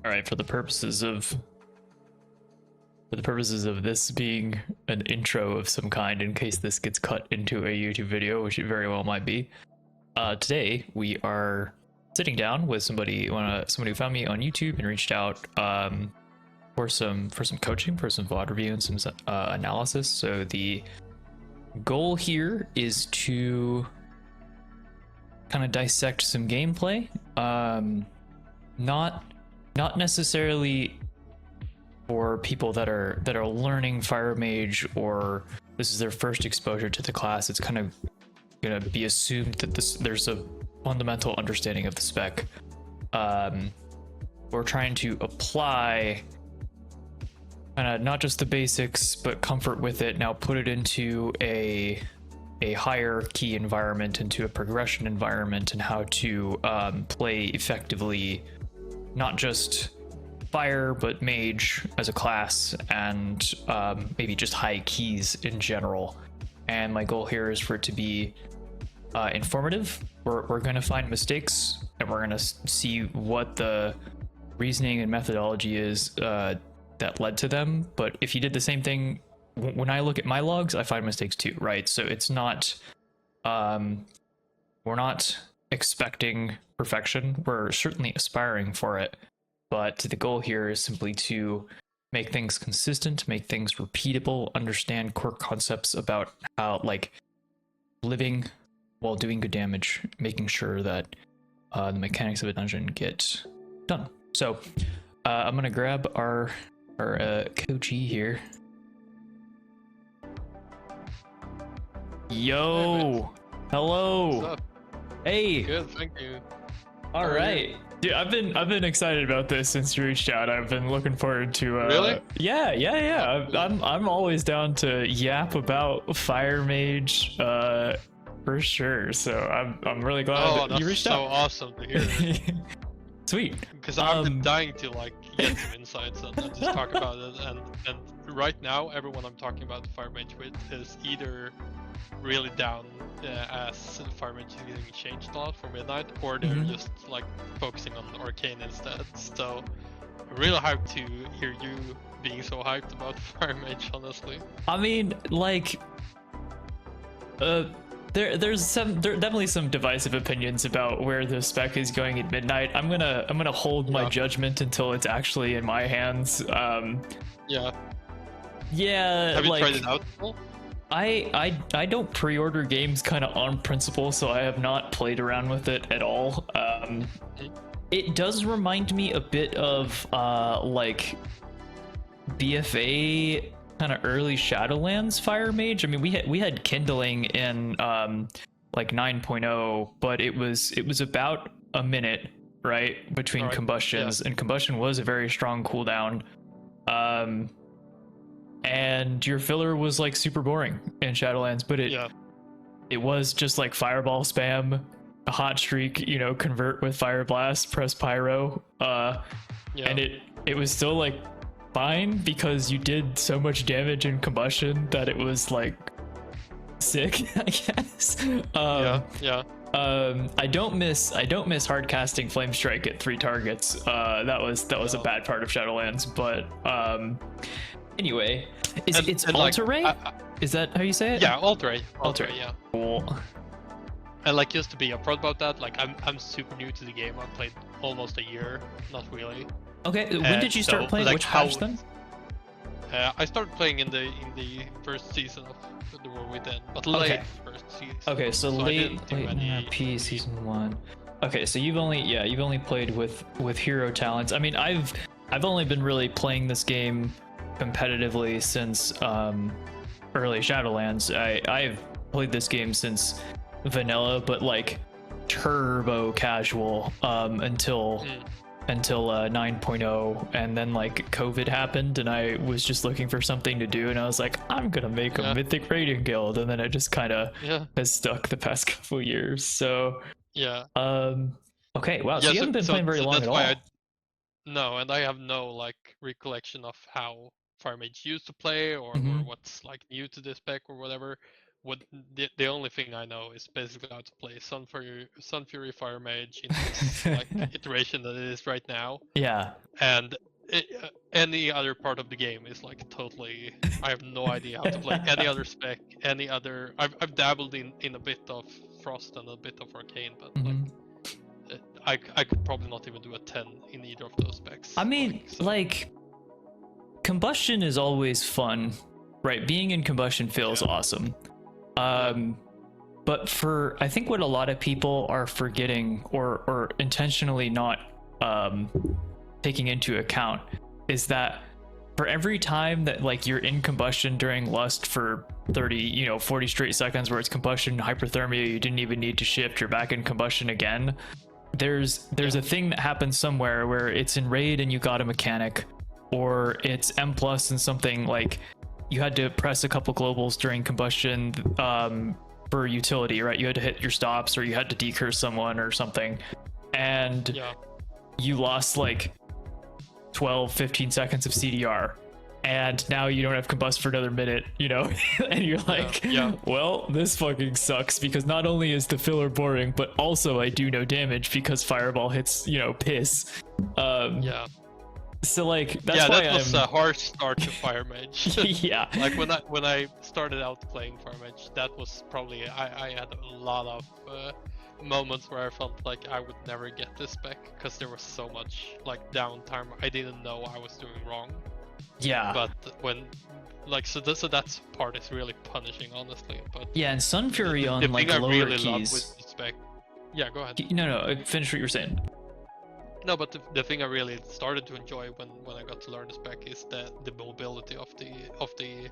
All right, for the purposes of this being an intro of some kind, in case this gets cut into a YouTube video, which it very well might be, today we are sitting down with somebody who found me on YouTube and reached out for some coaching, for some VOD review and some analysis. So the goal here is to kind of dissect some gameplay, not necessarily for people that are learning Fire Mage or this is their first exposure to the class. It's kind of gonna be assumed that there's a fundamental understanding of the spec. We're trying to apply kind of not just the basics but comfort with it, now put it into a hierarchy environment, into a progression environment, and how to play effectively not just Fire but Mage as a class, and maybe just high keys in general. And my goal here is for it to be informative. We're going to find mistakes and we're going to see what the reasoning and methodology is that led to them. But if you did the same thing, when I look at my logs, I find mistakes too, right? So it's not, we're not expecting perfection. We're certainly aspiring for it. But the goal here is simply to make things consistent, make things repeatable, understand core concepts about how, like, living while doing good damage, making sure that the mechanics of a dungeon get done. So I'm gonna grab our coachee here. Yo, hello. What's up? Hey. Good, thank you. All right. Dude, I've been excited about this since you reached out. I've been looking forward to Really? Yeah. I'm always down to yap about Fire Mage for sure. So I'm really glad that you reached out. Awesome to hear. Sweet. Because I've been dying to like get some insights and just talk about it. And right now, everyone I'm talking about Fire Mage with is either really down as Fire Mage is getting changed a lot for Midnight, or they're just like focusing on Arcane instead. So I'm really hyped to hear you being so hyped about Fire Mage, honestly. I mean, like, there's definitely some divisive opinions about where the spec is going at Midnight. I'm gonna hold my judgment until it's actually in my hands. Yeah. Have you tried it out? I don't pre-order games kind of on principle, so I have not played around with it at all. It does remind me a bit of like BFA kind of early Shadowlands Fire Mage. I mean, we had kindling in like 9.0, but it was about a minute, right, between combustions, and combustion was a very strong cooldown. And your filler was like super boring in Shadowlands, but it was just like fireball spam, a hot streak, you know, convert with fire blast, press pyro, and it was still like fine because you did so much damage in combustion that it was like sick, I guess. I don't miss hard casting Flamestrike at 3 targets. That was a bad part of Shadowlands, but anyway, it's Altirae? Like, is that how you say it? Yeah, Altirae, yeah. Cool. And like, just to be upfront about that, like I'm super new to the game. I've played almost a year, not really. Okay, when did you start playing? Like, which patch then? I started playing in the first season of the War Within, but late first season. Okay, so late RP season 1. Okay, so you've only played with hero talents. I mean, I've only been really playing this game competitively since early Shadowlands. I've played this game since vanilla, but like turbo casual until 9.0, and then like COVID happened and I was just looking for something to do, and I was like, I'm gonna make a mythic raiding guild, and then it just kind of has stuck the past couple years. So okay, wow, so you haven't been playing very long at all. No, and I have no like recollection of how Fire Mage used to play or what's like new to this spec or whatever. the only thing I know is basically how to play Sunfury Fire Mage in this like iteration that it is right now. Yeah. And any other part of the game is like totally. I have no idea how to play any other spec, any other. I've dabbled in a bit of Frost and a bit of Arcane, but like I could probably not even do a 10 in either of those specs. I mean, like combustion is always fun, right? Being in combustion feels awesome. But for I think what a lot of people are forgetting or intentionally not taking into account is that for every time that like you're in combustion during lust for 30 40 straight seconds where it's combustion hyperthermia, you didn't even need to shift, you're back in combustion again, there's a thing that happens somewhere where it's in raid and you got a mechanic, or it's M plus and something like you had to press a couple globals during combustion for utility, right? You had to hit your stops or you had to decurse someone or something, and you lost like 12-15 seconds of CDR, and now you don't have combust for another minute, and you're like, well, this fucking sucks, because not only is the filler boring, but also I do no damage because fireball hits piss. So like that's why that was a harsh start to Fire Mage. Like when I started out playing Fire Mage, that was probably I had a lot of moments where I felt like I would never get this spec because there was so much like downtime I didn't know I was doing wrong. But when so that's part is really punishing, honestly. But and Sunfury on the like thing I lower really keys. love with the spec. Yeah, go ahead. No, finish what you were saying. No, but the thing I really started to enjoy when I got to learn the spec is the mobility of the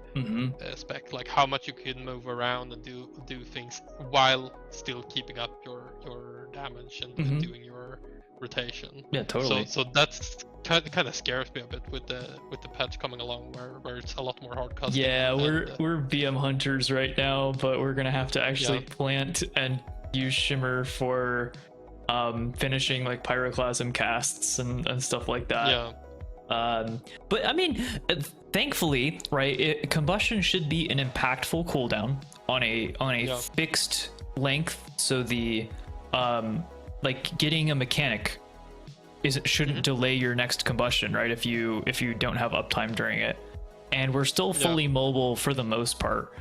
spec, like how much you can move around and do things while still keeping up your damage and doing your rotation. Yeah, totally. So that's kind of scares me a bit with the patch coming along where it's a lot more hard custom. Yeah, we're BM hunters right now, but we're gonna have to actually plant and use Shimmer for finishing like pyroclasm casts and stuff like that. But I mean, thankfully, right, combustion should be an impactful cooldown on a fixed length, so the like getting a mechanic shouldn't delay your next combustion, right, if you don't have uptime during it. And we're still fully mobile for the most part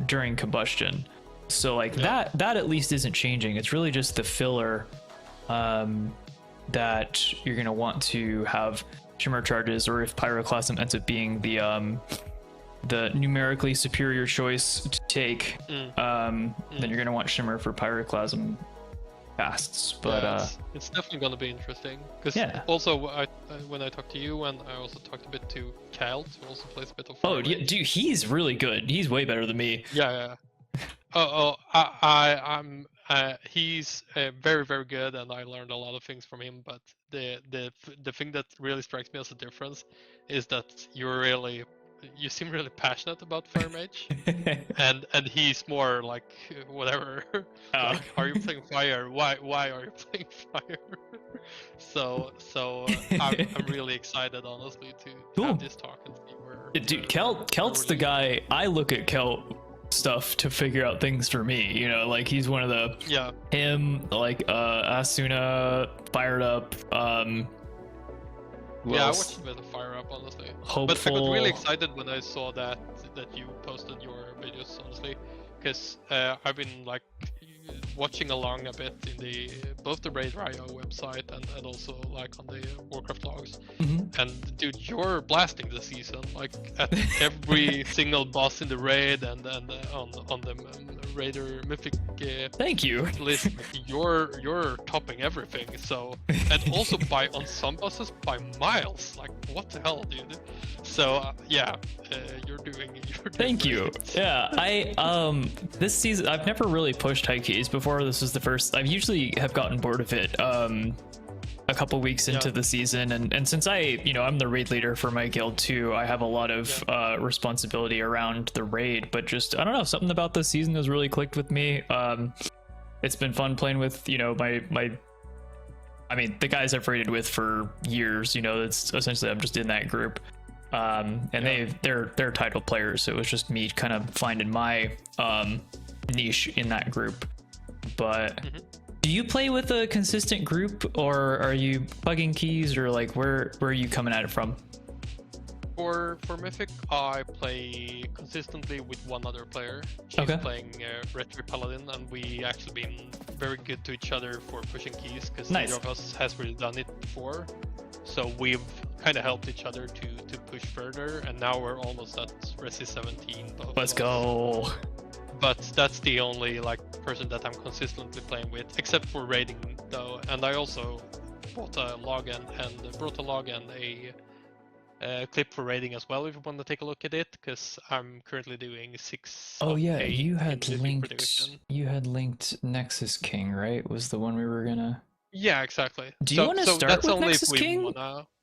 during combustion. So like that at least isn't changing. It's really just the filler that you're gonna want to have Shimmer charges, or if Pyroclasm ends up being the numerically superior choice to take, then you're gonna want Shimmer for Pyroclasm casts. But it's definitely gonna be interesting, because also when I talked to you, and I also talked a bit to Kalt, who also plays a bit of Fire Mage. Dude, he's really good. He's way better than me. He's very, very good, and I learned a lot of things from him. But the thing that really strikes me as a difference is that you seem really passionate about Fire Mage, and he's more like whatever. Like, are you playing fire? Why are you playing fire? so I'm really excited, honestly, to have this talk and see where. Dude, Kelt's the guy. I look at Kelt stuff to figure out things for me, like he's one of the him, like Asuna, Fired Up, I watched a bit of Fire Up, honestly. Hopeful. But I got really excited when I saw that you posted your videos, honestly, because I've been like watching along a bit in both the Raid Rio website and also like on the Warcraft logs. And dude, you're blasting the season, like at every single boss in the raid and on the Raider Mythic thank you list. Like, you're topping everything. So, and also on some bosses by miles. Like, what the hell, dude? So you're doing thank you. great. I this season I've never really pushed high keys before. This was the first. I usually have gotten bored of it a couple weeks into the season, and since I'm the raid leader for my guild too, I have a lot of responsibility around the raid. But just I don't know, something about this season has really clicked with me. It's been fun playing with my the guys I've raided with for years. It's essentially I'm just in that group. And they're title players, so it was just me kind of finding my niche in that group. But do you play with a consistent group, or are you plugging keys, or like where are you coming at it from? For Mythic, I play consistently with one other player. She's playing Retri Paladin, and we actually been very good to each other for pushing keys, because neither of us has really done it before. So we've kind of helped each other to push further, and now we're almost at Resi 17. Let's go. But that's the only like person that I'm consistently playing with, except for raiding though. And I also bought a login and brought a log and a clip for raiding as well, if you want to take a look at it, because I'm currently doing 6. Oh yeah, you had linked Nexus King, right? Was the one we were gonna. Yeah, exactly. Do you want to start with Nexus King?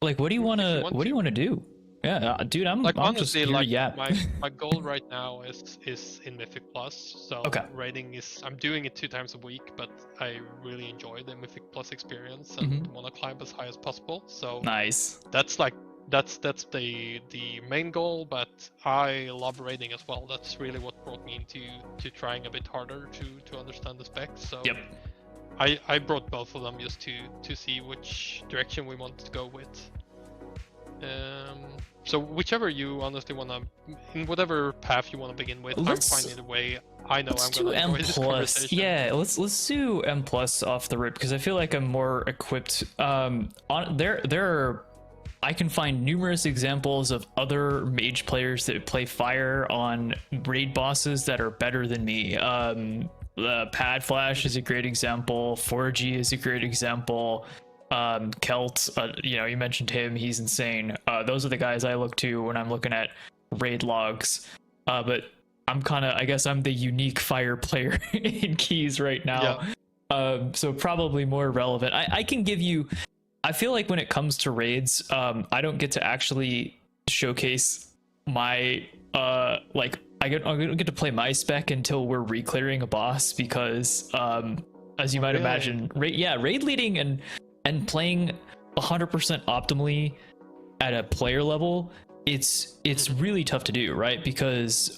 Like, what do you want to? What do you want to do? Yeah, dude, I'm like, I'm honestly, just like yeah. my goal right now is in Mythic Plus. So raiding is, I'm doing it 2 times a week, but I really enjoy the Mythic Plus experience and want to climb as high as possible. So nice. That's like that's the main goal, but I love raiding as well. That's really what brought me into trying a bit harder to understand the specs. So I brought both of them just to see which direction we want to go with. So whichever you honestly want to, in whatever path you want to begin with, I'm fine either way. I know I'm going to enjoy this conversation. Yeah, let's do M+ off the rip, because I feel like I'm more equipped. I can find numerous examples of other mage players that play fire on raid bosses that are better than me. Pad Flash is a great example. 4G is a great example. Kelt, you mentioned him, he's insane. Those are the guys I look to when I'm looking at raid logs. But I guess I'm the unique fire player in keys right now. So probably more relevant. I can give you, I feel like when it comes to raids, I don't get to actually showcase my I don't get to play my spec until we're re-clearing a boss, because as you might imagine, raid leading and playing 100% optimally at a player level, it's really tough to do, right? Because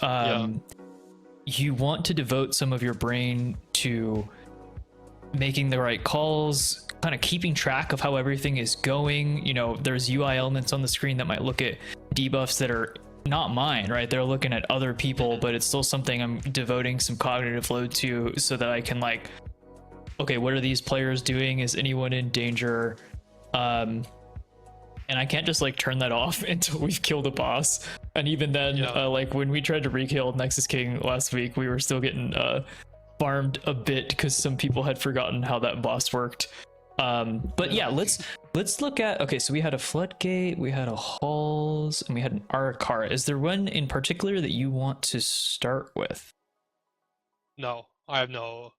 you want to devote some of your brain to making the right calls, kind of keeping track of how everything is going. There's UI elements on the screen that might look at debuffs that are not mine, right? They're looking at other people, but it's still something I'm devoting some cognitive load to, so that I can okay, what are these players doing? Is anyone in danger? And I can't just turn that off until we've killed a boss. And even then, when we tried to re-kill Nexus King last week, we were still getting farmed a bit because some people had forgotten how that boss worked. But yeah, let's look at, okay, so we had a Floodgate, we had a Halls, and we had an Arakara. Is there one in particular that you want to start with? No, I have no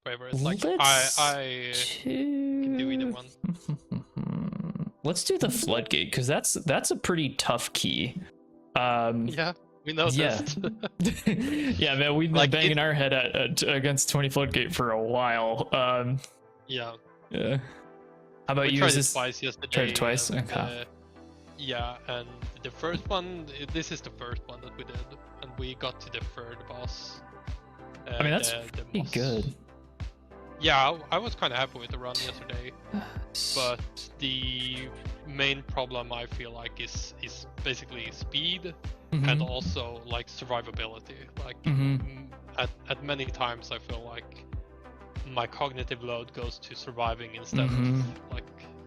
favorites. I can do either one. Let's do the Floodgate, because that's a pretty tough key. Yeah, we know this. Yeah, man, we've been banging our head against 20 Floodgate for a while. Yeah. How about you? Tried it twice yesterday. Tried it twice? And, okay. Yeah, and the first one, this is the first one that we did, and we got to the 3rd boss. I mean, that's pretty good. Yeah, I was kind of happy with the run yesterday, but the main problem I feel like is basically speed and also survivability. At many times I feel like my cognitive load goes to surviving instead of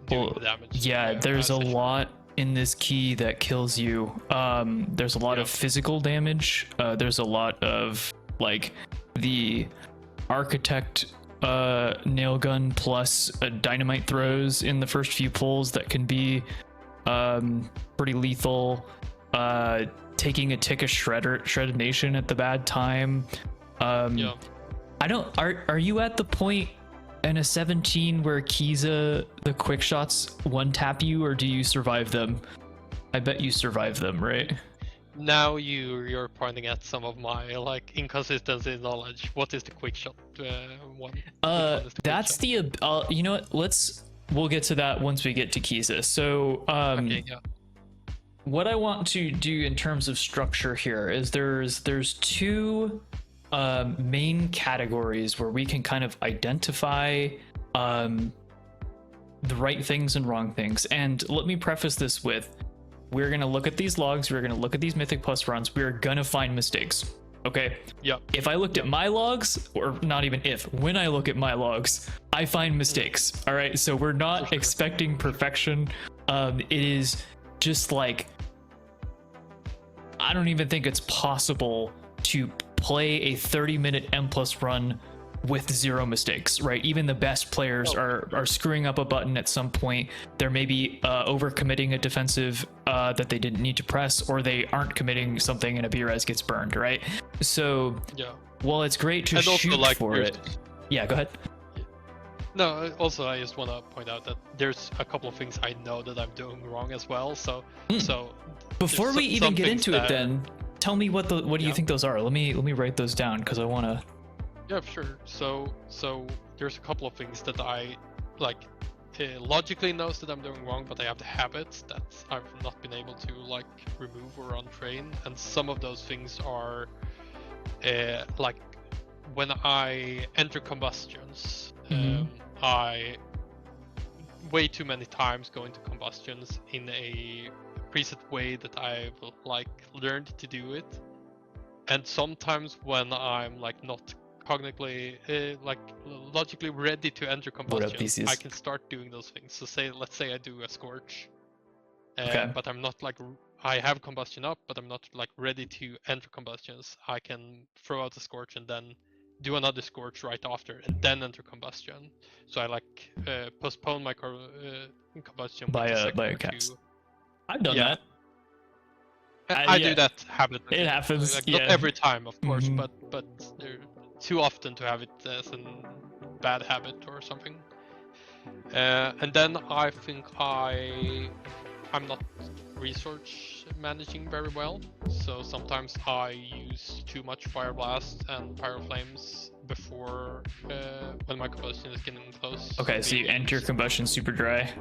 doing the damage. Yeah, there's a lot in this key that kills you. There's a lot of physical damage. There's a lot of the Architect nail gun plus dynamite throws in the first few pulls that can be pretty lethal. Taking a tick of shredded nation at the bad time. I don't. Are you at the point in a 17 where Kiza, the quick shots one tap you, or do you survive them? I bet you survive them, right? Now you're pointing at some of my inconsistency in knowledge. What is the quick shot one? That's the you know what? We'll get to that once we get to Kiza. So okay, yeah. what I want to do in terms of structure here is there's two main categories where we can kind of identify the right things and wrong things. And let me preface this with, we're going to look at these logs, we're going to look at these Mythic Plus runs, we're going to find mistakes. Okay? Yep. If I looked at my logs, or not even if, when I look at my logs, I find mistakes. All right? So we're not expecting perfection. It is just like, I don't even think it's possible to play a 30-minute M+ run with 0 mistakes, right? Even the best players are screwing up a button at some point. There may be overcommitting a defensive that they didn't need to press, or they aren't committing something and a B-res gets burned, right? So while it's great to shoot like, for it. Yeah, go ahead. No, also I just want to point out that there's a couple of things I know that I'm doing wrong as well. So before we even get into it, then tell me what do you think those are? Let me write those down because I want to. Yeah, sure. So there's a couple of things that I like logically knows that I'm doing wrong, but I have the habits that I've not been able to like remove or untrain, and some of those things are like when I enter combustions, I way too many times go into combustions in a preset way that I've like learned to do it, and sometimes when I'm like not cognitively like logically ready to enter combustion, I can start doing those things. So let's say I do a scorch, but I'm not like, I have combustion up, but I'm not like ready to enter combustions. I can throw out the scorch and then do another scorch right after and then enter combustion. So I like postpone my combustion by a cast. I've done that. I do that habit. It happens. Like, not every time, of course, but too often to have it as a bad habit or something. And then I think I'm not research managing very well, so sometimes I use too much Fire Blast and Pyro Flames before when my combustion is getting close. Okay, so you enter combustion super dry.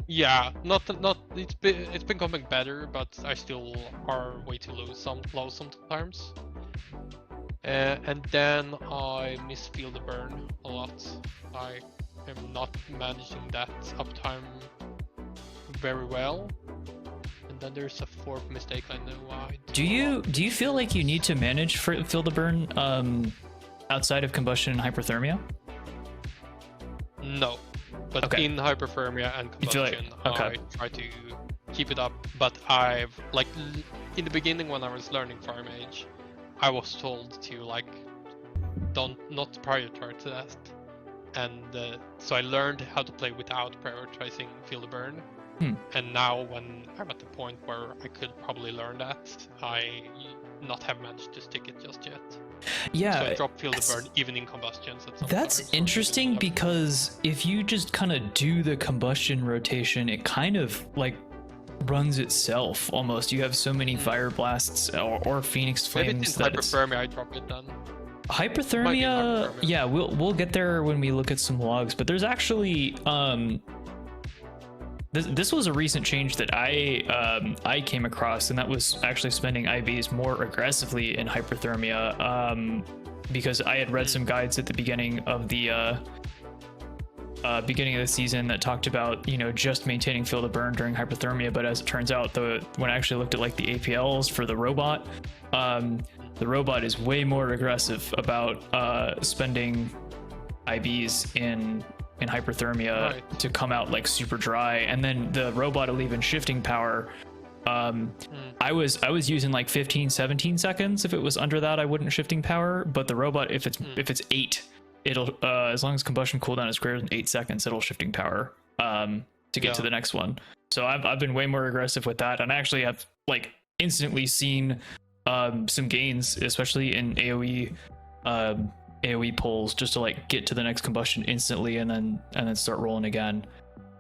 Yeah, not it's been coming better, but I still are way too low sometimes. And then I miss Field Burn a lot. I am not managing that uptime very well. And then there's a fourth mistake I know I do. You feel like you need to manage Field of Burn outside of combustion and hyperthermia? No, but in hyperthermia and combustion, I try to keep it up. But I've like in the beginning when I was learning Fire Mage, I was told to like not prioritize that, and so I learned how to play without prioritizing Field of Burn. And now when I'm at the point where I could probably learn that, I not have managed to stick it just yet. Yeah, so I drop Field of Burn even in combustions. That's interesting because if you just kind of do the combustion rotation, it kind of like runs itself almost. You have so many Fire Blasts or Phoenix Flames. Maybe it's in hyperthermia I drop it then. Hyperthermia, yeah, we'll get there when we look at some logs, but there's actually this was a recent change that I came across, and that was actually spending IVs more aggressively in hyperthermia, because I had read some guides at the beginning of the season that talked about, you know, just maintaining Field of Burn during hyperthermia. But as it turns out, when I actually looked at like the APLs for the robot is way more aggressive about spending IVs in hyperthermia to come out like super dry, and then the robot will even shifting power. I was using like 15-17 seconds. If it was under that, I wouldn't shifting power, but the robot, if it's 8, it'll as long as combustion cooldown is greater than 8 seconds, it'll shifting power to get to the next one. So I've been way more aggressive with that, and I actually have like instantly seen some gains, especially in AoE pulls, just to like get to the next combustion instantly and then start rolling again.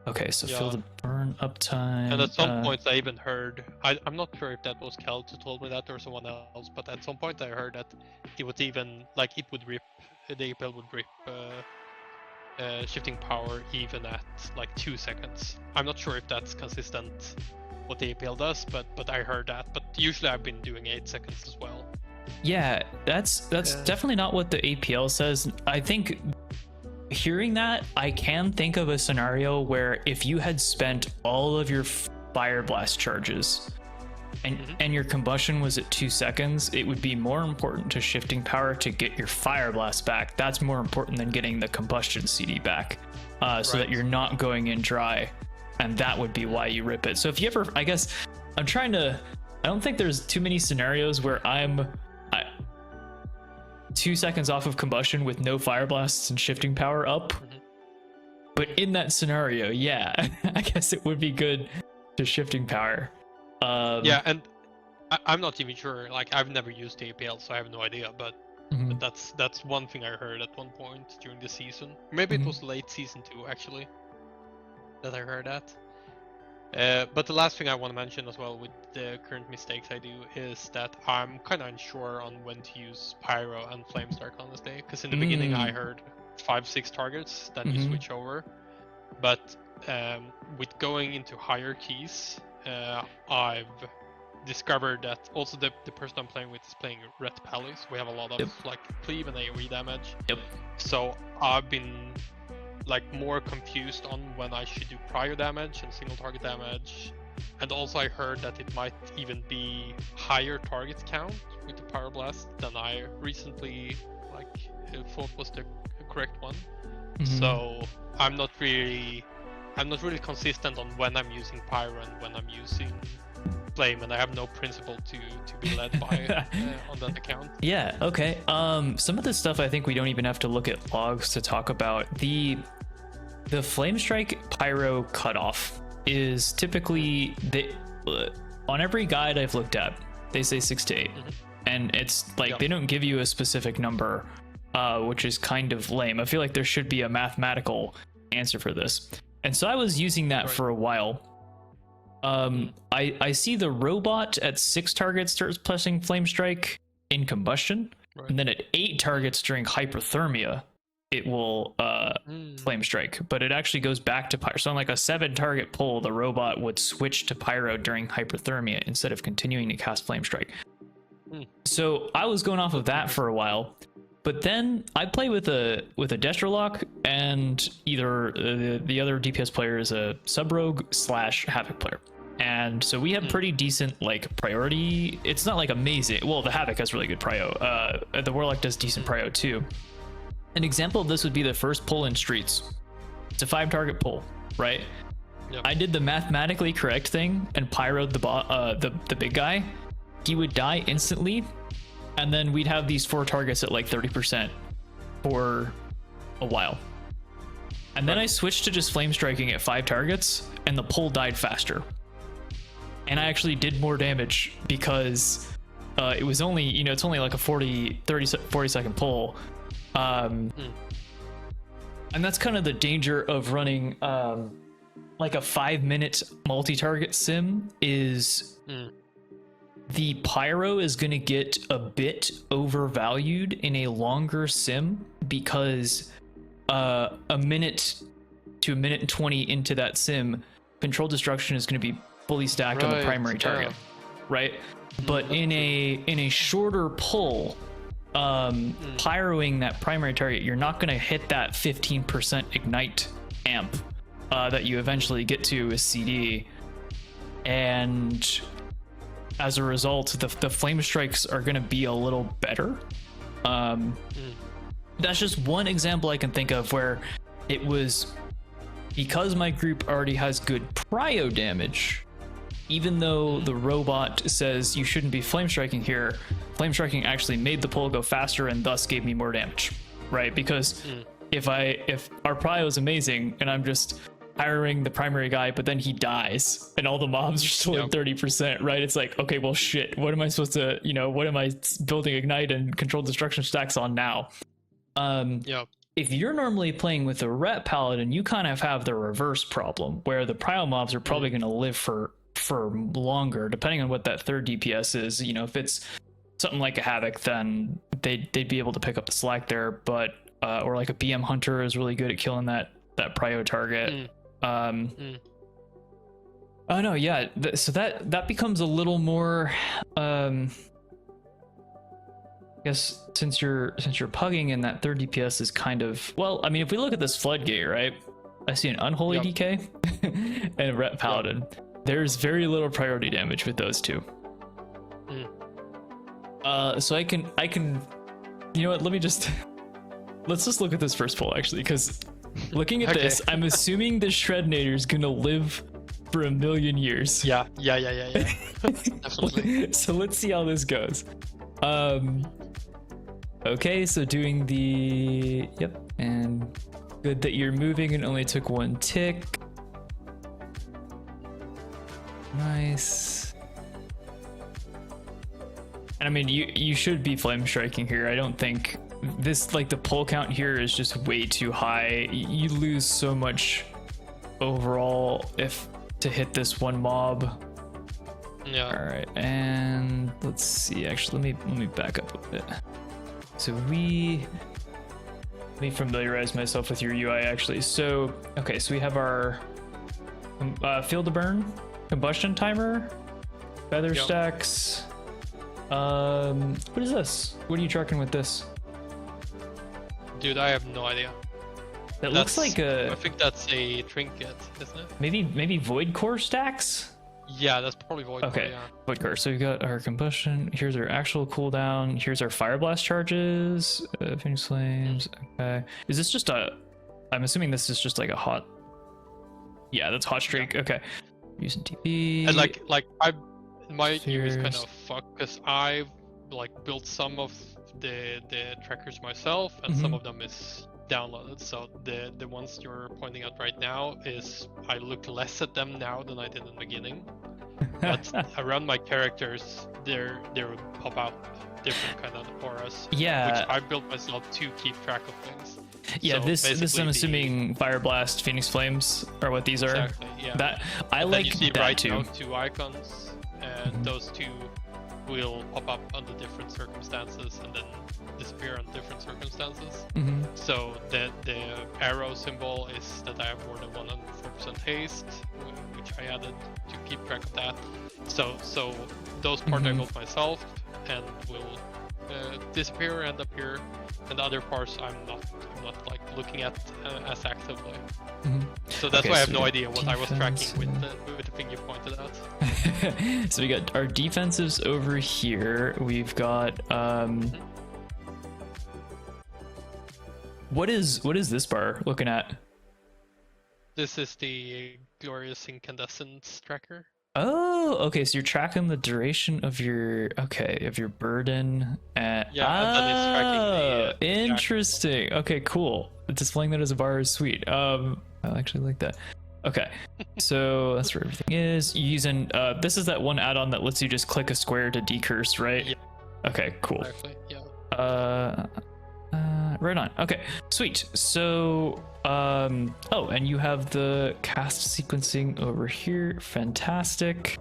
Okay, so Field of Burn uptime. And at some points I even heard, I'm not sure if that was Kelt who told me that or someone else, but at some point I heard that it was even like it would rip, the APL would rip shifting power even at like 2 seconds. I'm not sure if that's consistent what the APL does, but I heard that. But usually I've been doing 8 seconds as well. Yeah, that's definitely not what the APL says. I think hearing that, I can think of a scenario where if you had spent all of your Fire Blast charges and your combustion was at 2 seconds, it would be more important to shifting power to get your Fire Blast back. That's more important than getting the combustion CD back, so that you're not going in dry, and that would be why you rip it. So if you ever, I guess I don't think there's too many scenarios where I'm 2 seconds off of combustion with no Fire Blasts and shifting power up. But in that scenario, yeah, I guess it would be good to shifting power. Yeah, and I'm not even sure. Like, I've never used APL, so I have no idea. But that's one thing I heard at one point during the season. Maybe it was late season 2 actually that I heard that. But the last thing I want to mention as well with the current mistakes I do is that I'm kind of unsure on when to use Pyro and Flamestrike on this day. Because in the beginning I heard 5-6 targets, then you switch over. But with going into higher keys, I've discovered that also the person I'm playing with is playing Red Pallies. We have a lot of like cleave and AoE damage. So I've been like more confused on when I should do prior damage and single target damage, and also I heard that it might even be higher target count with the Pyro Blast than I recently thought was the correct one. So I'm not really consistent on when I'm using Pyro and when I'm using Flame, and I have no principle to be led by on that account. Yeah, okay. Some of this stuff I think we don't even have to look at logs to talk about. The Flamestrike Pyro cutoff is typically on every guide I've looked at, they say 6 to 8, and it's like they don't give you a specific number, which is kind of lame. I feel like there should be a mathematical answer for this, and so I was using that for a while. I see the robot at 6 targets starts pressing Flamestrike in combustion, and then at 8 targets during hyperthermia it will Flamestrike, but it actually goes back to Pyro. So on like a 7 target pull, the robot would switch to Pyro during hyperthermia instead of continuing to cast Flamestrike. So I was going off of that for a while, but then I play with a Destrolock, and either the other DPS player is a Sub-Rogue / Havoc player. And so we have pretty decent like priority. It's not like amazing. Well, the Havoc has really good prio. The Warlock does decent prio too. An example of this would be the first pull in Streets. It's a 5 target pull, right? I did the mathematically correct thing and pyroed the big guy. He would die instantly, and then we'd have these 4 targets at like 30% for a while. And then I switched to just flame striking at 5 targets, and the pull died faster. And I actually did more damage because it was only, it's only like a 40 second pull. And that's kind of the danger of running like a 5-minute multi-target sim is the pyro is going to get a bit overvalued in a longer sim, because a minute to a minute and 20 into that sim, control destruction is going to be fully stacked on the primary target, right? But in a shorter pull, pyroing that primary target, you're not going to hit that 15% ignite amp that you eventually get to with CD, and as a result the flame strikes are going to be a little better. That's just one example I can think of where it was because my group already has good prio damage. Even though the robot says you shouldn't be flame striking here, flame striking actually made the pull go faster and thus gave me more damage, right? Because if our prio is amazing and I'm just hiring the primary guy, but then he dies and all the mobs are still at 30%, right? It's like, okay, well shit, what am I supposed to, what am I building ignite and controlled destruction stacks on now? If you're normally playing with a Ret Paladin, you kind of have the reverse problem where the prio mobs are probably going to live for longer, depending on what that third DPS is. If it's something like a Havoc, then they'd be able to pick up the slack there, but or like a BM Hunter is really good at killing that prio target. Oh no, yeah. So that becomes a little more. I guess since you're pugging in that 3rd DPS is kind of, well, I mean, if we look at this floodgate, right? I see an unholy Yep. DK and a ret paladin. There's very little priority damage with those two. So I can, you know what? Let's just look at this first poll actually, because looking at this, I'm assuming the Shrednator's gonna live for 1,000,000 years. Yeah. Definitely. So let's see how this goes. Okay, so doing the, yep, and good that you're moving and only took 1 tick. Nice. And I mean, you should be flame striking here. I don't think this, like, the pull count here is just way too high. You lose so much overall if to hit this one mob. Yeah. All right, and let's see. Actually, let me back up a bit. So let me familiarize myself with your UI actually. So okay, so we have our field to burn, combustion timer, feather stacks. What is this? What are you tracking with this? Dude, I have no idea. That looks like I think that's a trinket, isn't it? maybe void core stacks. Yeah, that's probably void. Okay, Core, yeah. void core. So we got our combustion. Here's our actual cooldown. Here's our fire blast charges. Phoenix flames. Okay. Is this just a? I'm assuming this is just like a hot. Yeah, that's hot streak. Yeah. Okay. Using TP. And my view is kind of fucked because I've like built some of the trackers myself, and some of them is downloaded. So the ones you're pointing out right now is I look less at them now than I did in the beginning. But around my characters, they would pop out different kind of auras. Yeah. Which I built myself to keep track of things. Yeah, So this basically I'm assuming fire blast, phoenix flames are what these are. Exactly. Yeah. That I And like then you see that right too. now 2 icons, and those 2 will pop up under different circumstances and then disappear under different circumstances. So the arrow symbol is that I have more than 104% haste, which I added to keep track of that. So those parts I built myself and will disappear and appear, and the other parts I'm not like looking at as actively. So that's why I have no idea what I was tracking with the thing you pointed out. So we got our defensives over here. We've got what is this bar looking at? This is the glorious incandescence tracker. Oh, okay. So you're tracking the duration of your burden. And Yeah, and then it's tracking the interesting. Okay, cool. Displaying that as a bar is sweet. I actually like that. Okay, so that's where everything is. You're using this is that one add-on that lets you just click a square to decurse, right? Yeah. Okay, cool. Exactly. Yeah. Right on. Okay, sweet. So oh, and you have the cast sequencing over here. Fantastic.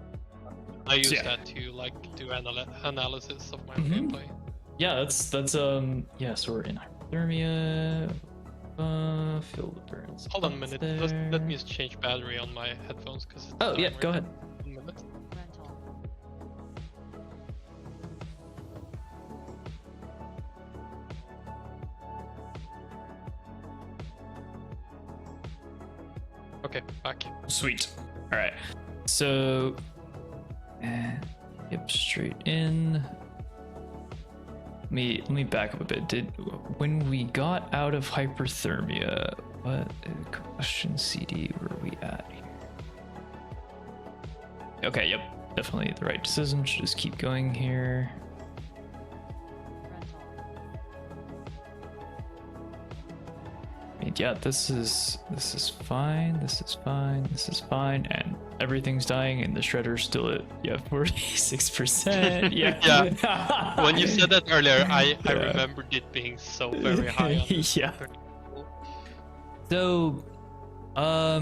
I use that to like do analysis of my gameplay. Yeah, that's yeah. So we're in hypothermia. Feel the burns. Hold on a minute. Let me just change battery on my headphones because. Oh yeah, go ahead. 1 minute. Okay, back. Sweet. All right. So, yep, straight in. Let me back up a bit. When we got out of hyperthermia, what combustion CD were we at here? Okay, yep, definitely the right decision. Should just keep going here. I mean, yeah, this is fine. This is fine. This is fine, and everything's dying, and the shredder's still at 46%. Yeah. Yeah. When you said that earlier, I remembered it being so very high. On this. Yeah. So, I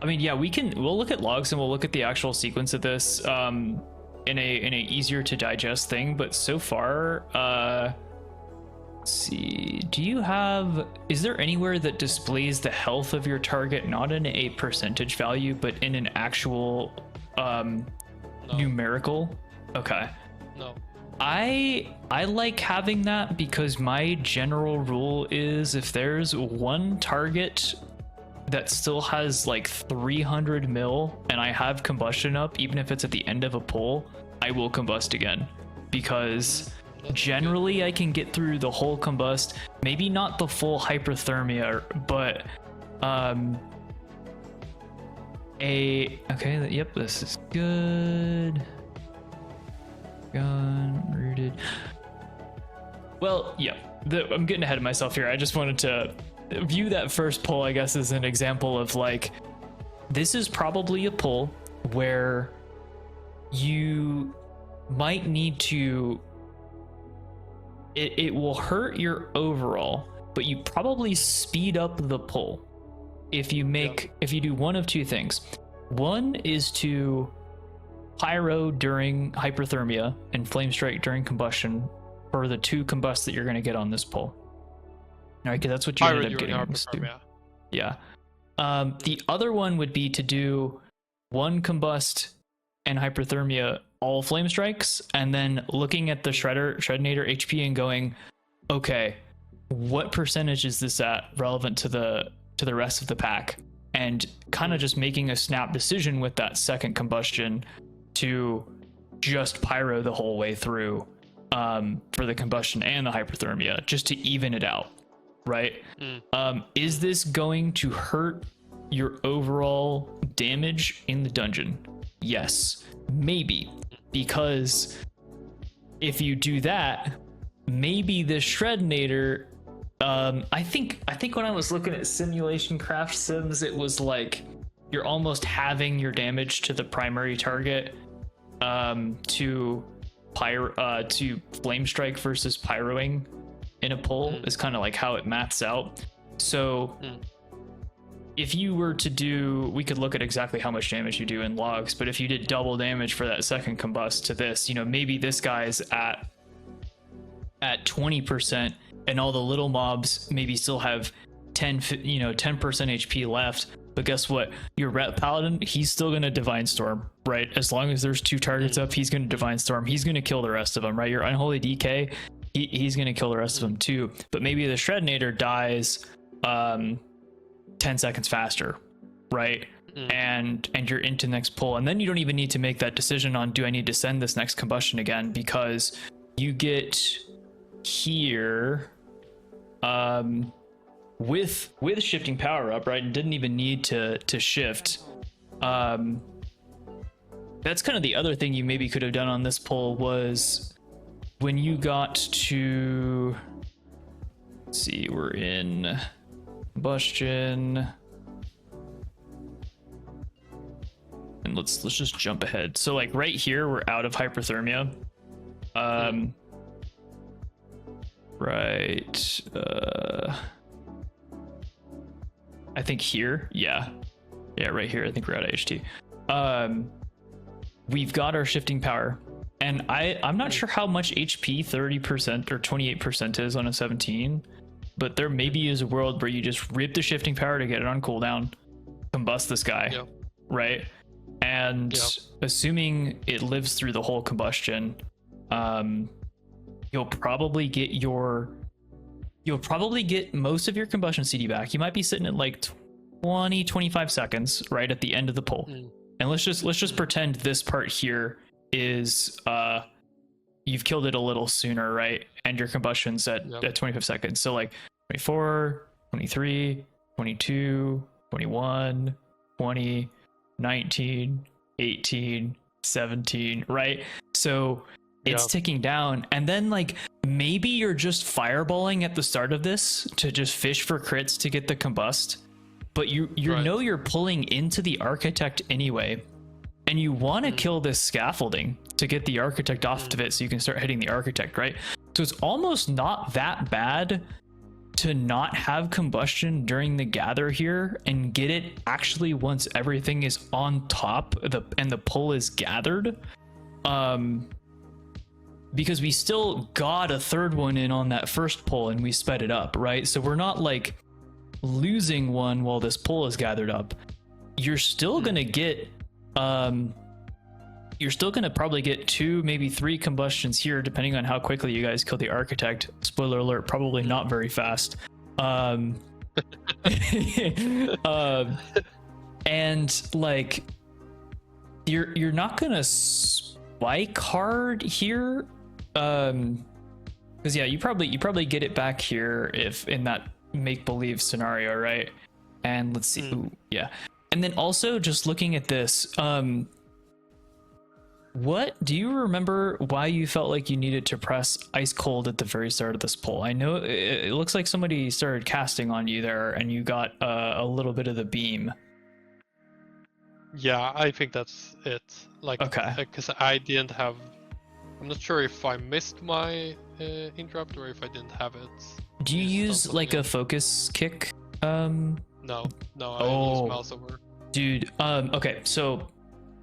mean, yeah, we'll look at logs and we'll look at the actual sequence of this in a easier to digest thing. But so far, Let's see, is there anywhere that displays the health of your target, not in a percentage value, but in an actual No. numerical? Okay. No. I like having that because my general rule is if there's one target that still has like 300 mil and I have combustion up, even if it's at the end of a pull, I will combust again, because generally I can get through the whole combust, maybe not the full hyperthermia, but yep, this is good. Gun rooted. Well, yeah, I'm getting ahead of myself here. I just wanted to view that first pull, I guess, as an example of like, this is probably a pull where you might need to, it will hurt your overall, but you probably speed up the pull if you do one of two things. One is to Pyro during hyperthermia and Flamestrike during combustion for the 2 combusts that you're going to get on this pull. All right, because that's what you Pyro ended up during getting. hyperthermia. Yeah. The other one would be to do 1 combust and hyperthermia, all flame strikes, and then looking at the Shredinator HP and going, okay, what percentage is this at relevant to the rest of the pack? And kind of just making a snap decision with that second combustion to just Pyro the whole way through for the combustion and the hyperthermia, just to even it out, right? Is this going to hurt your overall damage in the dungeon? Yes, maybe, because if you do that, maybe the Shredinator, I think when I was looking at simulation craft sims, it was like you're almost halving your damage to the primary target to Flamestrike versus Pyroing in a pull is kind of like how it maths out. So if you were to do, we could look at exactly how much damage you do in logs, but if you did double damage for that second combust to this, maybe this guy's at 20% and all the little mobs maybe still have 10% HP left. But guess what? Your Ret Paladin, he's still going to Divine Storm, right? As long as there's 2 targets up, he's going to Divine Storm. He's going to kill the rest of them, right? Your Unholy DK, he's going to kill the rest of them too. But maybe the Shredinator dies 10 seconds faster, right? And you're into next pull. And then you don't even need to make that decision on, do I need to send this next combustion again? Because you get here with shifting power up, right? And didn't even need to shift. That's kind of the other thing you maybe could have done on this pull was when you got to, let's see, we're in combustion, and let's just jump ahead. So like right here, we're out of hyperthermia. Right. I think here. Yeah, right here. I think we're out of HT. We've got our shifting power, and I'm not sure how much HP 30% or 28% is on a 17, but there maybe is a world where you just rip the shifting power to get it on cooldown, combust this guy, right? And assuming it lives through the whole combustion, you'll probably get most of your combustion CD back. You might be sitting at like 20-25 seconds right at the end of the pull. And let's just pretend this part here is you've killed it a little sooner, right? And your combustion's at 25 seconds. So like 24, 23, 22, 21, 20, 19, 18, 17, right? So it's ticking down, and then like maybe you're just fireballing at the start of this to just fish for crits to get the combust, but you know you're pulling into the architect anyway, and you want to kill this scaffolding to get the architect off of it so you can start hitting the architect, right? So it's almost not that bad to not have combustion during the gather here and get it actually once everything is on top and the pull is gathered. because we still got a third one in on that first pull and we sped it up, right? So we're not like losing one while this pull is gathered up. You're still gonna get you're still gonna probably get 2, maybe 3 combustions here, depending on how quickly you guys kill the architect. Spoiler alert, probably not very fast. And like you're not gonna spike hard here, because yeah, you probably get it back here if in that make-believe scenario, right? And let's see. Ooh, yeah. And then also just looking at this, what do you remember why you felt like you needed to press ice cold at the very start of this pull? I know it looks like somebody started casting on you there and you got a little bit of the beam. Yeah, I think that's it. Like, okay, because I didn't have. I'm not sure if I missed my interrupt or if I didn't have it. Do you use like a focus kick? No, I use mouse over. Dude, okay, so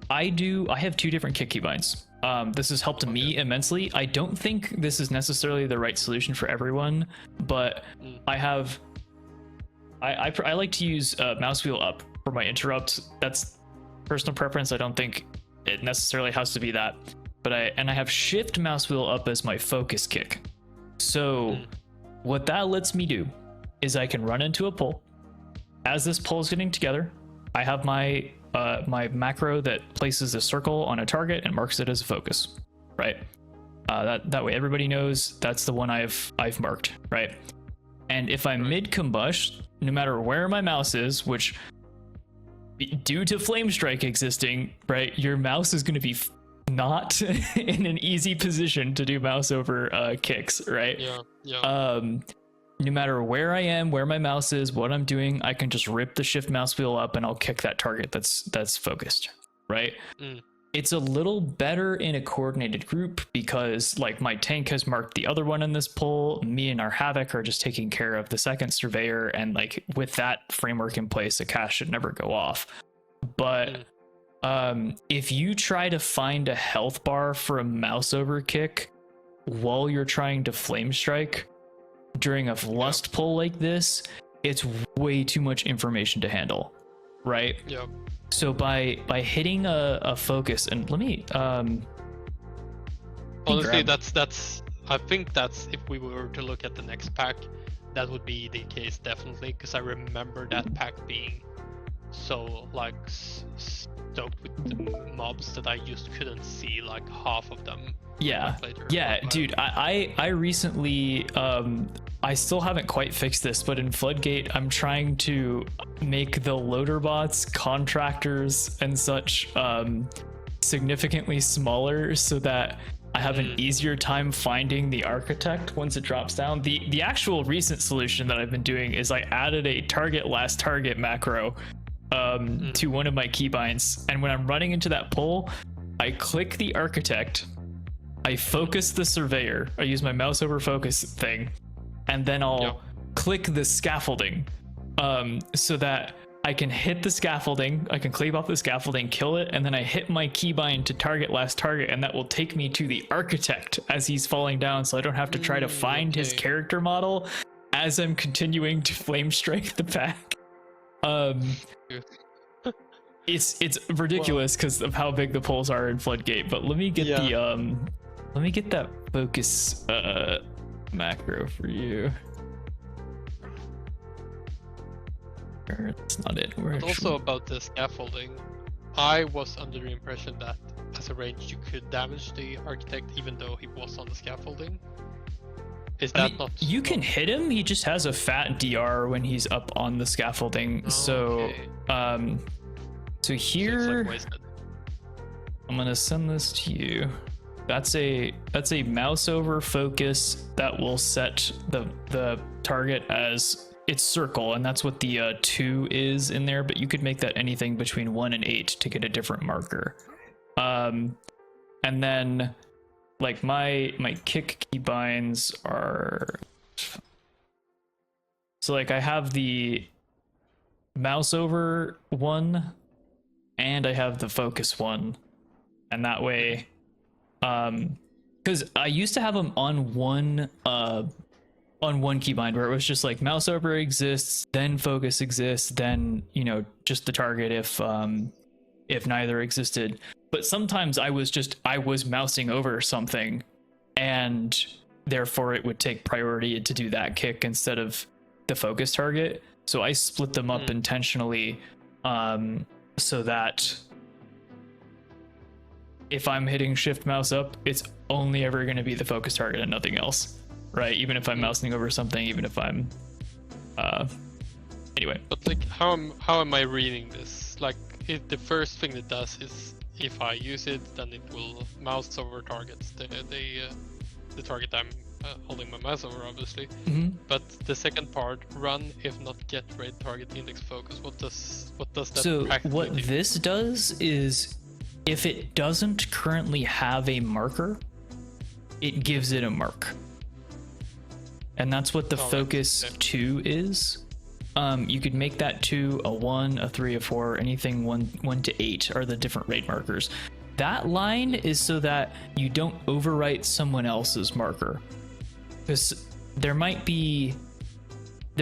I have 2 different kick keybinds. This has helped me immensely. I don't think this is necessarily the right solution for everyone, but I like to use mouse wheel up for my interrupt. That's personal preference. I don't think it necessarily has to be that, but I have shift mouse wheel up as my focus kick. So what that lets me do is I can run into a pull. As this pull is getting together, I have my my macro that places a circle on a target and marks it as a focus, right? That way everybody knows that's the one I've marked, right? And if I'm mid combust, no matter where my mouse is, which due to Flamestrike existing, right, your mouse is going to be not in an easy position to do mouse over kicks, right? Yeah. No matter where I am, where my mouse is, what I'm doing, I can just rip the shift mouse wheel up and I'll kick that target that's focused, right? It's a little better in a coordinated group because like my tank has marked the other one in this pull, me and our Havoc are just taking care of the second surveyor, and like with that framework in place, a cast should never go off. But if you try to find a health bar for a mouse over kick while you're trying to flame strike during a lust pull like this, it's way too much information to handle, right? Yep. So by hitting a focus, and let me honestly that's I think that's, if we were to look at the next pack, that would be the case definitely, because I remember that pack being so like stoked with the mobs that I just couldn't see like half of them. Yeah, dude, I recently I still haven't quite fixed this, but in Floodgate I'm trying to make the loader bots, contractors and such significantly smaller so that I have an easier time finding the architect once it drops down. The actual recent solution that I've been doing is I added a target last target macro to one of my keybinds, and when I'm running into that pull, I click the architect, I focus the surveyor, I use my mouse over focus thing, and then I'll click the scaffolding so that I can hit the scaffolding, I can cleave off the scaffolding, kill it, and then I hit my keybind to target last target, and that will take me to the architect as he's falling down, so I don't have to try to find his character model as I'm continuing to flame strike the pack. It's ridiculous because of how big the pulls are in Floodgate, but let me get let me get that focus macro for you. That's not it. But also about the scaffolding, I was under the impression that as a range you could damage the architect even though he was on the scaffolding. Is that not? You can hit him. He just has a fat DR when he's up on the scaffolding. So here, like I'm gonna send this to you. That's a mouse over focus that will set the target as its circle, and that's what the 2 is in there. But you could make that anything between 1 and 8 to get a different marker. And then like my kick keybinds are, so like I have the mouse over one and I have the focus one, and that way because I used to have them on one keybind where it was just like mouse over exists, then focus exists, then just the target if neither existed. But sometimes I was mousing over something, and therefore it would take priority to do that kick instead of the focus target. So I split them up intentionally, so that if I'm hitting shift mouse up, it's only ever going to be the focus target and nothing else, right? Even if I'm mousing over something, even if I'm anyway. But like, how am I reading this? Like, the first thing it does is if I use it, then it will mouse over targets. The target I'm holding my mouse over, obviously. But the second part, run if not get raid target index focus. What does that So practically what do? this does is, if it doesn't currently have a marker, it gives it a mark. And that's what the focus 2 is. You could make that 2 a 1, a 3, a 4, anything 1 to 8 are the different raid markers. That line is so that you don't overwrite someone else's marker. Because there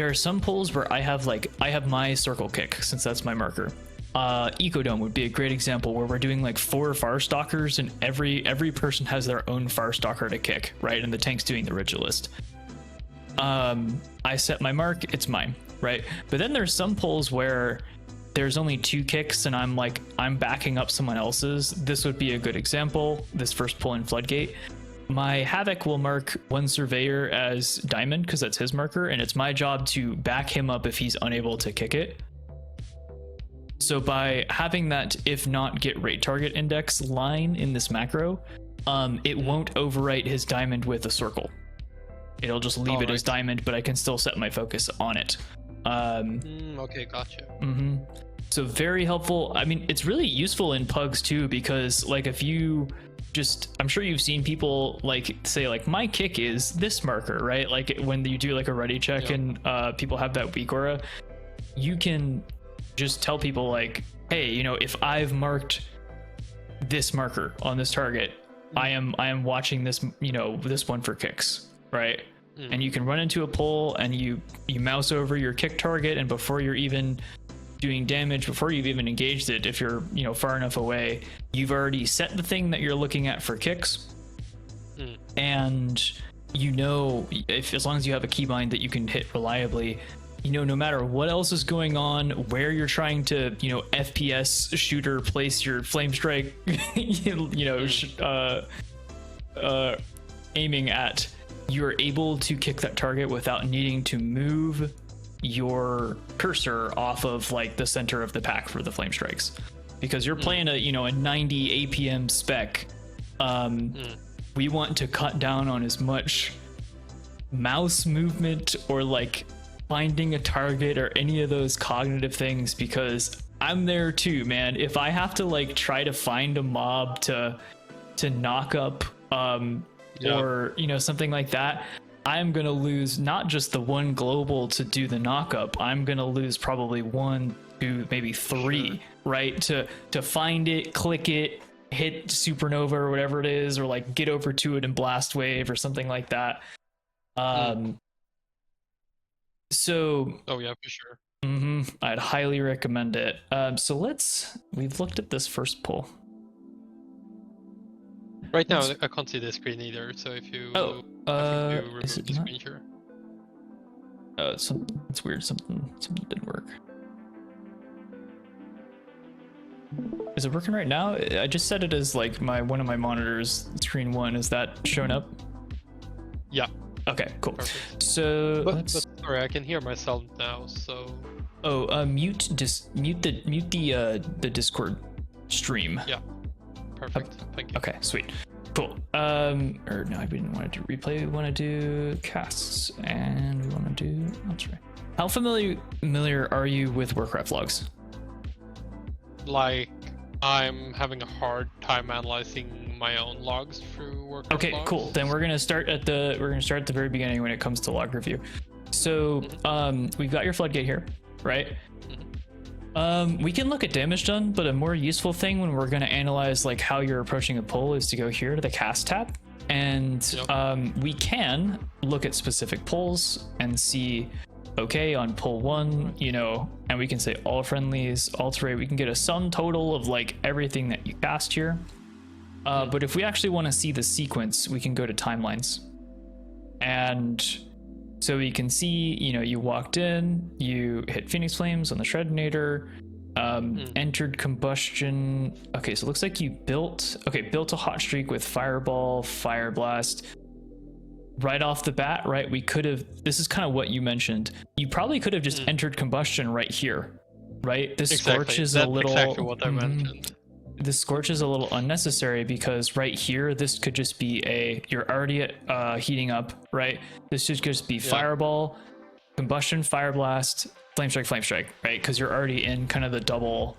are some pulls where I have my circle kick, since that's my marker. Ecodome would be a great example where we're doing like 4 far stalkers, and every person has their own far stalker to kick, right? And the tank's doing the ritualist. I set my mark, it's mine, right? But then there's some pulls where there's only 2 kicks and I'm backing up someone else's. This would be a good example, this first pull in Floodgate. My Havoc will mark one Surveyor as Diamond because that's his marker, and it's my job to back him up if he's unable to kick it. So by having that if not get rate target index line in this macro, it won't overwrite his Diamond with a circle. It'll just leave it as Diamond, but I can still set my focus on it. Okay, gotcha. So very helpful. I mean, it's really useful in pugs too, because like if you I'm sure you've seen people like say like my kick is this marker, right? Like when you do like a ready check and people have that weak aura, you can just tell people like, hey, if I've marked this marker on this target, I am watching this, this one for kicks, right? And you can run into a pull and you mouse over your kick target, and before you're even doing damage, before you've even engaged it, if you're far enough away, you've already set the thing that you're looking at for kicks. And if as long as you have a keybind that you can hit reliably, no matter what else is going on, where you're trying to FPS shooter place your Flamestrike aiming at, you're able to kick that target without needing to move your cursor off of like the center of the pack for the Flamestrikes, because you're playing a 90 APM spec. We want to cut down on as much mouse movement or like finding a target or any of those cognitive things, because I'm there too, man. If I have to like try to find a mob to knock up or something like that, I'm gonna lose not just the one global to do the knockup, I'm gonna lose probably 1, 2, maybe 3, right? To find it, click it, hit supernova or whatever it is, or like get over to it and blast wave or something like that. So for sure. I'd highly recommend it. So we've looked at this first pull. Right now, I can't see the screen either. So if you, I think you remove the screen share. It's weird. Something didn't work. Is it working right now? I just set it as like one of my monitors, screen 1. Is that showing up? Yeah. Okay, cool. Perfect. So but sorry, I can hear myself now. So. Mute the Discord stream. Yeah. Perfect. Thank you. Okay, sweet. Cool. Or no, we didn't want to do replay. We want to do casts, and we want to do Altirae. How familiar are you with Warcraft logs? Like, I'm having a hard time analyzing my own logs through Warcraft Okay, logs. cool. Then we're gonna start at the very beginning when it comes to log review. So we've got your Floodgate here, right? We can look at damage done, but a more useful thing when we're going to analyze like how you're approaching a pull is to go here to the cast tab And Yep. we can look at specific pulls and see, okay, on pull 1, you know, and we can say all friendlies, Altirae, we can get a sum total of like everything that you cast here. But if we actually want to see the sequence, we can go to timelines. And so we can see, you know, you walked in, you hit Phoenix Flames on the Shredinator, entered combustion. Okay, so it looks like you built a hot streak with Fireball, Fire Blast. Right off the bat, right? We could have, this is kind of what you mentioned. You probably could have just entered combustion right here, right? This Scorch is a little. Exactly what I mentioned. The Scorch is a little unnecessary because right here, this could just be you're already at heating up, right? This should just be Fireball, Combustion, Fire Blast, Flamestrike, right? Because you're already in kind of the double.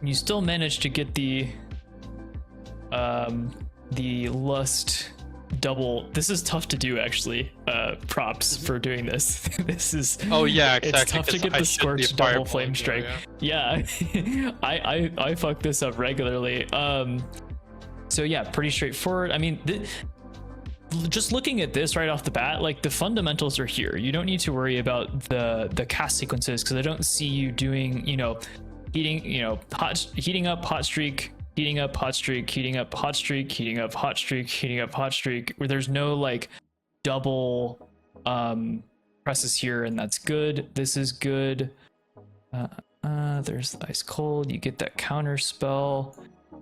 You still managed to get the Lust double. This is tough to do, actually. Props for doing this. This is. Oh yeah, exactly. It's tough to get the Scorch double Flamestrike. Yeah, I fuck this up regularly. So yeah, pretty straightforward. I mean, just looking at this right off the bat, like the fundamentals are here. You don't need to worry about the cast sequences because I don't see you doing, you know, heating up, hot streak. Heating up, hot streak, heating up, hot streak, heating up, hot streak, heating up, hot streak, where there's no like double presses here, and that's good. This is good. There's the ice cold. You get that counter spell.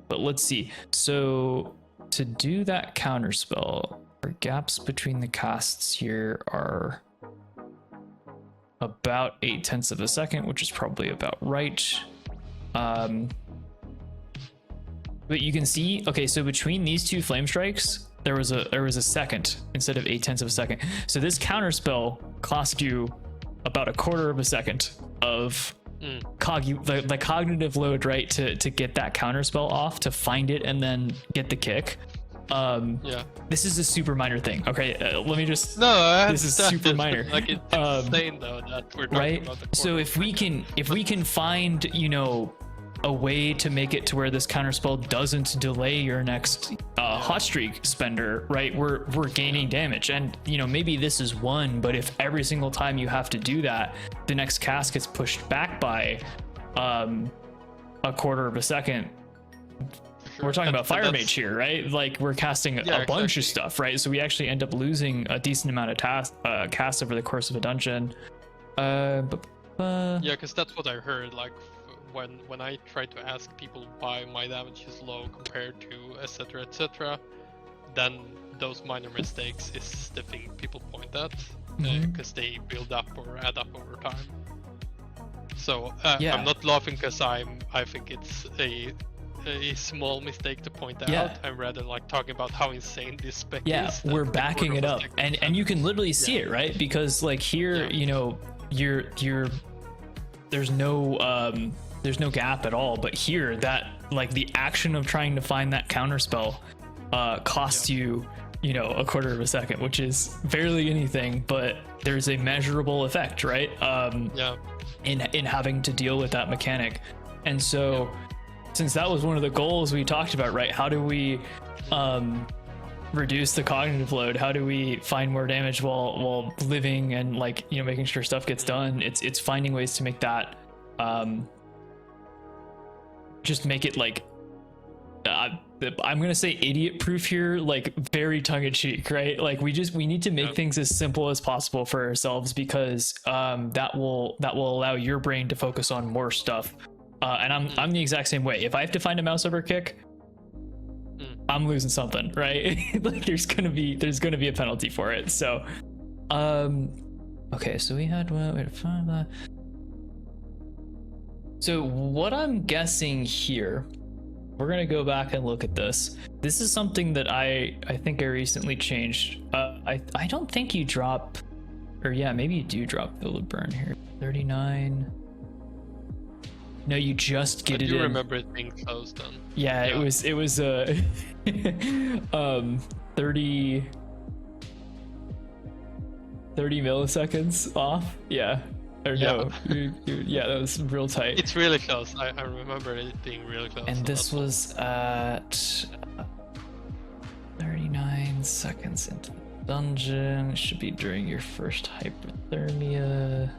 But let's see. So to do that counter spell, our gaps between the casts here are about 0.8 of a second, which is probably about right. But you can see, okay, so between these two flame strikes, there was a second instead of 0.8 of a second. So this counter spell cost you about 1/4 of a second of the cognitive load, right, to get that counter spell off, to find it and then get the kick. This is a super minor thing. Okay, let me just. No, this is super minor. Like it's insane though that we're talking right? about the So if we can find, you know, a way to make it to where this counterspell doesn't delay your next hot streak spender, right? We're gaining damage, and you know, maybe this is one, but if every single time you have to do that, the next cast gets pushed back by 1/4 of a second. We're talking about Fire Mage here, right? Like we're casting a bunch of stuff, right? So we actually end up losing a decent amount of cast over the course of a dungeon. Yeah, because that's what I heard. Like when I try to ask people why my damage is low compared to etc., then those minor mistakes is the thing people point at because they build up or add up over time. So I'm not laughing because I think it's a small mistake to point out. I'm rather like talking about how insane this spec is. Yeah, we're backing it up, and you can literally see it, right? Because like here, you know, you're there's no gap at all, but here that like the action of trying to find that counter spell costs you know 1/4 of a second, which is barely anything, but there's a measurable effect, right? In having to deal with that mechanic. And so since that was one of the goals we talked about, right, how do we reduce the cognitive load? How do we find more damage while living and like, you know, making sure stuff gets done? It's finding ways to make that just make it like I'm gonna say idiot proof here, like very tongue-in-cheek, right? Like we need to make things as simple as possible for ourselves, because that will allow your brain to focus on more stuff. And I'm the exact same way. If I have to find a mouse over kick, I'm losing something, right? Like there's gonna be a penalty for it. So okay, so we had find that. So what I'm guessing here, we're gonna go back and look at this. This is something that I think I recently changed. I don't think you drop, or yeah, maybe you do drop Build of Burn here. 39. No, you just get it in. I do remember it being closed then. Yeah, it was 30 milliseconds off. Yeah. Or no, yeah, that was real tight. It's really close. I remember it being really close. And this was at 39 seconds into the dungeon. It should be during your first hypothermia.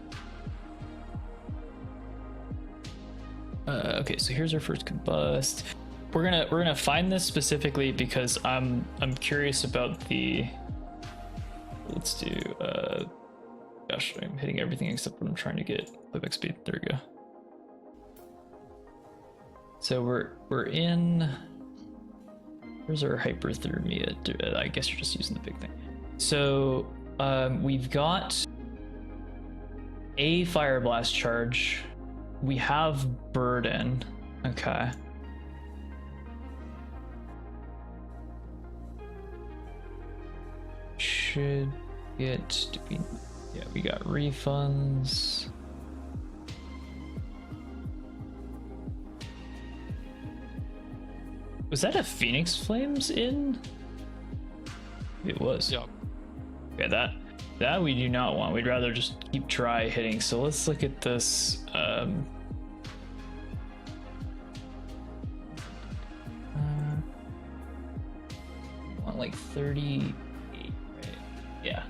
Okay, so here's our first combust. We're gonna find this specifically because I'm curious about the. Let's do. Gosh, I'm hitting everything except what I'm trying to get. Playback speed. There we go. So we're in. Where's our hyperthermia? I guess you're just using the big thing. So we've got a fire blast charge. We have burden. Okay. Should get. Yeah, we got refunds. Was that a Phoenix Flames in? It was. Yeah. Okay, that we do not want. We'd rather just keep try hitting. So let's look at this. Want like 38, right? Yeah.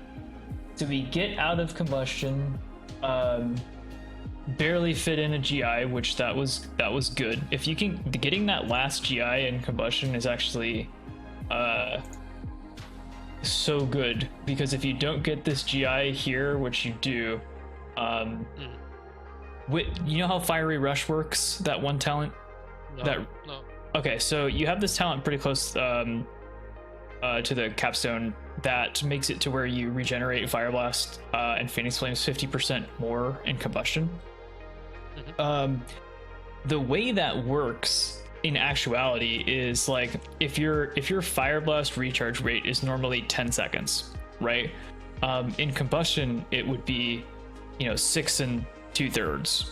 So we get out of combustion. Barely fit in a GI, which that was good. If you can, getting that last GI in combustion is actually so good, because if you don't get this GI here, which you do, you know how Fiery Rush works, that one talent? No. Okay, so you have this talent pretty close to the capstone that makes it to where you regenerate Fire Blast and Phoenix Flames 50% more in combustion. The way that works in actuality is like if your Fire Blast recharge rate is normally 10 seconds, right? In combustion it would be 6 2/3,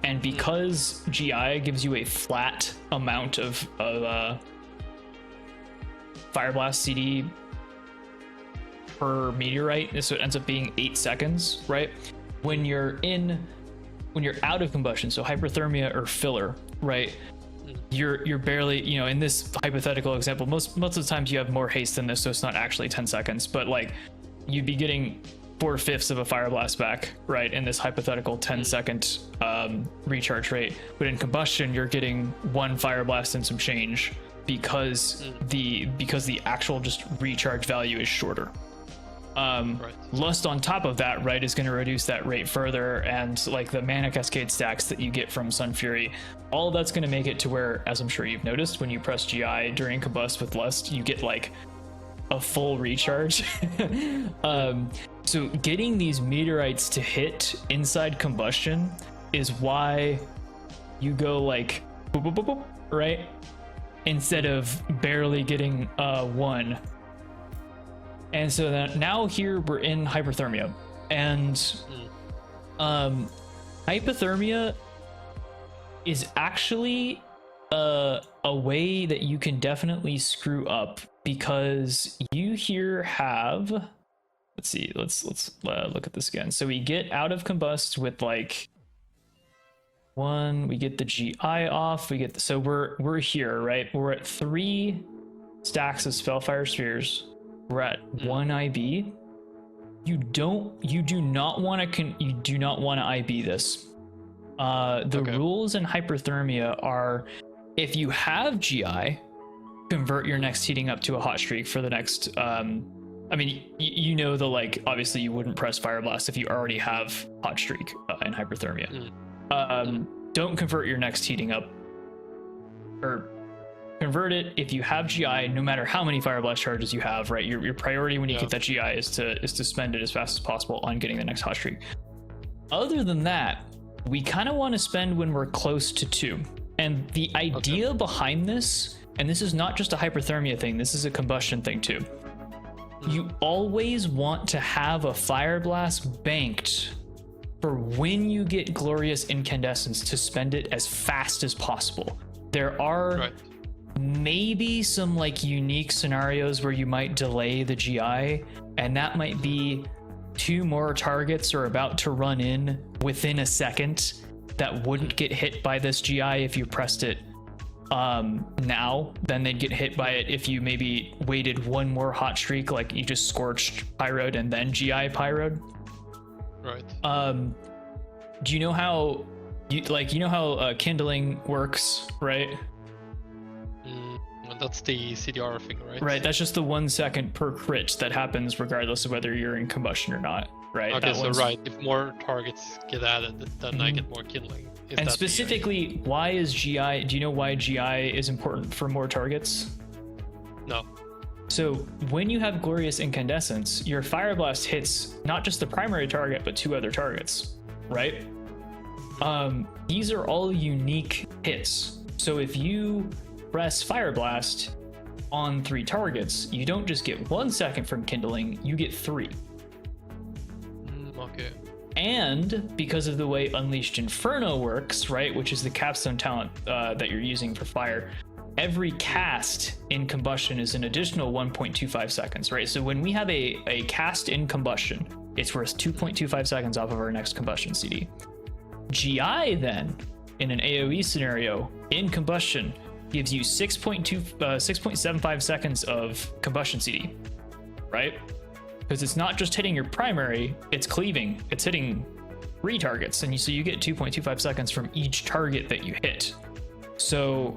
and because GI gives you a flat amount of Fire Blast CD per meteorite, so it ends up being 8 seconds, right? When you're out of combustion, so hyperthermia or filler, right? You're barely, in this hypothetical example, most of the times you have more haste than this, so it's not actually 10 seconds, but like you'd be getting 4/5 of a Fire Blast back, right? In this hypothetical 10-second recharge rate, but in combustion you're getting 1 Fire Blast and some change because the actual just recharge value is shorter. Right. Lust on top of that, right, is going to reduce that rate further, and like the mana cascade stacks that you get from Sunfury, all of that's going to make it to where, as I'm sure you've noticed, when you press GI during combust with Lust, you get like a full recharge. So getting these meteorites to hit inside combustion is why you go like boop, boop, boop, boop, right, instead of barely getting 1. And so now here we're in hyperthermia, and hypothermia is actually a way that you can definitely screw up, because you here have, let's see, let's look at this again. So we get out of combust with like 1, we get the GI off, we get so we're here, right? We're at 3 stacks of Spellfire Spheres. We're at 1 IB. You do not want to IB this. The rules in hyperthermia are, if you have GI, convert your next heating up to a hot streak for the next. I mean, like obviously you wouldn't press Fire Blast if you already have hot streak in hyperthermia. Don't convert your next heating up, or convert it if you have GI, no matter how many Fire Blast charges you have, right? Your priority when you get that GI is to spend it as fast as possible on getting the next hot streak. Other than that, we kind of want to spend when we're close to 2. And the idea behind this, and this is not just a hyperthermia thing, this is a combustion thing too. You always want to have a Fire Blast banked for when you get Glorious Incandescence to spend it as fast as possible. There are maybe some like unique scenarios where you might delay the GI, and that might be 2 more targets are about to run in within a second that wouldn't get hit by this GI if you pressed it now, then they'd get hit by it if you maybe waited one more hot streak, like you just scorched pyroed and then GI pyroed. Right. Do you know how kindling works, right? That's the CDR thing, right? Right, that's just the 1 second per crit that happens regardless of whether you're in combustion or not, right? Okay, that so one's... right, if more targets get added, then I get more kindling. Is And that specifically, why is GI, do you know why GI is important for more targets? No. So when you have Glorious Incandescence, your Fire Blast hits not just the primary target, but 2 other targets, right? These are all unique hits. So if you press Fire Blast on 3 targets, you don't just get 1 second from kindling, you get 3. Okay. And because of the way Unleashed Inferno works, right, which is the capstone talent that you're using for fire, every cast in combustion is an additional 1.25 seconds, right? So when we have a cast in combustion, it's worth 2.25 seconds off of our next combustion CD. GI then, in an AoE scenario, in combustion, gives you 6.75 seconds of combustion CD, right? Because it's not just hitting your primary, it's cleaving, it's hitting 3 targets, and so you get 2.25 seconds from each target that you hit. So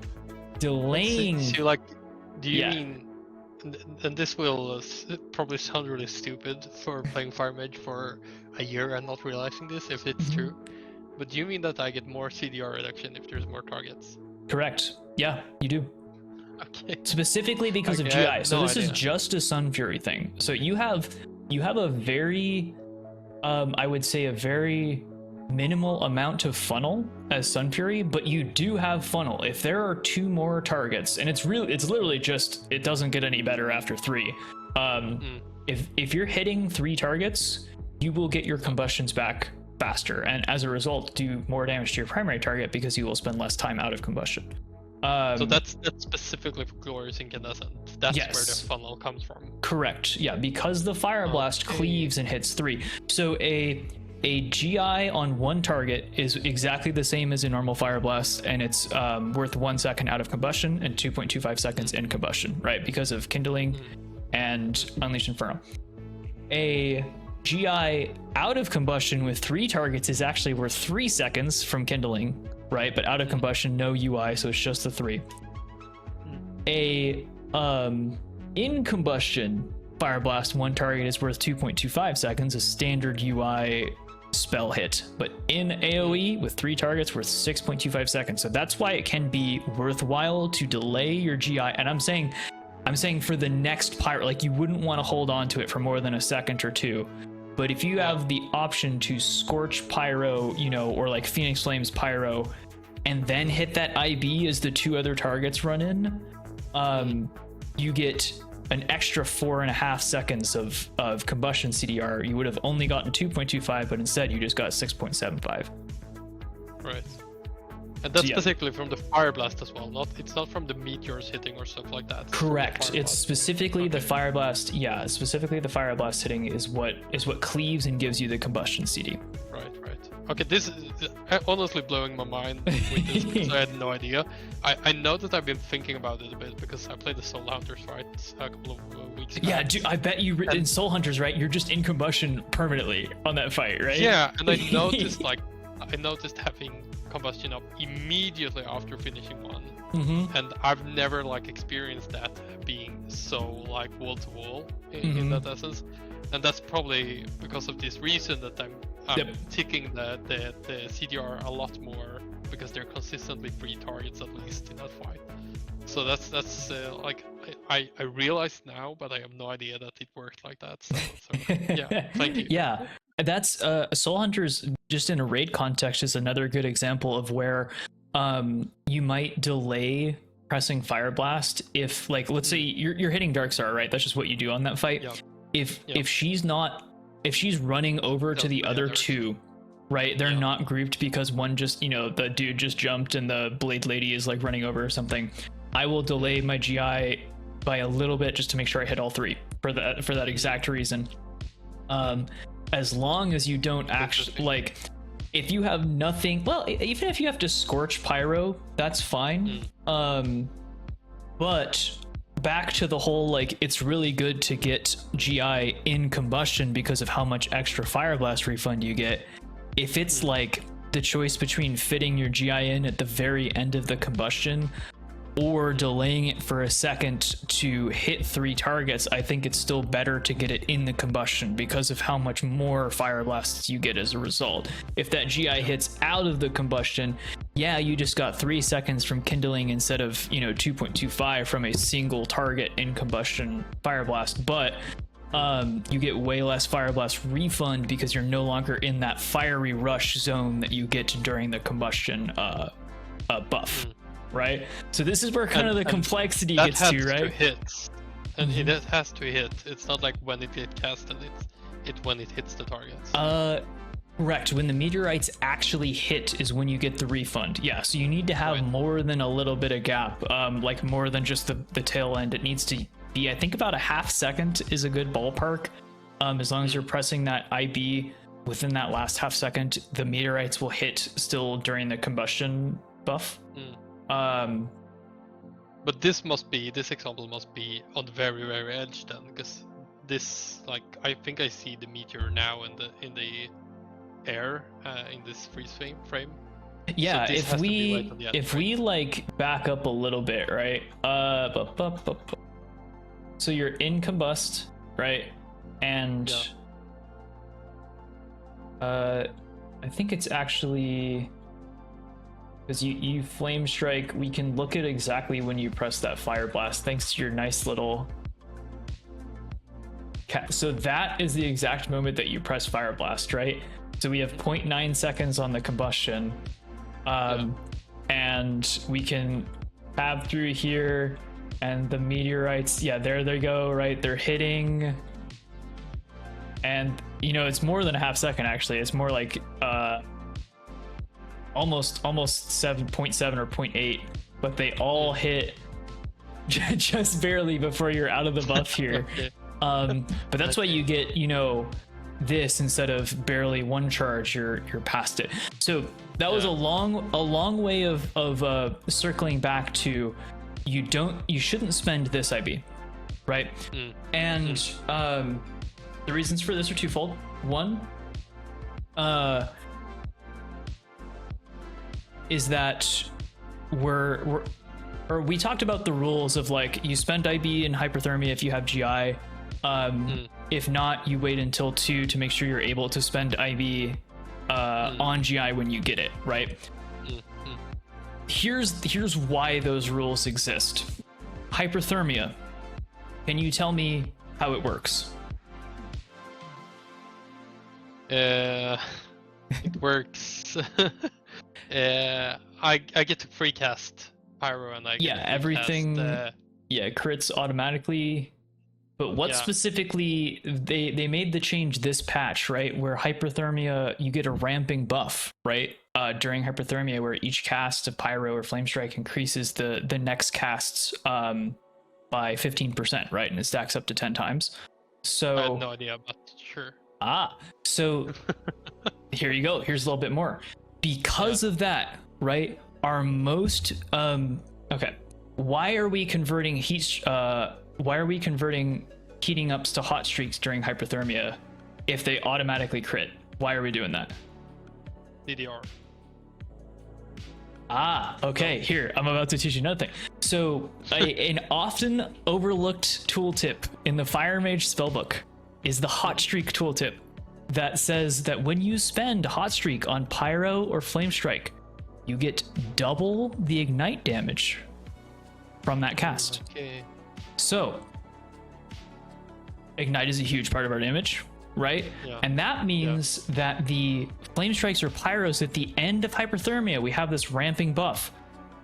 delaying... So like, do you mean, and this will probably sound really stupid for playing Fire Mage for a year and not realizing this, if it's true, but do you mean that I get more CDR reduction if there's more targets? Correct. Yeah, you do. Okay. Specifically because of GI. So this is just a Sunfury thing. So you have a very, I would say a very minimal amount of funnel as Sunfury, but you do have funnel. If there are 2 more targets, and it's literally just, it doesn't get any better after 3. If you're hitting 3 targets, you will get your combustions back faster, and as a result do more damage to your primary target because you will spend less time out of combustion. So that's specifically for Glorious Incandescent. That's where the funnel comes from. Correct. Yeah, because the Fire Blast cleaves and hits 3. So a GI on 1 target is exactly the same as a normal Fire Blast, and it's worth 1 second out of combustion and 2.25 seconds in combustion, right? Because of kindling and Unleashed Inferno. A GI out of combustion with 3 targets is actually worth 3 seconds from kindling, right? But out of combustion, no UI, so it's just the 3. A in combustion Fire Blast 1 target is worth 2.25 seconds, a standard UI spell hit. But in AoE with 3 targets worth 6.25 seconds. So that's why it can be worthwhile to delay your GI. And I'm saying for the next Pyro, like you wouldn't want to hold on to it for more than a second or 2. But if you have the option to Scorch Pyro, you know, or like Phoenix Flames Pyro, and then hit that IB as the 2 other targets run in, you get an extra 4.5 seconds of combustion CDR. You would have only gotten 2.25, but instead you just got 6.75. Right. And that's specifically from the Fire Blast as well. It's not from the meteors hitting or stuff like that. Correct. It's specifically the Fire Blast. Yeah, specifically the Fire Blast hitting is what cleaves and gives you the combustion CD. Right. Okay, this is honestly blowing my mind with this because I had no idea. I know that I've been thinking about it a bit because I played the Soul Hunters, right, a couple of weeks ago. Yeah, dude, I bet you in Soul Hunters, right, you're just in combustion permanently on that fight, right? Yeah, and I noticed having combustion up immediately after finishing one, and I've never experienced that being so wall to wall in that essence, and that's probably because of this reason that I'm ticking the CDR a lot more because they're consistently 3 targets at least in that fight. So that's I realize now, but I have no idea that it worked like that. So yeah, thank you. Yeah, that's Soul Hunters just in a raid context is another good example of where you might delay pressing Fire Blast if let's say you're hitting Darkstar, right? That's just what you do on that fight. Yep. If she's running over to the other 2, right? They're not grouped because one just, the dude just jumped and the Blade Lady is running over or something. I will delay my GI by a little bit just to make sure I hit all 3 for that exact reason. As long as you don't actually if you have nothing, well, even if you have to Scorch Pyro, that's fine. But back to the whole, like, it's really good to get GI in combustion because of how much extra Fire Blast refund you get. If it's like the choice between fitting your GI in at the very end of the combustion or delaying it for a second to hit 3 targets, I think it's still better to get it in the combustion because of how much more Fire Blasts you get as a result. If that GI hits out of the combustion, yeah, you just got 3 seconds from kindling instead of, 2.25 from a single target in combustion Fire Blast, but you get way less Fire Blast refund because you're no longer in that fiery rush zone that you get during the combustion buff. Right, so this is where kind of the complexity gets to, right? To hit. And it has to hit. It's not like when it gets casted, it's when it hits the targets. Correct. When the meteorites actually hit is when you get the refund. Yeah, so you need to have more than a little bit of gap, like more than just the tail end. It needs to be, I think, about a half second is a good ballpark. As long as you're pressing that IB within that last half second, the meteorites will hit still during the combustion buff. But this example must be on the very, very edge then, because this, like, I think I see the meteor now in the air in this freeze frame. Yeah, so if we like back up a little bit, right? So you're in combust, right? And I think it's actually, because you Flamestrike, we can look at exactly when you press that Fire Blast thanks to your nice little so that is the exact moment that you press Fire Blast, right? So we have 0.9 seconds on the combustion, and we can tab through here, and the meteorites, there they go, right? They're hitting, and it's more than a half second actually. It's more like almost 7.7 or 0.8, but they all hit just barely before you're out of the buff here. But that's why you get this instead of barely one charge, you're past it. So that was a long way of circling back to you shouldn't spend this IB, right? And the reasons for this are twofold. One is that we talked about the rules of, like, you spend IB in hyperthermia if you have GI. If not, you wait until 2 to make sure you're able to spend IB on GI when you get it, right? Here's why those rules exist. Hyperthermia. Can you tell me how it works? It works. I get to free cast Pyro, and I get everything crits automatically. But what specifically, they made the change this patch, right? Where hyperthermia, you get a ramping buff, right? During hyperthermia, where each cast of Pyro or Flamestrike increases the next casts by 15%, right? And it stacks up to 10 times. So I had no idea, but sure. So here you go. Here's a little bit more. Because of that, right? Our most why are we converting heating ups to hot streaks during hyperthermia if they automatically crit? Why are we doing that? DDR. Okay. Here, I'm about to teach you another thing. So an often overlooked tooltip in the Fire Mage spellbook is the hot streak tooltip that says that when you spend hot streak on Pyro or Flamestrike, you get double the ignite damage from that cast. Okay. So ignite is a huge part of our damage, right? And that means that the Flamestrikes or Pyros at the end of hyperthermia, we have this ramping buff.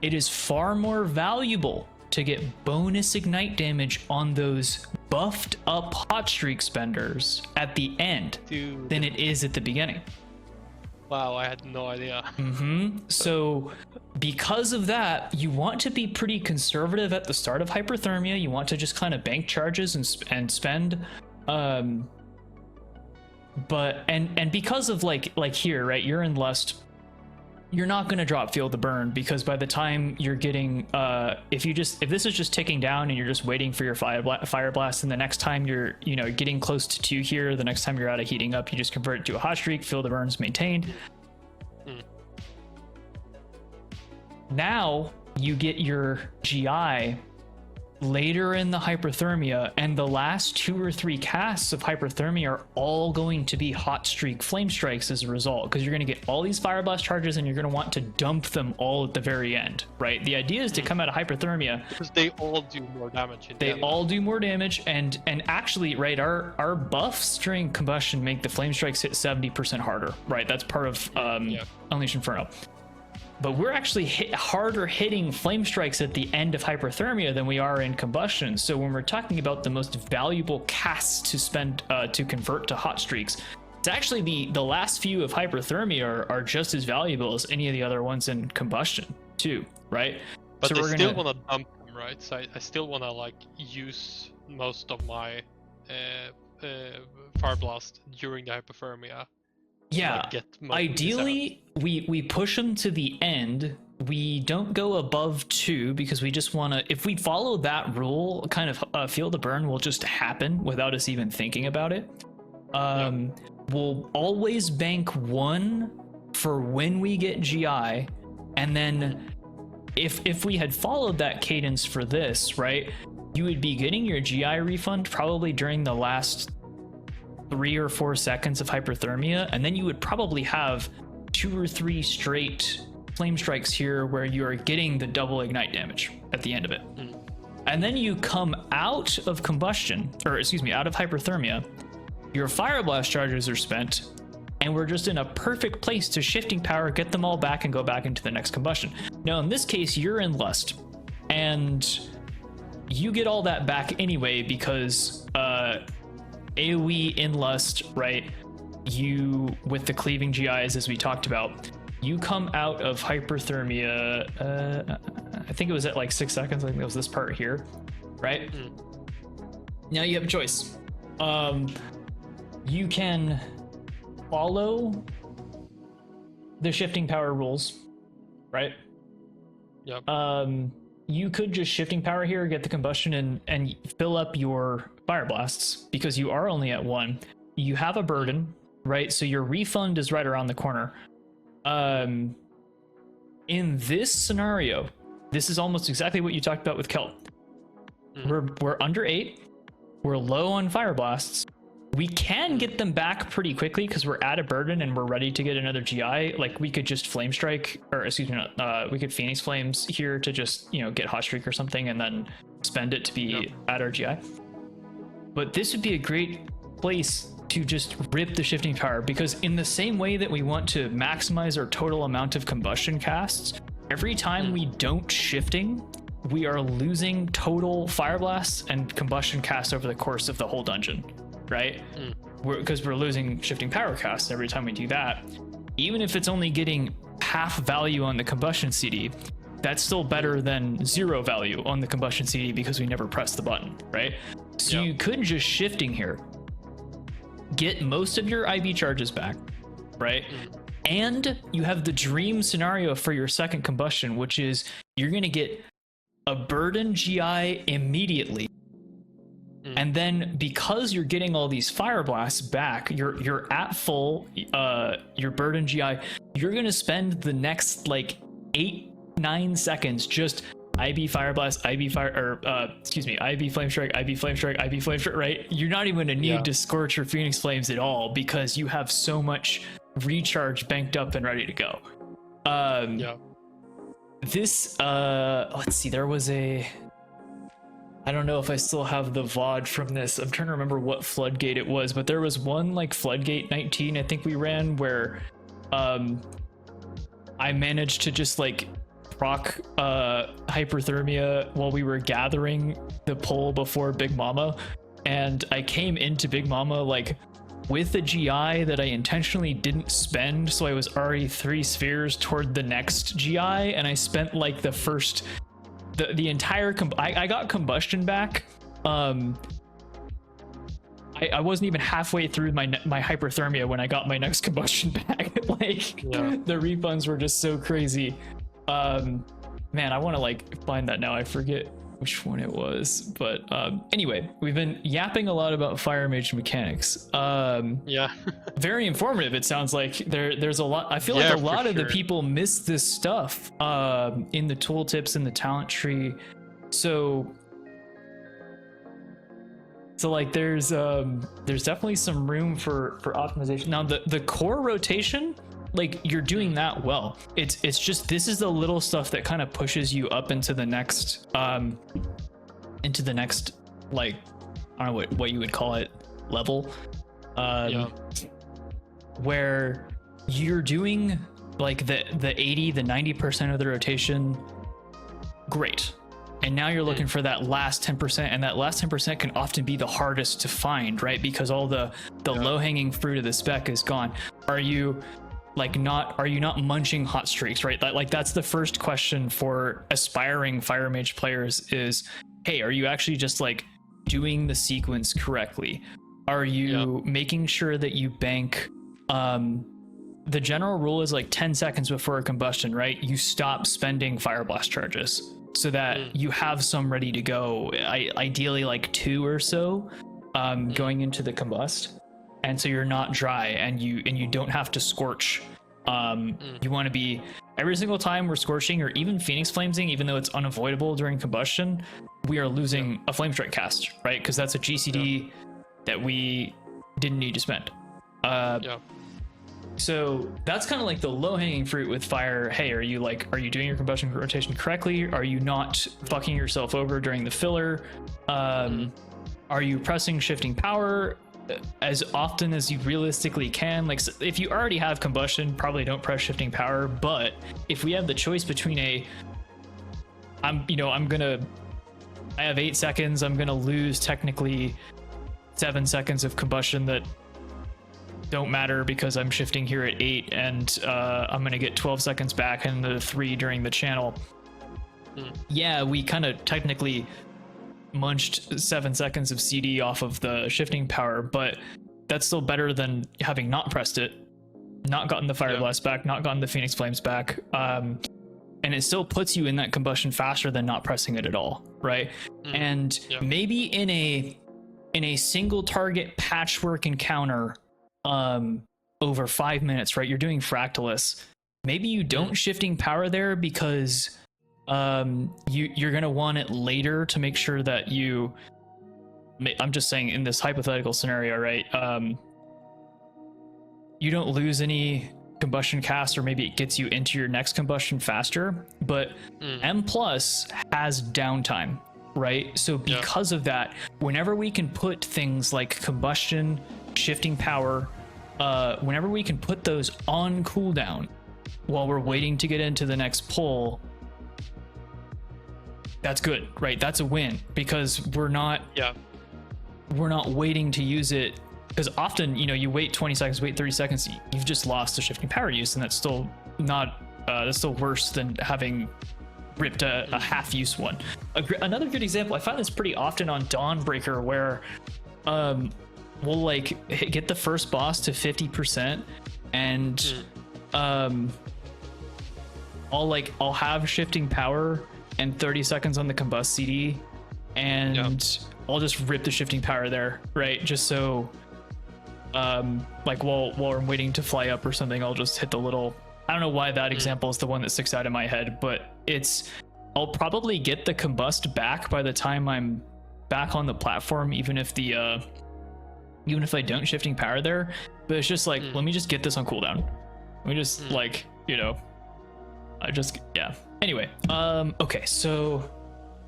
It is far more valuable to get bonus ignite damage on those buffed up hot streak spenders at the end than it is at the beginning. Wow, I had no idea. So because of that, you want to be pretty conservative at the start of hyperthermia. You want to just kind of bank charges and spend But and because of like here, right, you're in Lust, you're not going to drop Feel the Burn, because by the time you're getting if this is just ticking down and you're just waiting for your fire blast, and the next time you're getting close to 2 here, the next time you're out of heating up, you just convert it to a hot streak, Feel the Burn's maintained. Now you get your GI later in the hyperthermia, and the last 2 or 3 casts of hyperthermia are all going to be hot streak flame strikes as a result, because you're going to get all these fire blast charges and you're going to want to dump them all at the very end, right? The idea is to come out of hyperthermia because they all do more damage. They all do more damage, and actually, right, our buffs during combustion make the flame strikes hit 70% harder, right? That's part of Unleash Inferno. But we're actually harder hitting flame strikes at the end of hyperthermia than we are in combustion. So when we're talking about the most valuable casts to spend to convert to hot streaks, it's actually the last few of hyperthermia are just as valuable as any of the other ones in combustion too, right? But so they still want to dump them, right? So I still want to like use most of my fire blast during the hyperthermia. Yeah, ideally we push them to the end. We don't go above 2 because we just want to, if we follow that rule, kind of Feel the Burn will just happen without us even thinking about it. We'll always bank 1 for when we get GI, and then if we had followed that cadence for this, right, you would be getting your GI refund probably during the last 3 or 4 seconds of hyperthermia, and then you would probably have 2 or 3 straight flame strikes here where you are getting the double ignite damage at the end of it. And then you come out of combustion, or excuse me, out of hyperthermia, your fire blast charges are spent, and we're just in a perfect place to shifting power, get them all back, and go back into the next combustion. Now in this case, you're in Lust, and you get all that back anyway because AoE in Lust, right? You, with the cleaving GIs as we talked about, you come out of hyperthermia, I think it was at like 6 seconds, I think it was this part here, right? Now you have a choice. You can follow the shifting power rules, right? Yep. You could just shifting power here, get the combustion, and fill up your fire blasts, because you are only at 1. You have a burden, right? So your refund is right around the corner. In this scenario, this is almost exactly what you talked about with Kelt. We're under 8. We're low on fire blasts. We can get them back pretty quickly because we're at a burden and we're ready to get another GI. Like we could just Flamestrike, or excuse me, we could Phoenix Flames here to just, get Hot Streak or something and then spend it to be at our GI. But this would be a great place to just rip the shifting power, because in the same way that we want to maximize our total amount of combustion casts, every time we don't shifting, we are losing total fire blasts and combustion casts over the course of the whole dungeon. Right? Because we're losing shifting power casts every time we do that. Even if it's only getting half value on the combustion CD, that's still better than 0 value on the combustion CD because we never pressed the button, right? So you could just shifting here, get most of your IB charges back, right? And you have the dream scenario for your second combustion, which is you're going to get a burden GI immediately. And then because you're getting all these fire blasts back, you're at full your burden GI, you're gonna spend the next like 8-9 seconds just IB fire blast, IB fire, or IB flame strike, IB flame strike, IB flame strike, right? You're not even gonna need to scorch your Phoenix Flames at all because you have so much recharge banked up and ready to go. This let's see, there was I don't know if I still have the VOD from this. I'm trying to remember what floodgate it was, but there was one like floodgate 19 I think we ran where I managed to just like proc hyperthermia while we were gathering the pole before Big Mama, and I came into Big Mama like with a GI that I intentionally didn't spend, so I was already 3 spheres toward the next GI, and I spent like the first the entire I got combustion back I wasn't even halfway through my hyperthermia when I got my next combustion back. Like the refunds were just so crazy. Man, I want to like find that now. I forget which one it was, but anyway, we've been yapping a lot about Fire Mage mechanics. Very informative. It sounds like there's a lot. I feel like a lot of the people miss this stuff in the tooltips and the talent tree. So like there's definitely some room for optimization. Now the core rotation, like you're doing that well. It's just this is the little stuff that kind of pushes you up into the next like I don't know what you would call it, level, where you're doing like the 80 the 90% of the rotation great, and now you're looking for that last 10%, and that last 10% can often be the hardest to find, right? Because all the low-hanging fruit of the spec is gone. Are you not munching hot streaks, right? Like that's the first question for aspiring Fire Mage players is, hey, are you actually just like doing the sequence correctly? Are you making sure that you bank the general rule is like 10 seconds before a combustion, right? You stop spending fire blast charges so that you have some ready to go. Ideally like 2 or so going into the combust. And so you're not dry, and you don't have to scorch. You want to be, every single time we're scorching or even Phoenix Flamesing, even though it's unavoidable during combustion, we are losing a Flamestrike cast, right? Because that's a GCD that we didn't need to spend. So that's kind of like the low-hanging fruit with fire. Hey, are you doing your combustion rotation correctly? Are you not fucking yourself over during the filler? Are you pressing shifting power as often as you realistically can? Like if you already have combustion, probably don't press shifting power. But if we have the choice between I have 8 seconds, I'm gonna lose technically 7 seconds of combustion that don't matter because I'm shifting here at 8, and I'm gonna get 12 seconds back and the 3 during the channel. Yeah, we kind of technically munched 7 seconds of CD off of the shifting power, but that's still better than having not pressed it, not gotten the fire blast back, not gotten the Phoenix Flames back, and it still puts you in that combustion faster than not pressing it at all, right? And maybe in a single target patchwork encounter over 5 minutes, right, you're doing Fractalus, maybe you don't shifting power there because you're gonna want it later to make sure that I'm just saying in this hypothetical scenario, right, you don't lose any combustion cast, or maybe it gets you into your next combustion faster, but M plus has downtime, right? So because of that, whenever we can put things like combustion, shifting power, whenever we can put those on cooldown while we're waiting to get into the next pull, that's good, right? That's a win, because we're not waiting to use it, because often, you wait 20 seconds, wait 30 seconds, you've just lost the shifting power use, and that's still not that's still worse than having ripped a half use one. Another good example, I find this pretty often on Dawnbreaker, where we'll like get the first boss to 50%, and I'll have shifting power and 30 seconds on the combust CD, and I'll just rip the shifting power there, right? Just so like while I'm waiting to fly up or something, I'll just hit the little, I don't know why that example is the one that sticks out in my head, but I'll probably get the combust back by the time I'm back on the platform, even if I don't shifting power there. But it's just like, let me just get this on cooldown. Let me just Anyway, okay, so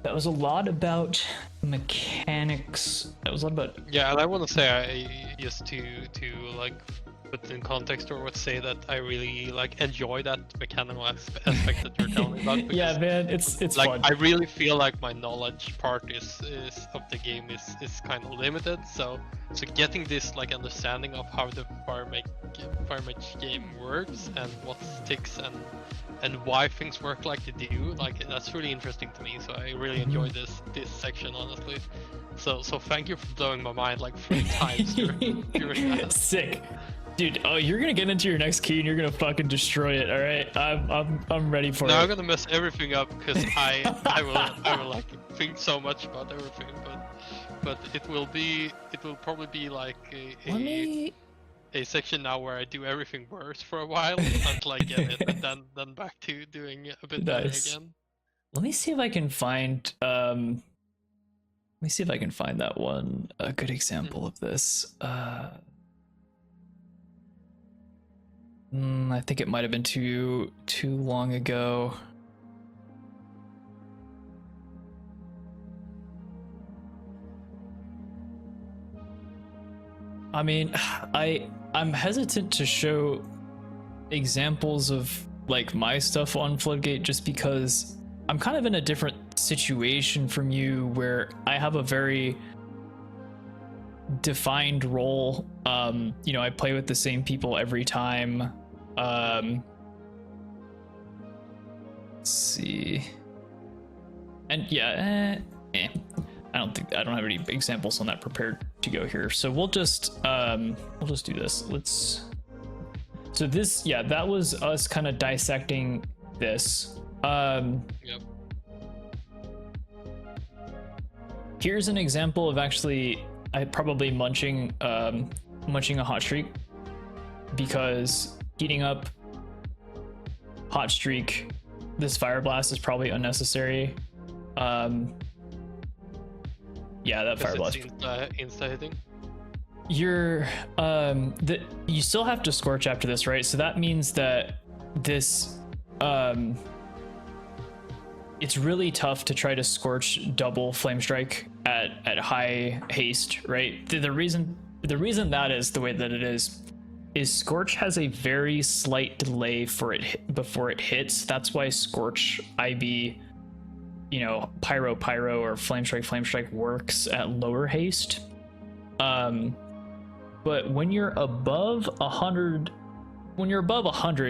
that was a lot about mechanics. That was a lot about... Yeah, and I want to say, just to like put in context or would say that I really like enjoy that mechanical aspect that you're telling me about. Because, Yeah, man, it's like fun. I really feel like my knowledge part is of the game is kind of limited. So getting this like understanding of how the Fire Mage game works and what sticks and why things work like they do, like that's really interesting to me. So I really enjoy this section, honestly. So thank you for blowing my mind like 3 times during that. Sick, dude. Oh, you're gonna get into your next key and you're gonna fucking destroy it. All right, I'm ready for it. Now I'm gonna mess everything up because I will like think so much about everything, but it will probably be like a section now where I do everything worse for a while until I get it, and then back to doing a bit better again. Let me see if I can find that one, a good example of this. I think it might have been too long ago. I mean, I'm hesitant to show examples of like my stuff on Floodgate just because I'm kind of in a different situation from you where I have a very defined role. You know, I play with the same people every time. Let's see. And yeah, I don't have any examples on that prepared to go here. So we'll just do this. So this, yeah, that was us kind of dissecting this. Yep. Here's an example of actually I probably munching a hot streak, because heating up hot streak, this fire blast is probably unnecessary. Yeah, that fire blast. Insta hitting. You still have to scorch after this, right? So that means that this it's really tough to try to scorch double Flamestrike at high haste, right? The reason that is the way that it is Scorch has a very slight delay before it hits. That's why Scorch IB, you know, Pyro or Flamestrike works at lower haste. But when you're above 100,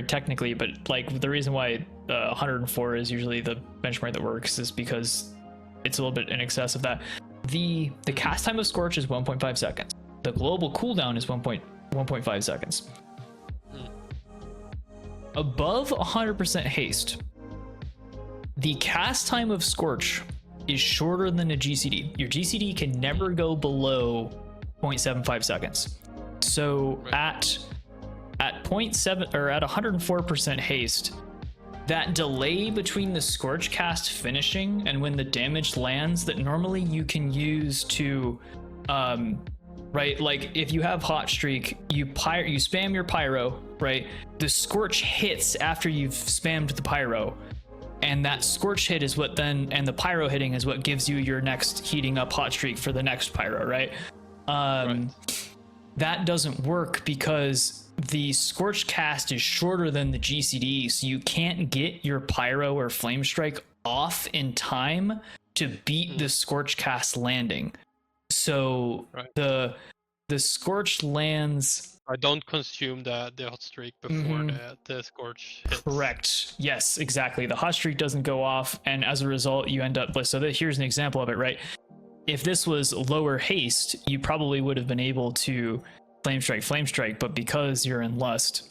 technically, but like the reason why 104 is usually the benchmark that works is because it's a little bit in excess of that. The cast time of Scorch is 1.5 seconds. The global cooldown is 1.5 seconds. Above 100% haste, the cast time of Scorch is shorter than a GCD. Your GCD can never go below 0.75 seconds. So at 0.7 or at 104% haste, that delay between the Scorch cast finishing and when the damage lands that normally you can use to right, like if you have hot streak, you spam your pyro, right? The Scorch hits after you've spammed the pyro, and that Scorch hit is what then, and the pyro hitting is what gives you your next heating up hot streak for the next pyro, right? Right. That doesn't work because the Scorch cast is shorter than the GCD, so you can't get your pyro or Flamestrike off in time to beat the Scorch cast landing. So the Scorch lands. I don't consume the hot streak before the Scorch hits. Correct. Yes, exactly. The hot streak doesn't go off, and as a result, you end up. So here's an example of it, right? If this was lower haste, you probably would have been able to Flamestrike, but because you're in Lust,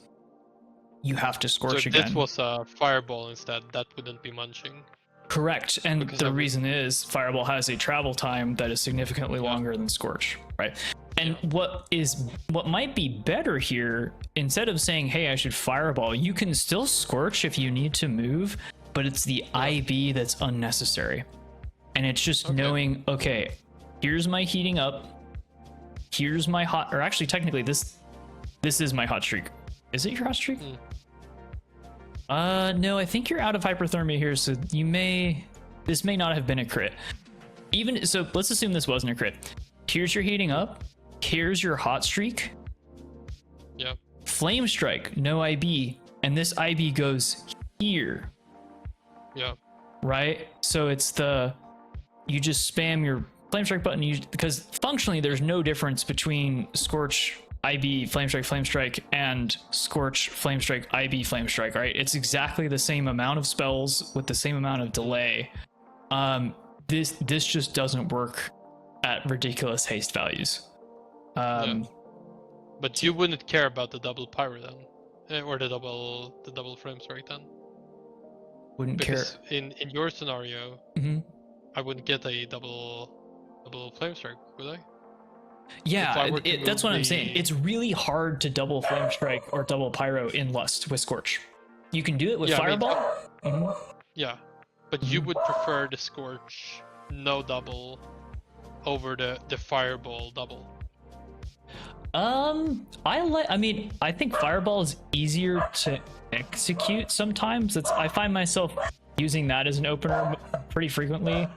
you have to Scorch again. So if this was a Fireball instead, that wouldn't be munching. Correct, and the reason is Fireball has a travel time that is significantly longer than Scorch, right? And what might be better here, instead of saying, hey, I should Fireball, you can still Scorch if you need to move, but it's the IB that's unnecessary. And it's just knowing, okay, here's my heating up, here's my hot, or actually technically this is my hot streak. Is it your hot streak? No, I think you're out of hyperthermia here, so this may not have been a crit. So let's assume this wasn't a crit. Here's your heating up, here's your hot streak. Yeah. Flamestrike, no IB, and this IB goes here. Yeah. Right? So it's you just spam your Flamestrike button, because functionally there's no difference between Scorch, IB, Flamestrike, and Scorch, Flamestrike, IB, Flamestrike, right? It's exactly the same amount of spells with the same amount of delay. This just doesn't work at ridiculous haste values. Yeah. But you wouldn't care about the double Pyro then, or the double Flamestrike then. Wouldn't Because care. in your scenario, Mm-hmm. I wouldn't get a double Flamestrike, would I? Yeah, that's what I'm saying. It's really hard to double Flamestrike or double Pyro in Lust with Scorch. You can do it with Fireball. Yeah, but you would prefer the Scorch no double over the Fireball double. I think Fireball is easier to execute sometimes. I find myself using that as an opener pretty frequently.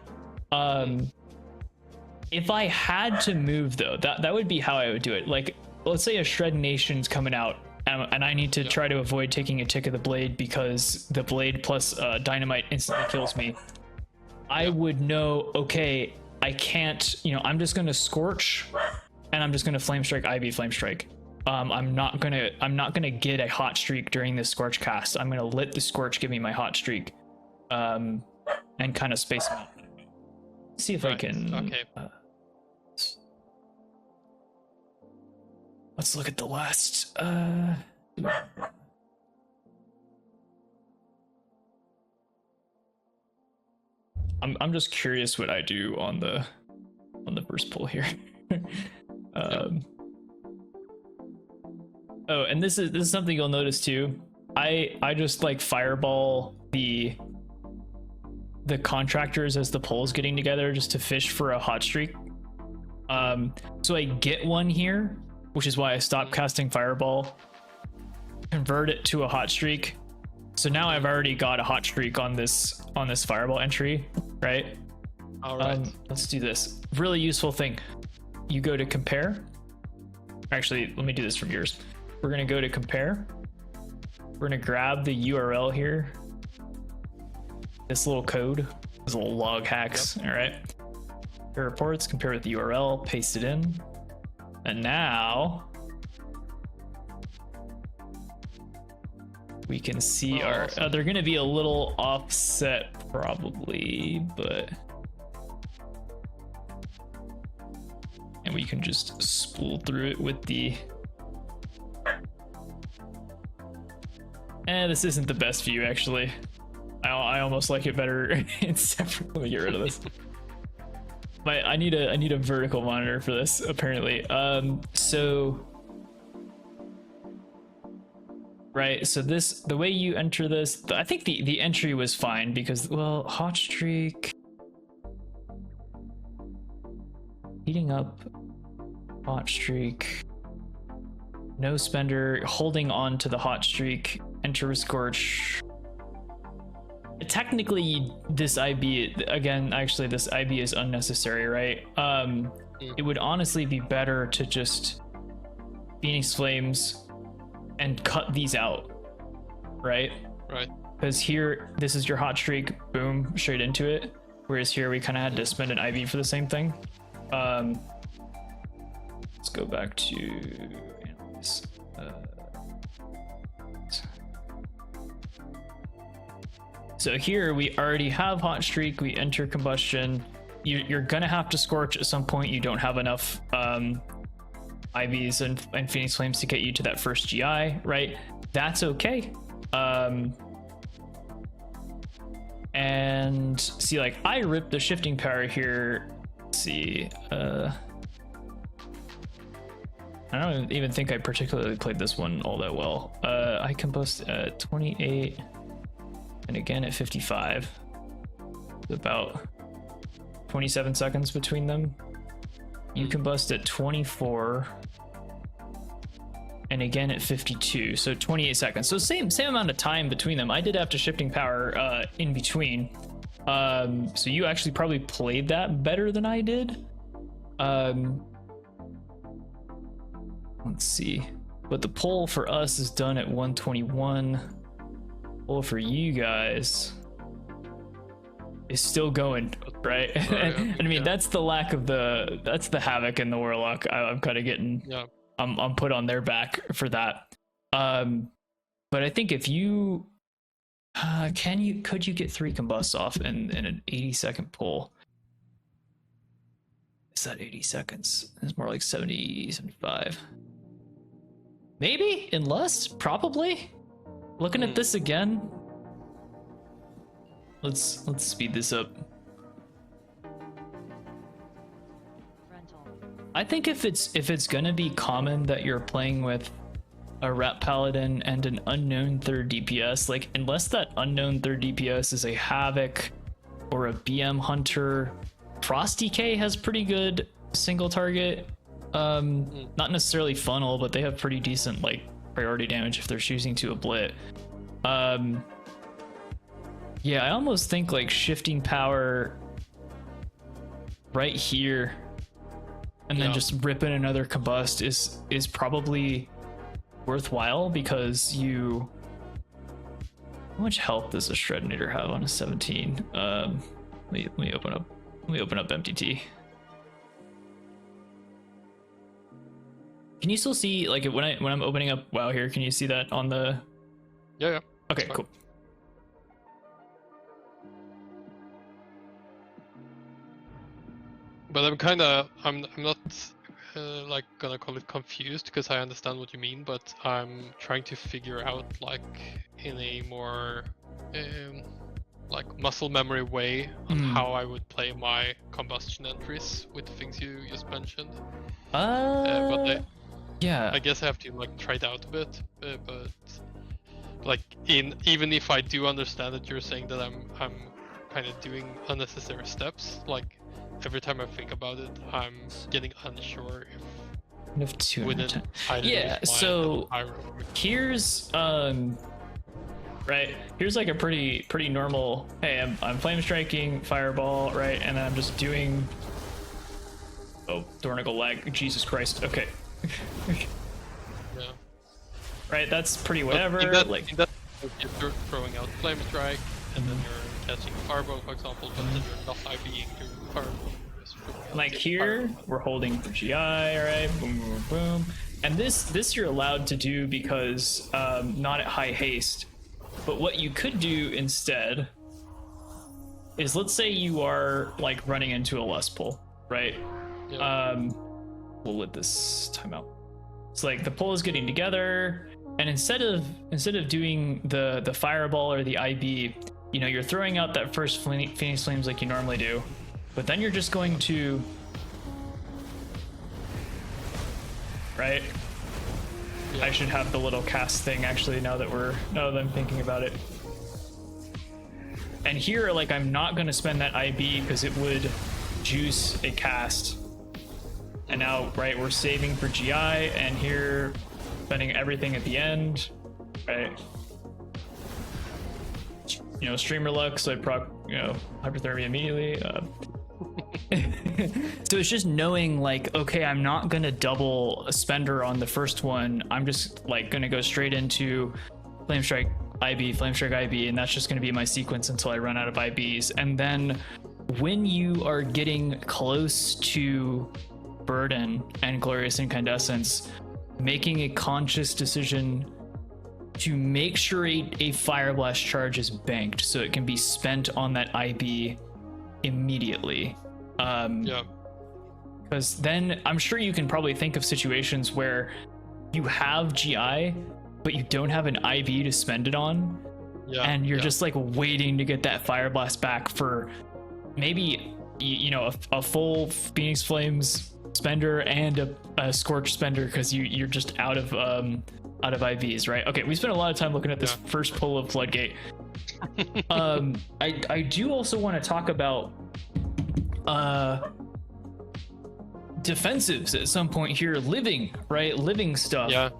If I had to move though, that would be how I would do it. Like, let's say a Shred Nation's coming out, and I need to try to avoid taking a tick of the blade because the blade plus dynamite instantly kills me. I would know, okay, I can't, I'm just gonna Scorch, and I'm just gonna Flamestrike, IB, Flamestrike. I'm not gonna get a hot streak during this Scorch cast. I'm gonna let the Scorch give me my hot streak, and kind of space them out. See if I can. Okay. Let's look at the last. I'm just curious what I do on the first pull here. Oh, and this is something you'll notice too. I just like Fireball the contractors as the pulls getting together just to fish for a hot streak. So I get one here, which is why I stopped casting Fireball, convert it to a hot streak. So now I've already got a hot streak on this Fireball entry, right? All right. Let's do this. Really useful thing. You go to compare. Actually, let me do this from yours. We're gonna go to compare. We're gonna grab the URL here. This little code, these little log hacks. All right. Compare reports, compare with the URL, paste it in. And now we can see awesome. they're going to be a little offset probably, but and we can just spool through it with the this isn't the best view actually. I almost like it better in separate. Let me get rid of this. I need a vertical monitor for this apparently. So the way you enter this, I think the entry was fine because, well, hot streak, heating up, hot streak, no spender, holding on to the hot streak, enter with Scorch. Technically, this IB, again, actually, this IB is unnecessary, right? It would honestly be better to just Phoenix Flames and cut these out, right? Right. Because here, this is your hot streak, boom, straight into it. Whereas here, we kind of had to spend an IB for the same thing. Let's go back to analyze. So here we already have hot streak, we enter combustion. You're gonna have to Scorch at some point. You don't have enough IVs and Phoenix Flames to get you to that first GI, right? That's okay. And see, like, I ripped the shifting power here. Let's see, I don't even think I particularly played this one all that well. I combust at 28 and again at 55. About 27 seconds between them. You combust at 24 and again at 52, so 28 seconds. So same amount of time between them. I did have to shifting power in between. So you actually probably played that better than I did. Let's see. but the poll for us is done at 121. Poll for you guys is still going, right? I mean, that's the lack of that's the havoc in the warlock. I'm kind of getting, I'm put on their back for that. But I think if you could you get 3 combusts off in an 80-second pull? Is that 80 seconds? It's more like 70, 75. Maybe in less, probably. Looking at this again. Let's speed this up. I think if it's gonna be common that you're playing with a Rat Paladin and an unknown third DPS, like unless that unknown third DPS is a Havoc or a BM Hunter, Frost DK has pretty good single target. Not necessarily funnel, but they have pretty decent like priority damage if they're choosing to ablit. Yeah, I almost think like shifting power right here and then just ripping another combust is probably worthwhile, because how much health does a Shredinator have on a 17? Let me open up MTT. Can you still see, like, when I'm opening up WoW here, can you see that on the... Yeah. Okay, cool. But I'm not like gonna call it confused, because I understand what you mean, but I'm trying to figure out, like, in a more like muscle memory way on how I would play my combustion entries with the things you just mentioned. But yeah, I guess I have to like try it out a bit, but like even if I do understand that you're saying that I'm kind of doing unnecessary steps, like every time I think about it, I'm getting unsure if 210. Yeah, so here's right, here's like a pretty normal, hey, I'm flame striking fireball, right, and then I'm just doing, oh, Dornigal lag, Jesus Christ, okay. Yeah. Right, that's pretty whatever. In that, you're throwing out Flamestrike, and then you're catching Fireball, for example, but then you're not IBing your Fireball. Like here, we're holding for GI, alright, boom, boom, boom. And this you're allowed to do because not at high haste. But what you could do instead is, let's say you are like running into a lust pull, right? Yeah. We'll let this time out. It's like the pull is getting together, and instead of doing the fireball or the IB, you know, you're throwing out that first Phoenix Flames like you normally do, but then you're just going to, right? Yeah. I should have the little cast thing actually now that I'm thinking about it. And here, like, I'm not going to spend that IB because it would juice a cast. And now, right, we're saving for GI, and here, spending everything at the end, right? You know, streamer luck, so I proc, you know, hyperthermia immediately. So it's just knowing, like, okay, I'm not gonna double a spender on the first one. I'm just like gonna go straight into Flamestrike IB, Flamestrike IB, and that's just gonna be my sequence until I run out of IBs. And then when you are getting close to Burden and Glorious Incandescence, making a conscious decision to make sure a Fire Blast charge is banked so it can be spent on that IB immediately. Yeah. Because then I'm sure you can probably think of situations where you have GI, but you don't have an IB to spend it on. Yeah, and you're just like waiting to get that Fire Blast back for maybe, you know, a full Phoenix Flames spender and a Scorch spender, because you're just out of IVs, right? Okay, we spent a lot of time looking at this first pull of Floodgate. I do also want to talk about defensives at some point here, living stuff.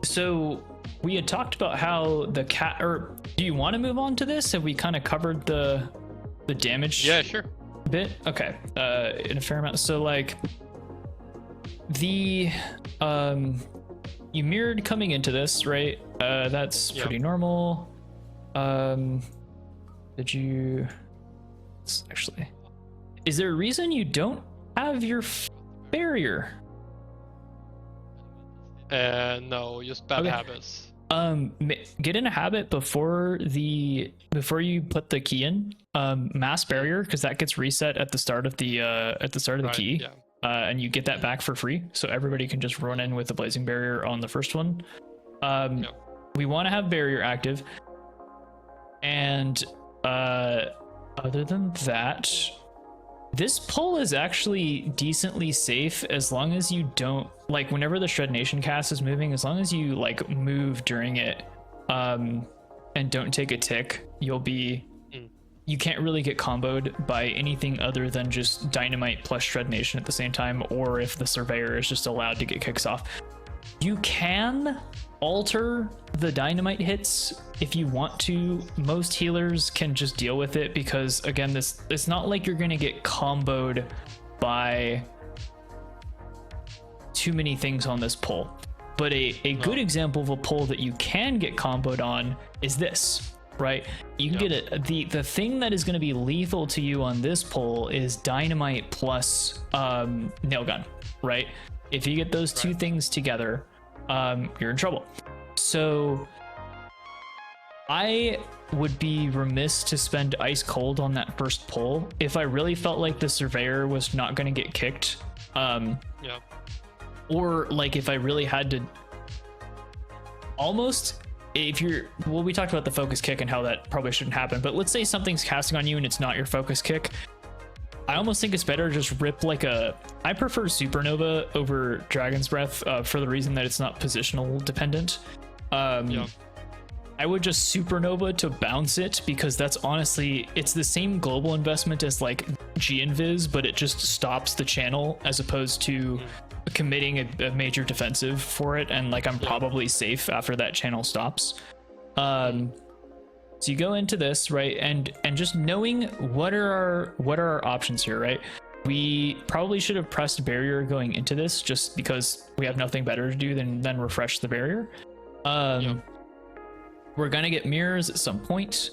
So we had talked about how the cat, or do you want to move on to this? Have we kind of covered the damage? Yeah, sure. Bit? Okay. In a fair amount. So like the you mirrored coming into this, right? That's pretty normal. Did you actually, is there a reason you don't have your barrier? No, just bad habits. Get in a habit before you put the key in. Mass barrier, because that gets reset at the start of the key. Yeah. And you get that back for free, so everybody can just run in with the blazing barrier on the first one. We want to have barrier active, and other than that, this pull is actually decently safe as long as you don't, like, whenever the Shred Nation cast is moving, as long as you like move during it and don't take a tick, you'll be you can't really get comboed by anything other than just Dynamite plus Shred Nation at the same time, or if the Surveyor is just allowed to get kicks off. You can alter the Dynamite hits if you want to. Most healers can just deal with it, because again, it's not like you're gonna get comboed by too many things on this pull. But a good example of a pull that you can get comboed on is this. Right, you can get it. The thing that is going to be lethal to you on this pull is Dynamite plus nail gun. Right, if you get those two things together, you're in trouble. So I would be remiss to spend ice cold on that first pull if I really felt like the Surveyor was not going to get kicked. Or like if I really had to almost. If you're, well, we talked about the focus kick and how that probably shouldn't happen, but let's say something's casting on you and it's not your focus kick. I almost think it's better to just rip like I prefer Supernova over Dragon's Breath for the reason that it's not positional dependent. I would just Supernova to bounce it, because that's honestly, it's the same global investment as like G-Invis, but it just stops the channel as opposed to committing a major defensive for it, and like I'm probably safe after that channel stops. So you go into this, right, and just knowing what are our options here, right? We probably should have pressed barrier going into this, just because we have nothing better to do than refresh the barrier. We're gonna get mirrors at some point.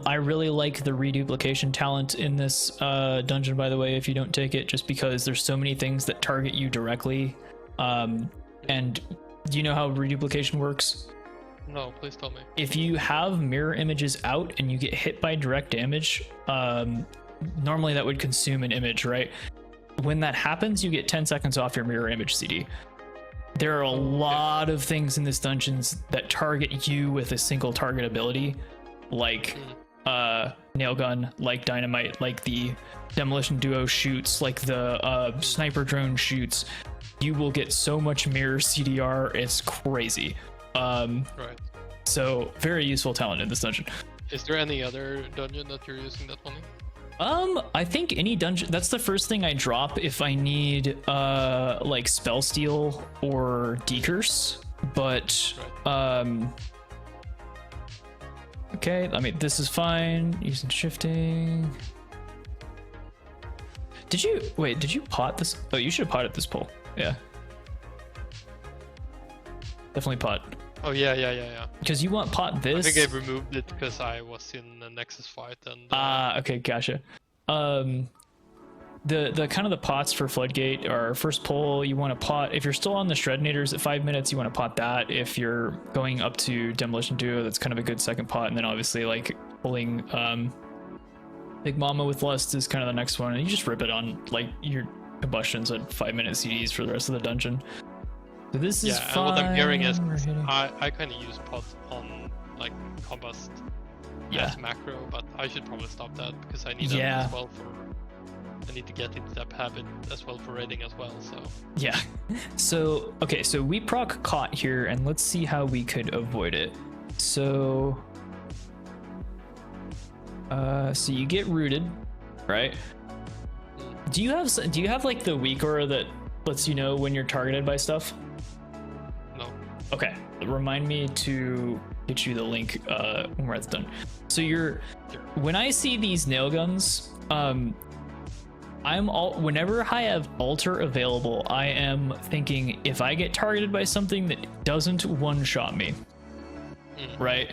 I really like the reduplication talent in this dungeon, by the way, if you don't take it, just because there's so many things that target you directly. And do you know how reduplication works? No, please tell me. If you have mirror images out and you get hit by direct damage, normally that would consume an image, right? When that happens, you get 10 seconds off your mirror image CD. There are a lot of things in this dungeons that target you with a single target ability, like nail gun, like Dynamite, like the Demolition Duo shoots, like the sniper drone shoots. You will get so much mirror CDR, it's crazy. So very useful talent in this dungeon. Is there any other dungeon that you're using that one in? I think any dungeon, that's the first thing I drop if I need like spell steal or decurse, but okay, I mean, this is fine. Using shifting. Did you pot this? Oh, you should have potted this pull. Yeah. Definitely pot. Oh, yeah. Because you want pot this. I think I removed it because I was in a Nexus fight and... okay, gotcha. The kind of the pots for Floodgate are first pull, you want to pot. If you're still on the Shrednators at 5 minutes, you want to pot that. If you're going up to Demolition Duo, that's kind of a good second pot. And then obviously like pulling Big Mama with Lust is kind of the next one. And you just rip it on like your combustions at 5 minute CDs for the rest of the dungeon. So this is fine. And what I'm hearing is I kind of use pot on like combust as macro, but I should probably stop that because I need that as well for... I need to get into that habit as well for raiding as well, so... Yeah. So, okay, so we proc caught here, and let's see how we could avoid it. So... so you get rooted, right? Do you have like the weak aura that lets you know when you're targeted by stuff? No. Okay, remind me to get you the link when we're done. So when I see these nail guns, whenever I have altar available, I am thinking if I get targeted by something that doesn't one-shot me, right?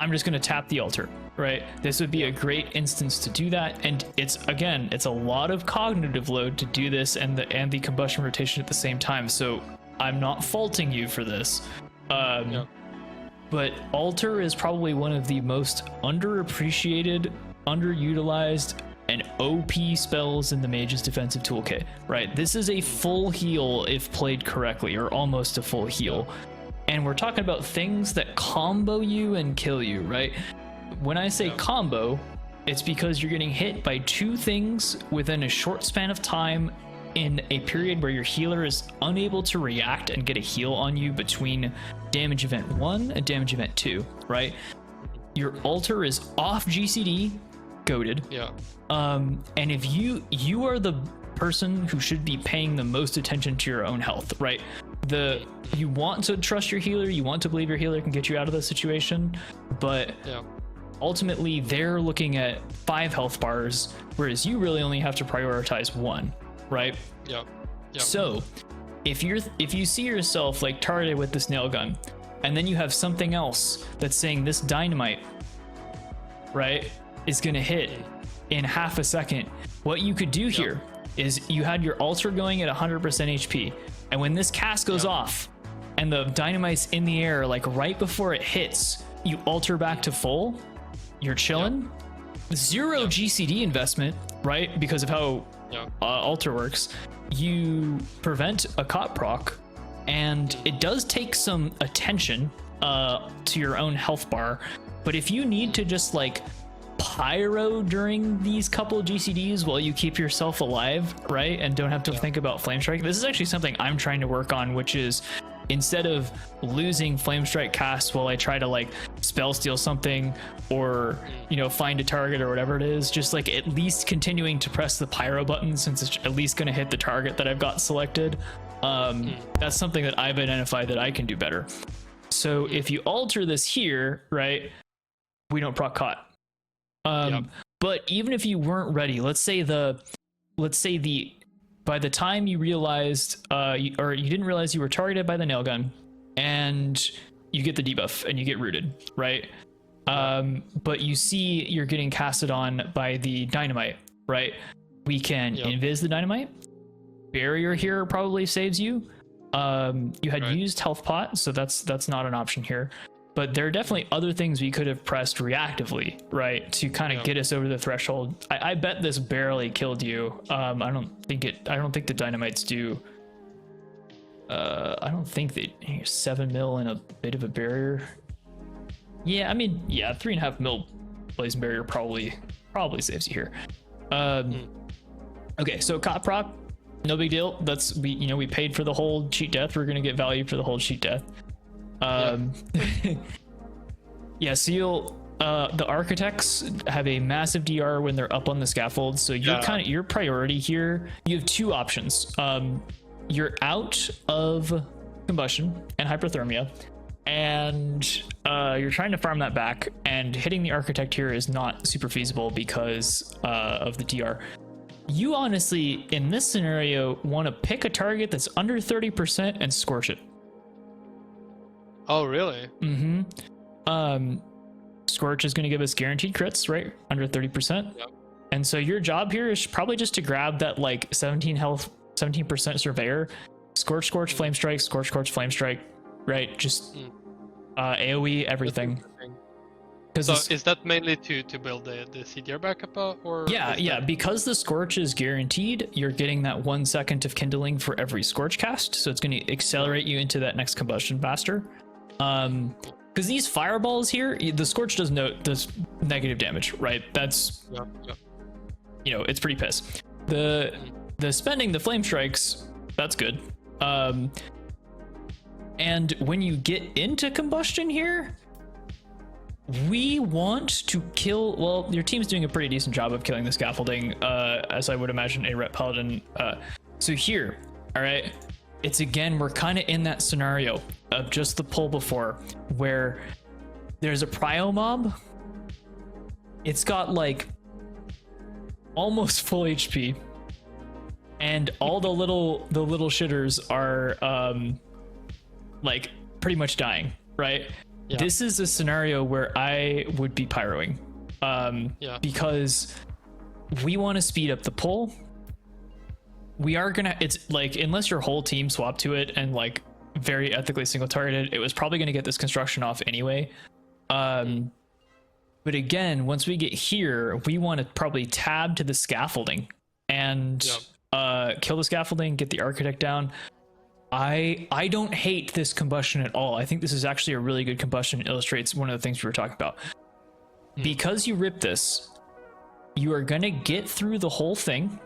I'm just gonna tap the altar, right? This would be a great instance to do that, and it's a lot of cognitive load to do this and the combustion rotation at the same time. So I'm not faulting you for this, but altar is probably one of the most underappreciated, underutilized, and OP spells in the Mage's defensive toolkit, right? This is a full heal if played correctly, or almost a full heal. And we're talking about things that combo you and kill you, right? When I say combo, it's because you're getting hit by 2 things within a short span of time in a period where your healer is unable to react and get a heal on you between damage event 1 and damage event 2, right? Your altar is off GCD, goated. And if you are the person who should be paying the most attention to your own health, right? You want to trust your healer, you want to believe your healer can get you out of the situation, but ultimately they're looking at 5 health bars, whereas you really only have to prioritize 1, right? So if you see yourself like targeted with this nail gun, and then you have something else that's saying this dynamite, right, is gonna hit in half a second, what you could do here is you had your altar going at 100% HP, and when this cast goes off and the dynamite's in the air, like right before it hits, you altar back to full, you're chilling. 0 GCD investment, right? Because of how altar works. You prevent a cot proc, and it does take some attention to your own health bar, but if you need to just like pyro during these couple of GCDs while you keep yourself alive, right, and don't have to think about Flamestrike, this is actually something I'm trying to work on, which is instead of losing Flamestrike casts while I try to like spell steal something or find a target or whatever it is, just like at least continuing to press the pyro button since it's at least going to hit the target that I've got selected. That's something that I've identified that I can do better. So if you alter this here, right, we don't proc caught. But even if you weren't ready, let's say by the time you realized or you didn't realize you were targeted by the nail gun and you get the debuff and you get rooted, right? But you see you're getting casted on by the dynamite, right? We can invis the dynamite. Barrier here probably saves you. You had used health pot, so that's not an option here. But there are definitely other things we could have pressed reactively, right, to kind of get us over the threshold. I bet this barely killed you. I don't think the dynamites do. I don't think they 7 mil and a bit of a barrier. Yeah, I mean, 3.5 mil blazing barrier probably saves you here. Okay, so cot proc, no big deal. That's we paid for the whole cheat death. We're gonna get value for the whole cheat death. So you'll the architects have a massive DR when they're up on the scaffold, so your priority here, you have 2 options. You're out of combustion and hyperthermia, and you're trying to farm that back, and hitting the architect here is not super feasible because of the DR. You honestly, in this scenario, want to pick a target that's under 30% and scorch it. Oh, really? Scorch is going to give us guaranteed crits, right? Under 30%. And so your job here is probably just to grab that like 17 health, 17% surveyor, scorch, Flamestrike, scorch, Flamestrike, right? Just AoE everything. So is that mainly to build the CDR backup or? Yeah, because the scorch is guaranteed, you're getting that 1 second of kindling for every scorch cast, so it's going to accelerate you into that next combustion faster. Because these fireballs here, the scorch does negative damage, right? That's it's pretty piss. The spending the flame strikes, that's good. And when you get into combustion here, we want to kill, well, your team's doing a pretty decent job of killing the scaffolding, as I would imagine a rep paladin. So here, all right, it's again, we're kind of in that scenario of just the pull before, where there's a prio mob. It's got like almost full HP, and all the little shitters are like pretty much dying, right? Yeah. This is a scenario where I would be pyroing, because we want to speed up the pull. We are gonna, it's like, unless your whole team swapped to it and like very ethically single targeted, it was probably going to get this construction off anyway. But again, once we get here, we want to probably tab to the scaffolding and kill the scaffolding, get the architect down. I don't hate this combustion at all. I think this is actually a really good combustion. It illustrates one of the things we were talking about. Because you rip this, you are going to get through the whole thing.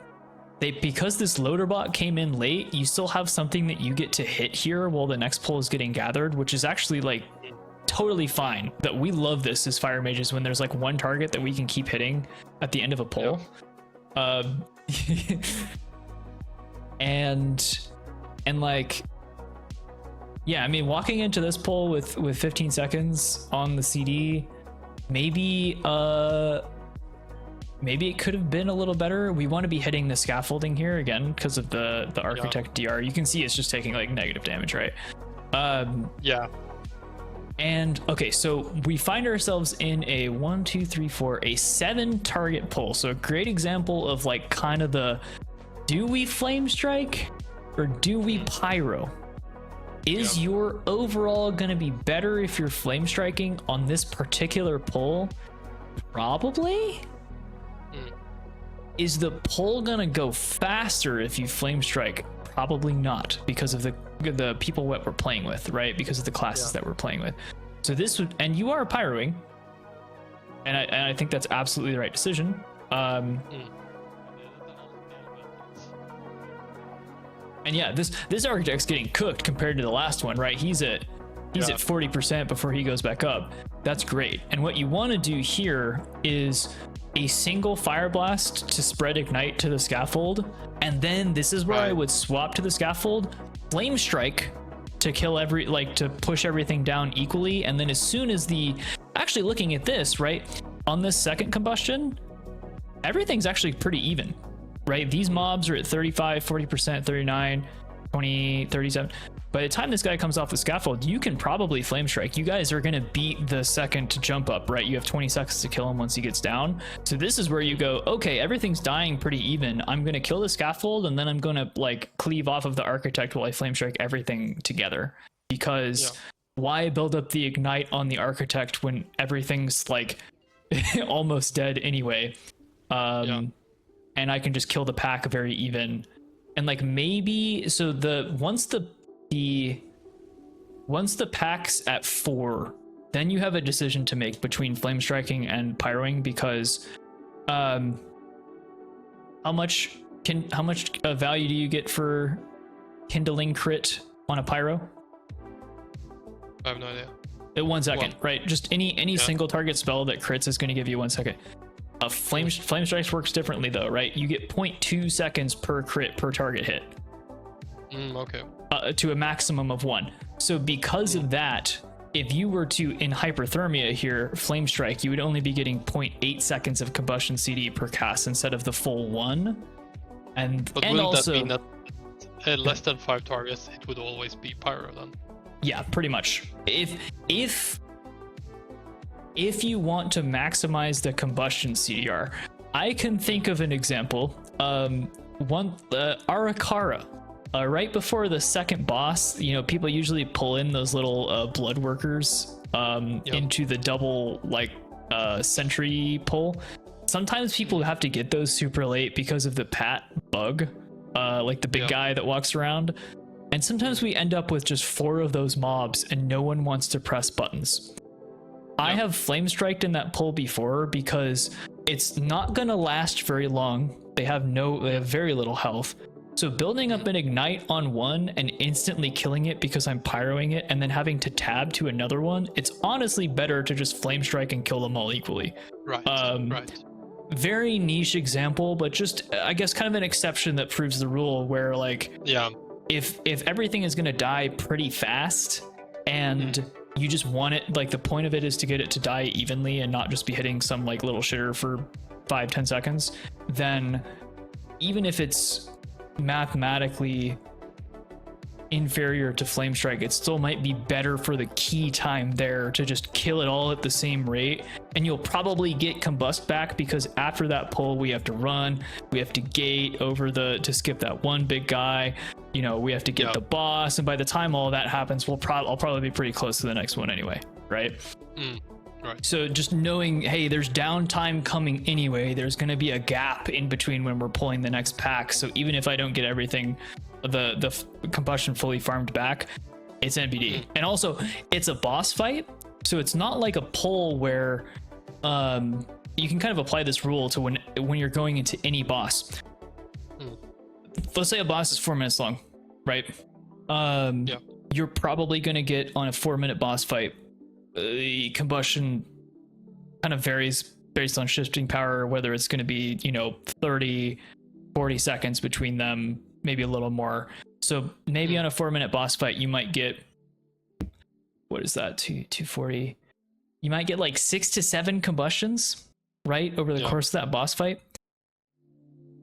Because this loader bot came in late, you still have something that you get to hit here while the next pull is getting gathered, which is actually like totally fine. That we love this as fire mages when there's like one target that we can keep hitting at the end of a pull. And like, yeah, I mean, walking into this pull with 15 seconds on the CD, maybe it could have been a little better. We want to be hitting the scaffolding here again because of the architect DR. You can see it's just taking like negative damage, right? And okay, so we find ourselves in a 1, 2, 3, 4, a 7 target pull. So a great example of like kind of the, do we Flamestrike or do we Pyro? Is your overall going to be better if you're Flamestriking on this particular pull? Probably. Is the pull going to go faster if you Flamestrike? Probably not, because of the people that we're playing with, right? Because of the classes that we're playing with. So this would, and you are pyroing, and I think that's absolutely the right decision. And yeah, this architect's getting cooked compared to the last one, right? He's at 40% before he goes back up. That's great. And what you want to do here is a single fire blast to spread ignite to the scaffold, and then this is where I would swap to the scaffold, flame strike to kill to push everything down equally. And then as soon as actually looking at this, right, on this second combustion, everything's actually pretty even, right? These mobs are at 35, 40%, 39, 20, 37. By the time this guy comes off the scaffold, you can probably flame strike. You guys are going to beat the second jump up, right? You have 20 seconds to kill him once he gets down. So this is where you go, okay, everything's dying pretty even. I'm going to kill the scaffold, and then I'm going to like cleave off of the architect while I flame strike everything together. Because why build up the ignite on the architect when everything's like almost dead anyway? And I can just kill the pack very even. And like maybe, so once the pack's at 4, then you have a decision to make between flame striking and pyroing, because how much value do you get for kindling crit on a pyro? I have no idea. 1 second, right? Just any single target spell that crits is going to give you 1 second. Flame strikes works differently though, right? You get 0.2 seconds per crit per target hit. Okay. To a maximum of 1. So because of that, if you were to, in hyperthermia here, flame strike, you would only be getting 0.8 seconds of combustion CD per cast instead of the full 1. But wouldn't also, that mean that less than 5 targets, it would always be pyro then? Yeah, pretty much. If you want to maximize the combustion CDR, I can think of an example. Arakara. Right before the second boss, people usually pull in those little blood workers into the double sentry pull. Sometimes people have to get those super late because of the pat bug, like the big guy that walks around. And sometimes we end up with just 4 of those mobs and no one wants to press buttons. I have flame striked in that pull before because it's not going to last very long. They have very little health. So building up an ignite on one and instantly killing it because I'm pyroing it and then having to tab to another one, it's honestly better to just flame strike and kill them all equally. Right. Very niche example, but just I guess kind of an exception that proves the rule where if everything is going to die pretty fast and you just want it, the point of it is to get it to die evenly and not just be hitting some little shitter for 5-10 seconds, then even if it's mathematically inferior to Flamestrike, it still might be better for the key time there to just kill it all at the same rate. And you'll probably get combust back, because after that pull we have to run, we have to gate over to skip that one big guy, you know, we have to get the boss, and by the time all that happens, I'll probably be pretty close to the next one anyway, right? Right. So just knowing, hey, there's downtime coming anyway, there's going to be a gap in between when we're pulling the next pack, so even if I don't get everything, the combustion fully farmed back, it's NBD. And also it's a boss fight, so it's not like a pull where you can kind of apply this rule to when you're going into any boss. Let's say a boss is 4 minutes long, right? You're probably going to get on a 4-minute boss fight, combustion kind of varies based on shifting power, whether it's going to be, you know, 30-40 seconds between them, maybe a little more. So maybe on a 4-minute boss fight you might get, what is that, 240, you might get like 6 to 7 combustions, right, over the course of that boss fight.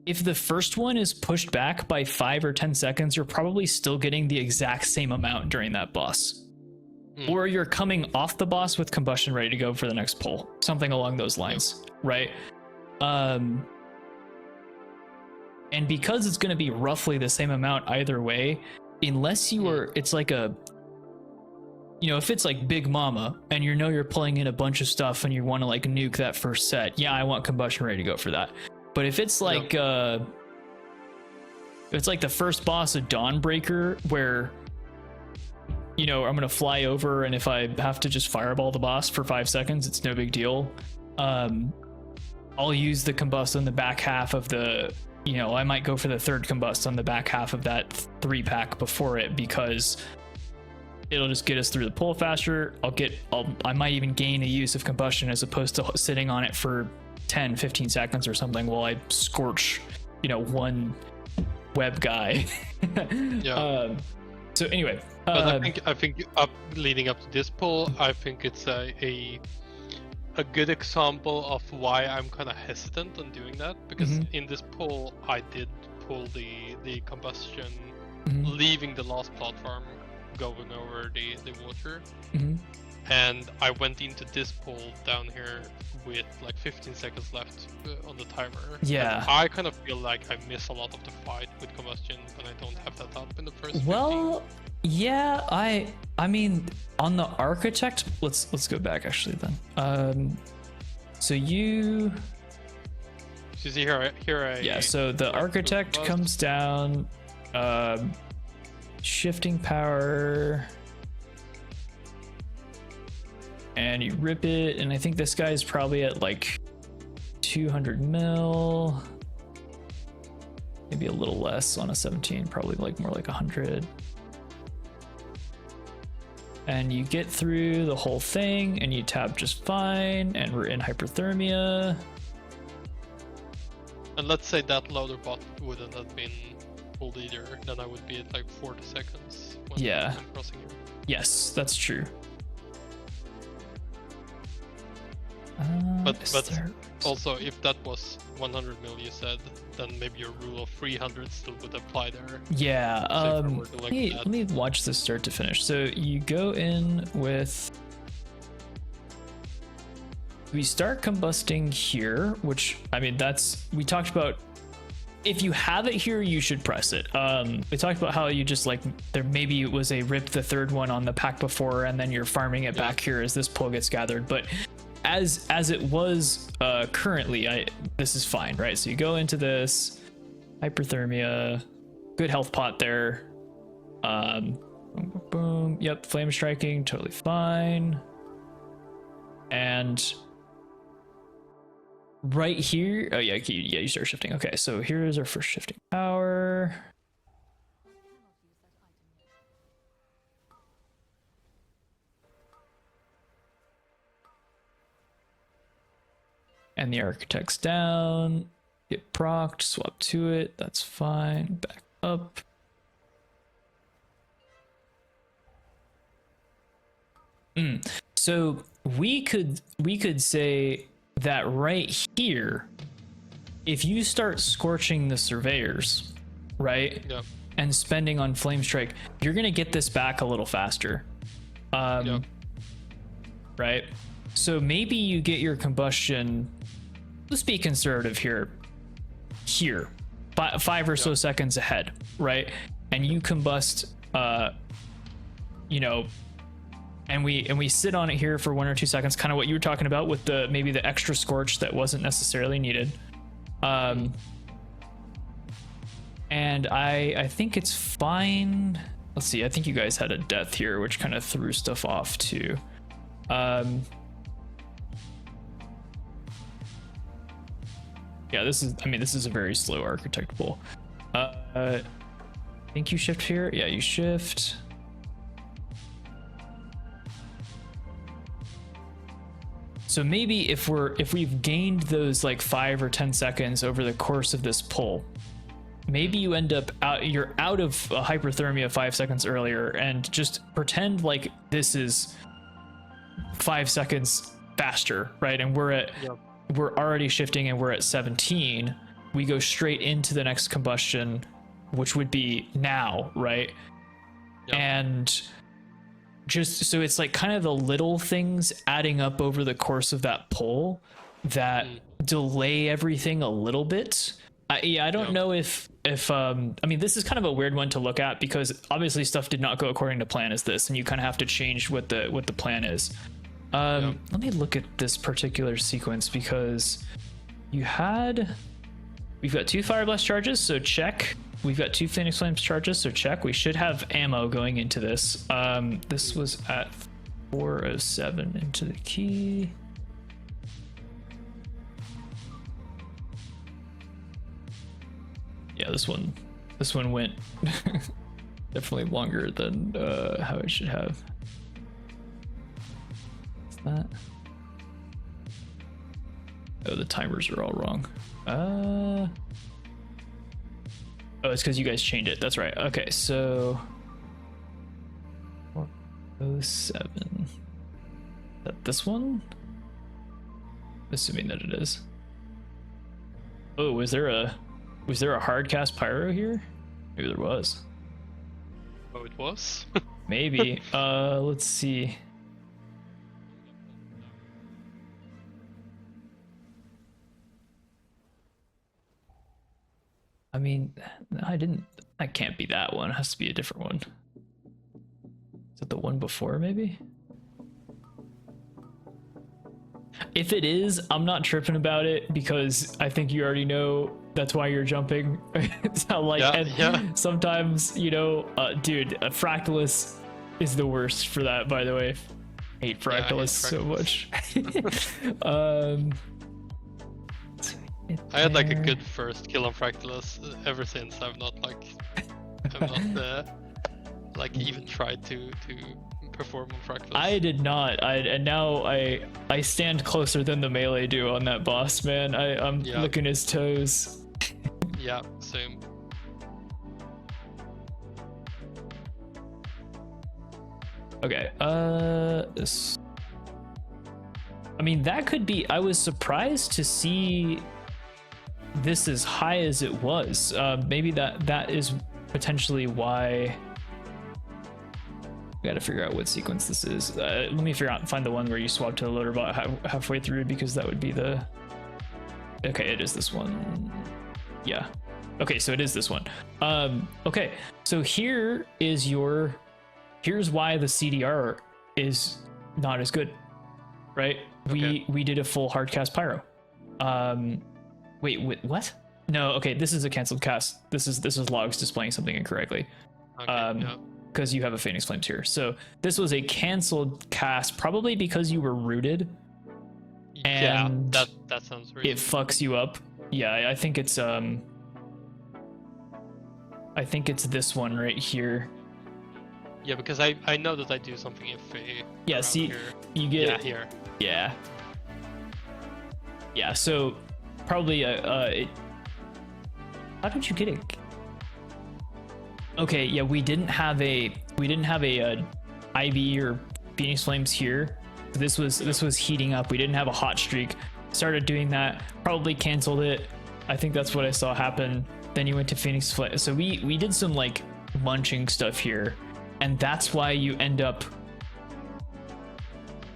If the first one is pushed back by 5 or 10 seconds, you're probably still getting the exact same amount during that boss. Or you're coming off the boss with combustion ready to go for the next pull, something along those lines, right? And because it's going to be roughly the same amount either way, unless you are, it's like a, you know, if it's like Big Mama and you know you're pulling in a bunch of stuff and you want to like nuke that first set, yeah, I want combustion ready to go for that. But if it's like it's like the first boss of Dawnbreaker, where, you know, I'm gonna fly over, and if I have to just fireball the boss for 5 seconds, it's no big deal. I'll use the combust on the back half of the, you know, I might go for the third combust on the back half of that 3-pack before it, because it'll just get us through the pull faster. I might even gain a use of combustion as opposed to sitting on it for 10-15 seconds or something while I scorch, you know, one web guy. So anyway, but I think leading up to this pull, I think it's a good example of why I'm kind of hesitant on doing that, because in this pull I did pull the combustion, leaving the last platform, going over the water, and I went into this pull down here with like 15 seconds left on the timer. Yeah. And I kind of feel like I miss a lot of the fight with combustion when I don't have that up in the first 15. Well, yeah, I mean, on the architect, let's go back actually then. So you see here yeah, so the architect comes down, shifting power, and you rip it, and I think this guy's probably at like 200 mil, maybe a little less on a 17, probably like more like 100. And you get through the whole thing and you tap just fine, and we're in hyperthermia. And let's say that loader bot wouldn't have been pulled either, then I would be at like 40 seconds when I'm crossing here. Yes, that's true. But also, if that was 100 mil you said, then maybe your rule of 300 still would apply there. Yeah, let me watch this start to finish. So you go in with, we start combusting here, which, I mean, we talked about, if you have it here, you should press it. We talked about how you just like, maybe it was a rip the third one on the pack before, and then you're farming it back here as this pull gets gathered. But as it was currently, this is fine, right? So you go into this hyperthermia, good health pot there. Boom, boom, boom. Yep, flame striking, totally fine. And right here, oh yeah, you start shifting. Okay, so here's our first shifting power. And the architect's down, get procced, swap to it, that's fine, back up. So we could say that right here, if you start scorching the surveyors, right, Yep. and spending on Flamestrike, you're gonna get this back a little faster. Yep. Right? So maybe you get your combustion, let's be conservative here, 5 or so seconds ahead, right? And you combust, you know, and we sit on it here for 1 or 2 seconds, kind of what you were talking about with the maybe the extra scorch that wasn't necessarily needed. And I think it's fine. Let's see, I think you guys had a death here, which kind of threw stuff off too. Yeah, this is a very slow architect pull. I think you shift here. Yeah, you shift. So maybe if we've gained those like 5 or 10 seconds over the course of this pull, maybe you end up you're out of hyperthermia 5 seconds earlier, and just pretend like this is 5 seconds faster, right? And we're already shifting and we're at 17. We go straight into the next combustion, which would be now, right? Yep. And just so it's like kind of the little things adding up over the course of that pull that delay everything a little bit. I don't know if I mean, this is kind of a weird one to look at because obviously stuff did not go according to plan as this, and you kind of have to change what the plan is. Let me look at this particular sequence because we've got 2 Fire Blast charges, so check. We've got 2 Phoenix Flames charges, so check. We should have ammo going into this. This was at 407 into the key. Yeah, this one went definitely longer than how it should have. What's that? Oh, the timers are all wrong. Oh, it's because you guys changed it. That's right. Okay, so 407. Is that this one? Assuming that it is. Oh, was there a hard cast pyro here? Maybe there was. Oh, it was? Maybe. Let's see. I mean, that can't be that one. It has to be a different one. Is it the one before, maybe? If it is, I'm not tripping about it because I think you already know that's why you're jumping. So like, sometimes, you know, dude, Fractalus is the worst for that, by the way. I hate Fractalus so much. I had like a good first kill on Fractalus. Ever since I've not like even tried to perform on Fractalus. I did not. And now I stand closer than the melee do on that boss, man. I'm licking his toes. Yeah, same. Okay, this. I mean, that could be. I was surprised to see this as high as it was. Maybe that is potentially why. We got to figure out what sequence this is. Let me find the one where you swap to the loader bot halfway through, because that would be the. Okay, it is this one. Yeah. Okay, so it is this one. Okay, so here's why the CDR is not as good, right? Okay. We did a full hard cast pyro. Wait, what? No, okay, this is a canceled cast. This is logs displaying something incorrectly. Okay, because you have a Phoenix Flames here. So this was a canceled cast, probably because you were rooted. And yeah, that sounds reasonable. It fucks you up. Yeah, I think it's this one right here. Yeah, because I know that I do something if yeah, see, here. You get it here. Yeah. Yeah, so probably how did you get it? Okay, yeah, we didn't have a IV or Phoenix Flames here. This was heating up. We didn't have a hot streak. Started doing that, probably canceled it. I think that's what I saw happen. Then you went to Phoenix Flame. So we did some like munching stuff here, and that's why you end up.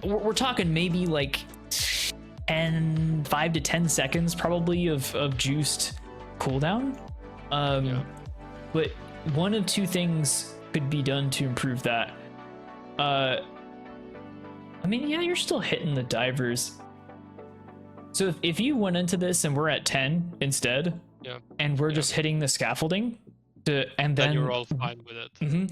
We're talking maybe like 5 to 10 seconds probably of juiced cooldown. But one of two things could be done to improve that. I mean, yeah, you're still hitting the divers. So if you went into this and we're at 10 instead, and we're just hitting the scaffolding, and then you're all fine with it. Mm-hmm.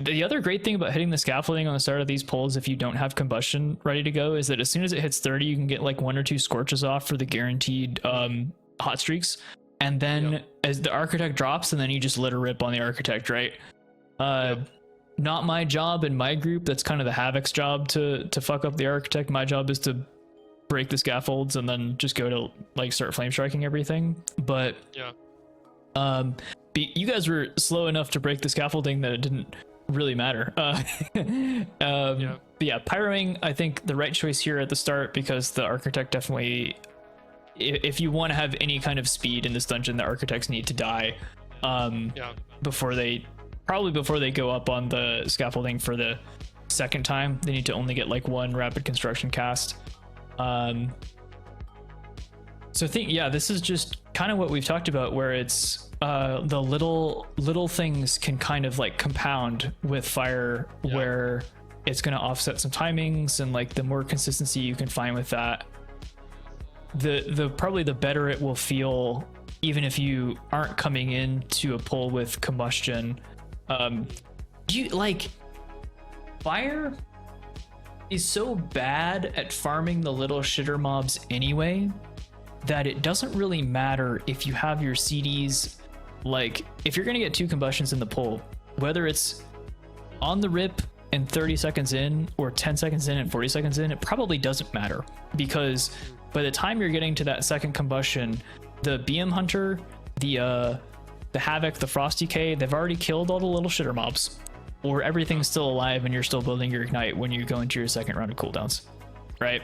The other great thing about hitting the scaffolding on the start of these pulls, if you don't have combustion ready to go, is that as soon as it hits 30, you can get like 1 or 2 scorches off for the guaranteed hot streaks. And then as the architect drops, and then you just let her rip on the architect, right? Not my job in my group. That's kind of the Havoc's job to fuck up the architect. My job is to break the scaffolds and then just go to like start flame striking everything. But you guys were slow enough to break the scaffolding that it didn't really matter. But yeah, pyroing, I think the right choice here at the start, because the architect definitely, if you want to have any kind of speed in this dungeon, the architects need to die before they go up on the scaffolding for the second time. They need to only get like 1 rapid construction cast. So I think, this is just kind of what we've talked about, where it's the little things can kind of like compound with fire, where it's going to offset some timings, and like the more consistency you can find with that, the probably the better it will feel, even if you aren't coming into a pull with combustion. Fire is so bad at farming the little shitter mobs anyway that it doesn't really matter if you have your CDs. Like, if you're gonna get 2 combustions in the pull, whether it's on the rip and 30 seconds in, or 10 seconds in and 40 seconds in, it probably doesn't matter, because by the time you're getting to that second combustion, the BM Hunter, the Havoc, the Frosty K, they've already killed all the little shitter mobs, or everything's still alive and you're still building your ignite when you go into your second round of cooldowns, right?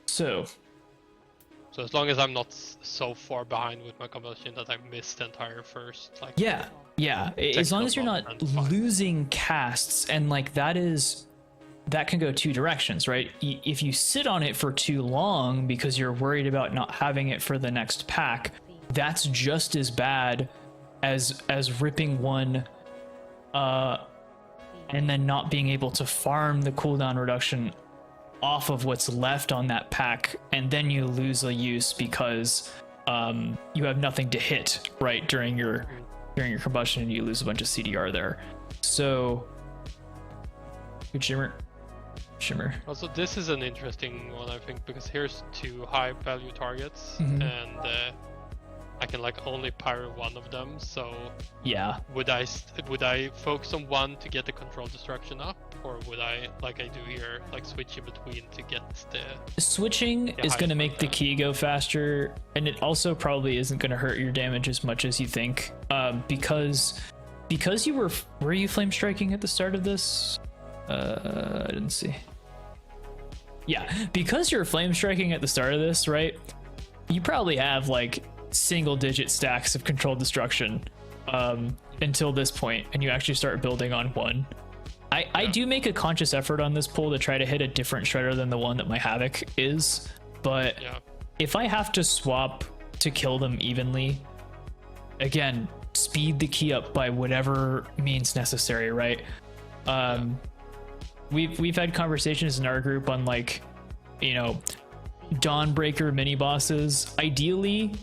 So as long as I'm not so far behind with my combustion that I missed the entire first, like, as long as you're not losing casts, and like that can go 2 directions, right? If you sit on it for too long because you're worried about not having it for the next pack, that's just as bad as ripping one and then not being able to farm the cooldown reduction off of what's left on that pack, and then you lose a use because you have nothing to hit right during your combustion, and you lose a bunch of CDR there. So good shimmer. Also, this is an interesting one, I think, because here's 2 high value targets, and I can like only pyro one of them. So would I focus on one to get the control destruction up, or would I, like I do here, like switch in between to get the switching is going to make the key go faster, and it also probably isn't going to hurt your damage as much as you think, because you were you flame striking at the start of this? I didn't see. Because you're flame striking at the start of this, right? You probably have like single digit stacks of controlled destruction until this point, and you actually start building on 1. I do make a conscious effort on this pull to try to hit a different shredder than the one that my Havoc is, but if I have to swap to kill them evenly, again, speed the key up by whatever means necessary, right? We've had conversations in our group on, like, Dawnbreaker mini bosses. Ideally,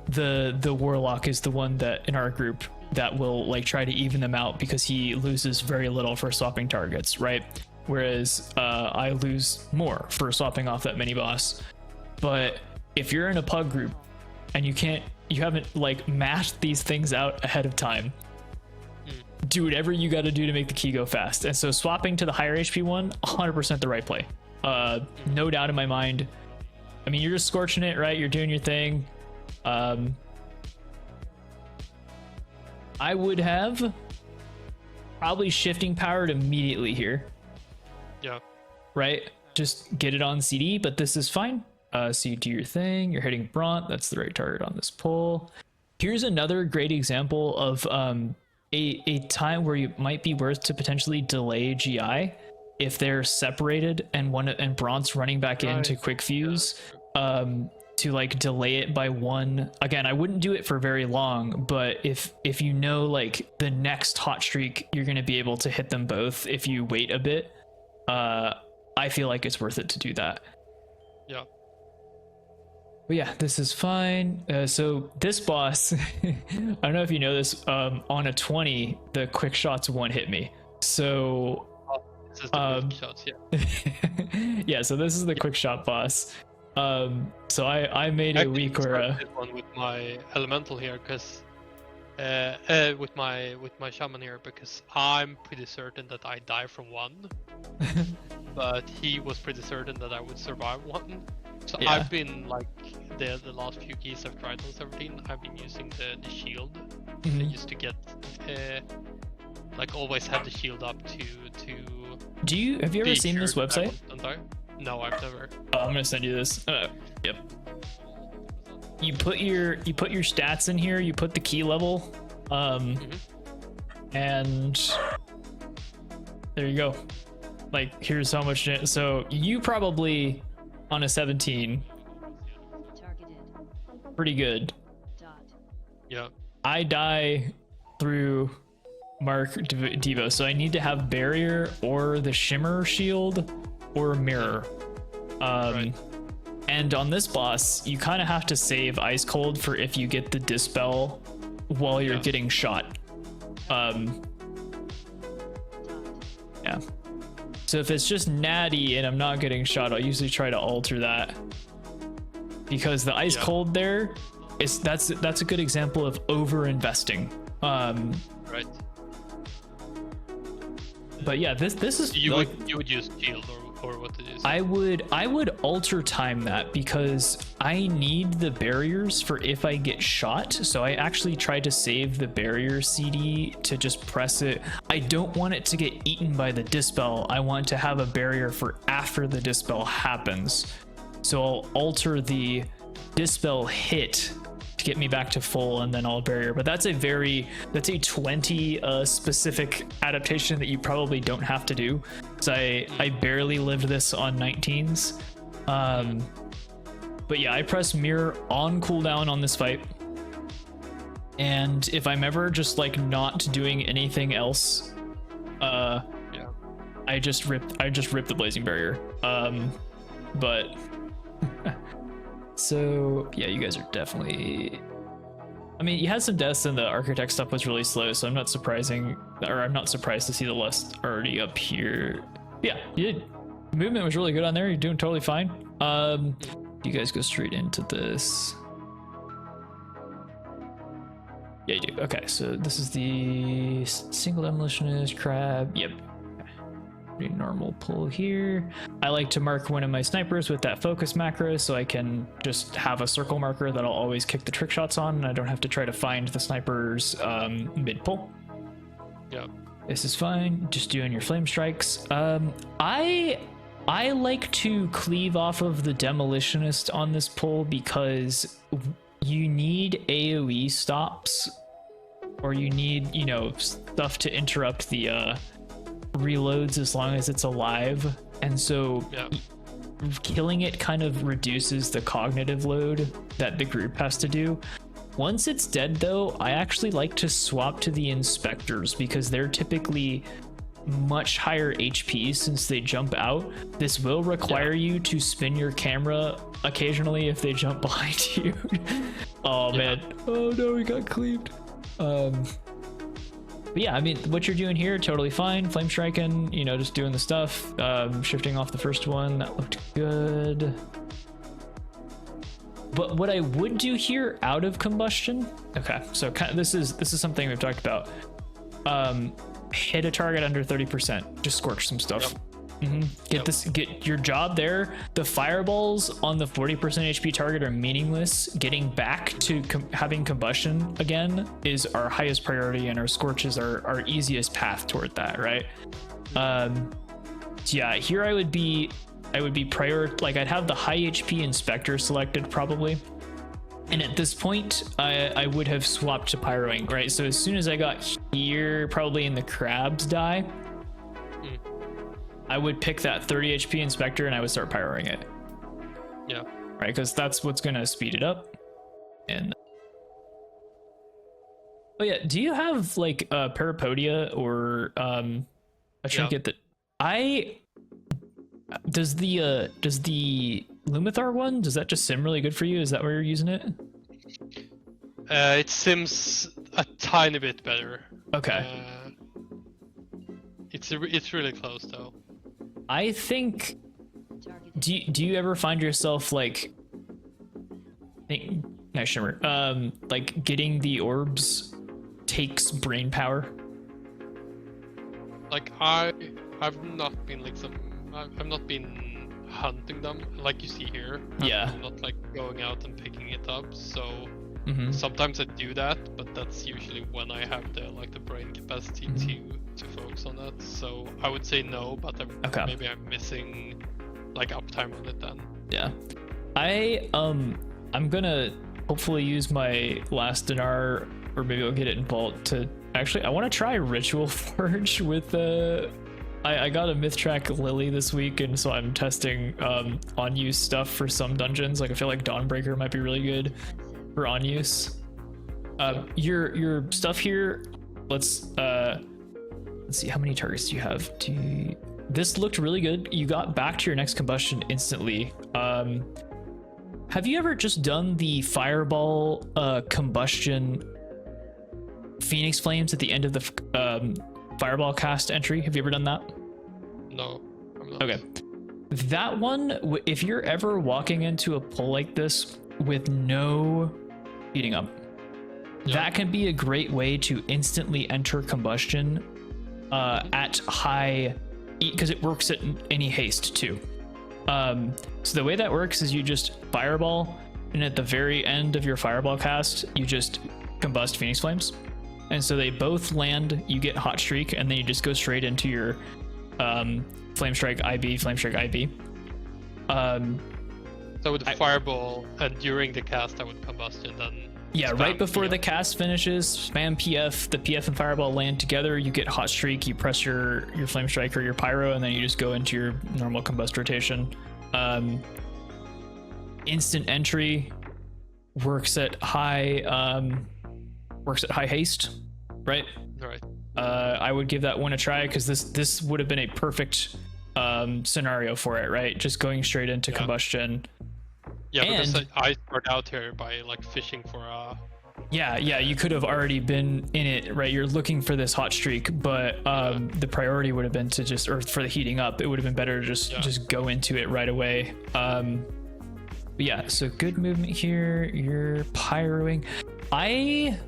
the Warlock is the one that in our group that will like try to even them out, because he loses very little for swapping targets, right? Whereas I lose more for swapping off that mini boss. But if you're in a pug group and you haven't like mashed these things out ahead of time, do whatever you got to do to make the key go fast. And so swapping to the higher HP one, 100% the right play. No doubt in my mind. I mean, you're just scorching it, right? You're doing your thing. I would have probably shifting powered immediately here. Right? Just get it on CD, but this is fine. So you do your thing, you're hitting Bront, that's the right target on this pull. Here's another great example of a time where you might be worth to potentially delay GI if they're separated and Bront's running back into quick fuse. To like delay it by one. Again, I wouldn't do it for very long, but if you know like the next hot streak you're going to be able to hit them both if you wait a bit, I feel like it's worth it to do that. Yeah. But yeah, this is fine. So this boss, I don't know if you know this, on a 20, the quick shots one hit me. So this is the quick shots, yeah. yeah, so this is the quick shot boss. So I made a week where one with my elemental here, because with my shaman here, because I'm pretty certain that I die from one, but he was pretty certain that I would survive one. So yeah. I've been like the last few keys I've tried on 17, I've been using the shield, just to get like always have the shield up to. Have you ever seen this website? No, I've never. Oh, I'm gonna send you this. Yep. You put your stats in here. You put the key level, and there you go. Like, here's how much. So you probably on a 17, pretty good. Yeah. I die through Mark Devo, so I need to have barrier or the shimmer shield or mirror. Right. And on this boss, you kind of have to save ice cold for if you get the dispel while you're getting shot. Yeah. So if it's just natty and I'm not getting shot, I'll usually try to alter that, because the ice cold there is that's a good example of over investing. Right. But yeah, this is you like, would use shield or what it is. I would alter time that, because I need the barriers for if I get shot. So I actually tried to save the barrier CD to just press it. I don't want it to get eaten by the dispel. I want to have a barrier for after the dispel happens. So I'll alter the dispel hit to get me back to full, and then I'll barrier. But that's a 20 specific adaptation that you probably don't have to do. So I barely lived this on 19s. But yeah, I press mirror on cooldown on this fight, and if I'm ever just like not doing anything else, I just rip the blazing barrier. But so yeah, you guys are definitely, I mean, you had some deaths and the architect stuff was really slow, so I'm not surprised to see the lust already up here. Yeah, you did. Movement was really good on there. You're doing totally fine. You guys go straight into this. Yeah, you do. Okay, so this is the single demolitionist crab. Yep. Pretty normal pull here. I like to mark one of my snipers with that focus macro, so I can just have a circle marker that I'll always kick the trick shots on, and I don't have to try to find the sniper's mid pull. Yeah. This is fine. Just doing your flame strikes. I like to cleave off of the demolitionist on this pull, because you need AoE stops, or you need, you know, stuff to interrupt the reloads as long as it's alive, and so killing it kind of reduces the cognitive load that the group has to do. Once it's dead though, I actually like to swap to the inspectors, because they're typically much higher HP since they jump out. This will require you to spin your camera occasionally if they jump behind you. Oh man, oh no, we got cleaved. But yeah, I mean, what you're doing here, totally fine. Flame striking, you know, just doing the stuff. Shifting off the first one, that looked good. But what I would do here, out of combustion, okay, so this is something we've talked about. Hit a target under 30%, just scorch some stuff. Get your job there. The fireballs on the 40% HP target are meaningless. Getting back to having combustion again is our highest priority, and our scorches are our easiest path toward that, right? So yeah, here I would be I would be like I'd have the high HP Inspector selected probably. And at this point, I would have swapped to Pyroing, right? So as soon as I got here, probably in the Crabs die, I would pick that 30 HP Inspector and I would start Pyroing it. Yeah. Right, because that's what's gonna speed it up. And oh yeah, do you have like Parapodia or a trinket that does the Lumithar one, does that just sim really good for you? Is that where you're using it? It sims a tiny bit better. Okay. It's really close though. I think. Do you ever find yourself like? Nice shimmer. Like getting the orbs takes brain power. Like I've not been like I've not been hunting them like you see here. I'm not like going out and picking it up. So sometimes I do that, but that's usually when I have the brain capacity to focus on that. So I would say no, but maybe I'm missing like uptime on it then. Yeah. I'm gonna hopefully use my last dinar, or maybe I'll get it in vault to actually. I want to try Ritual Forge with I got a myth track Lily this week, and so I'm testing on use stuff for some dungeons. Like I feel like Dawnbreaker might be really good for on use. Your stuff here. Let's see, how many targets do you have? This looked really good. You got back to your next combustion instantly. Have you ever just done the fireball combustion Phoenix Flames at the end of the fireball cast entry? Have you ever done that? No, I'm not. Okay. That one, if you're ever walking into a pull like this with no heating up, that can be a great way to instantly enter combustion at high, because it works at any haste too. So the way that works is you just fireball, and at the very end of your fireball cast, you just combust Phoenix Flames. And so they both land, you get hot streak, and then you just go straight into your Flamestrike IB. So with the fireball, and during the cast I would combust and then right before the cast finishes, spam PF, the PF and fireball land together, you get hot streak, you press your Flamestrike or your Pyro, and then you just go into your normal combust rotation. Instant entry works at high haste, right? Right. I would give that one a try, because this would have been a perfect scenario for it, right? Just going straight into combustion. Yeah, because I start out here by like fishing for a... Yeah, you could have already been in it, right? You're looking for this hot streak, but the priority would have been to just, or for the heating up, it would have been better to just go into it right away. Yeah, so good movement here. You're pyroing. I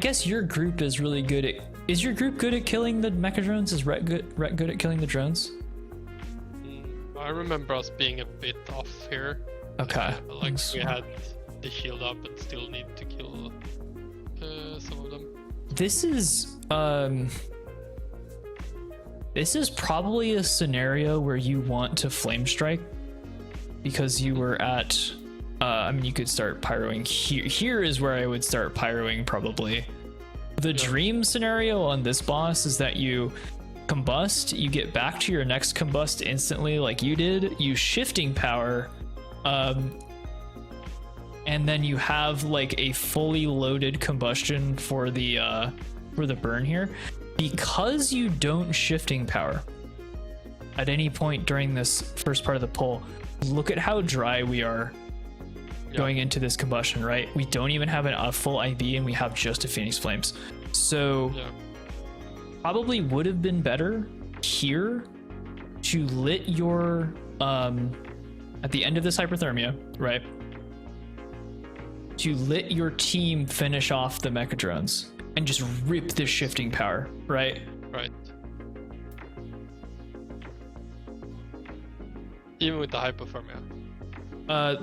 guess your group is really good at... Is your group good at killing the mecha drones? Is Rhett good at killing the drones? I remember us being a bit off here. Okay. Like we had the shield up and still need to kill some of them. This is probably a scenario where you want to Flamestrike, because you were at I mean, you could start pyroing here. Here is where I would start pyroing probably. The dream scenario on this boss is that you combust, you get back to your next combust instantly like you did, you shifting power, and then you have like a fully loaded combustion for the burn here. Because you don't shifting power at any point during this first part of the pull, look at how dry we are going into this combustion, right? We don't even have a full IB, and we have just a Phoenix Flames. So probably would have been better here to lit your at the end of this hyperthermia, right? To let your team finish off the mecha drones and just rip the shifting power, right? Right. Even with the hypothermia.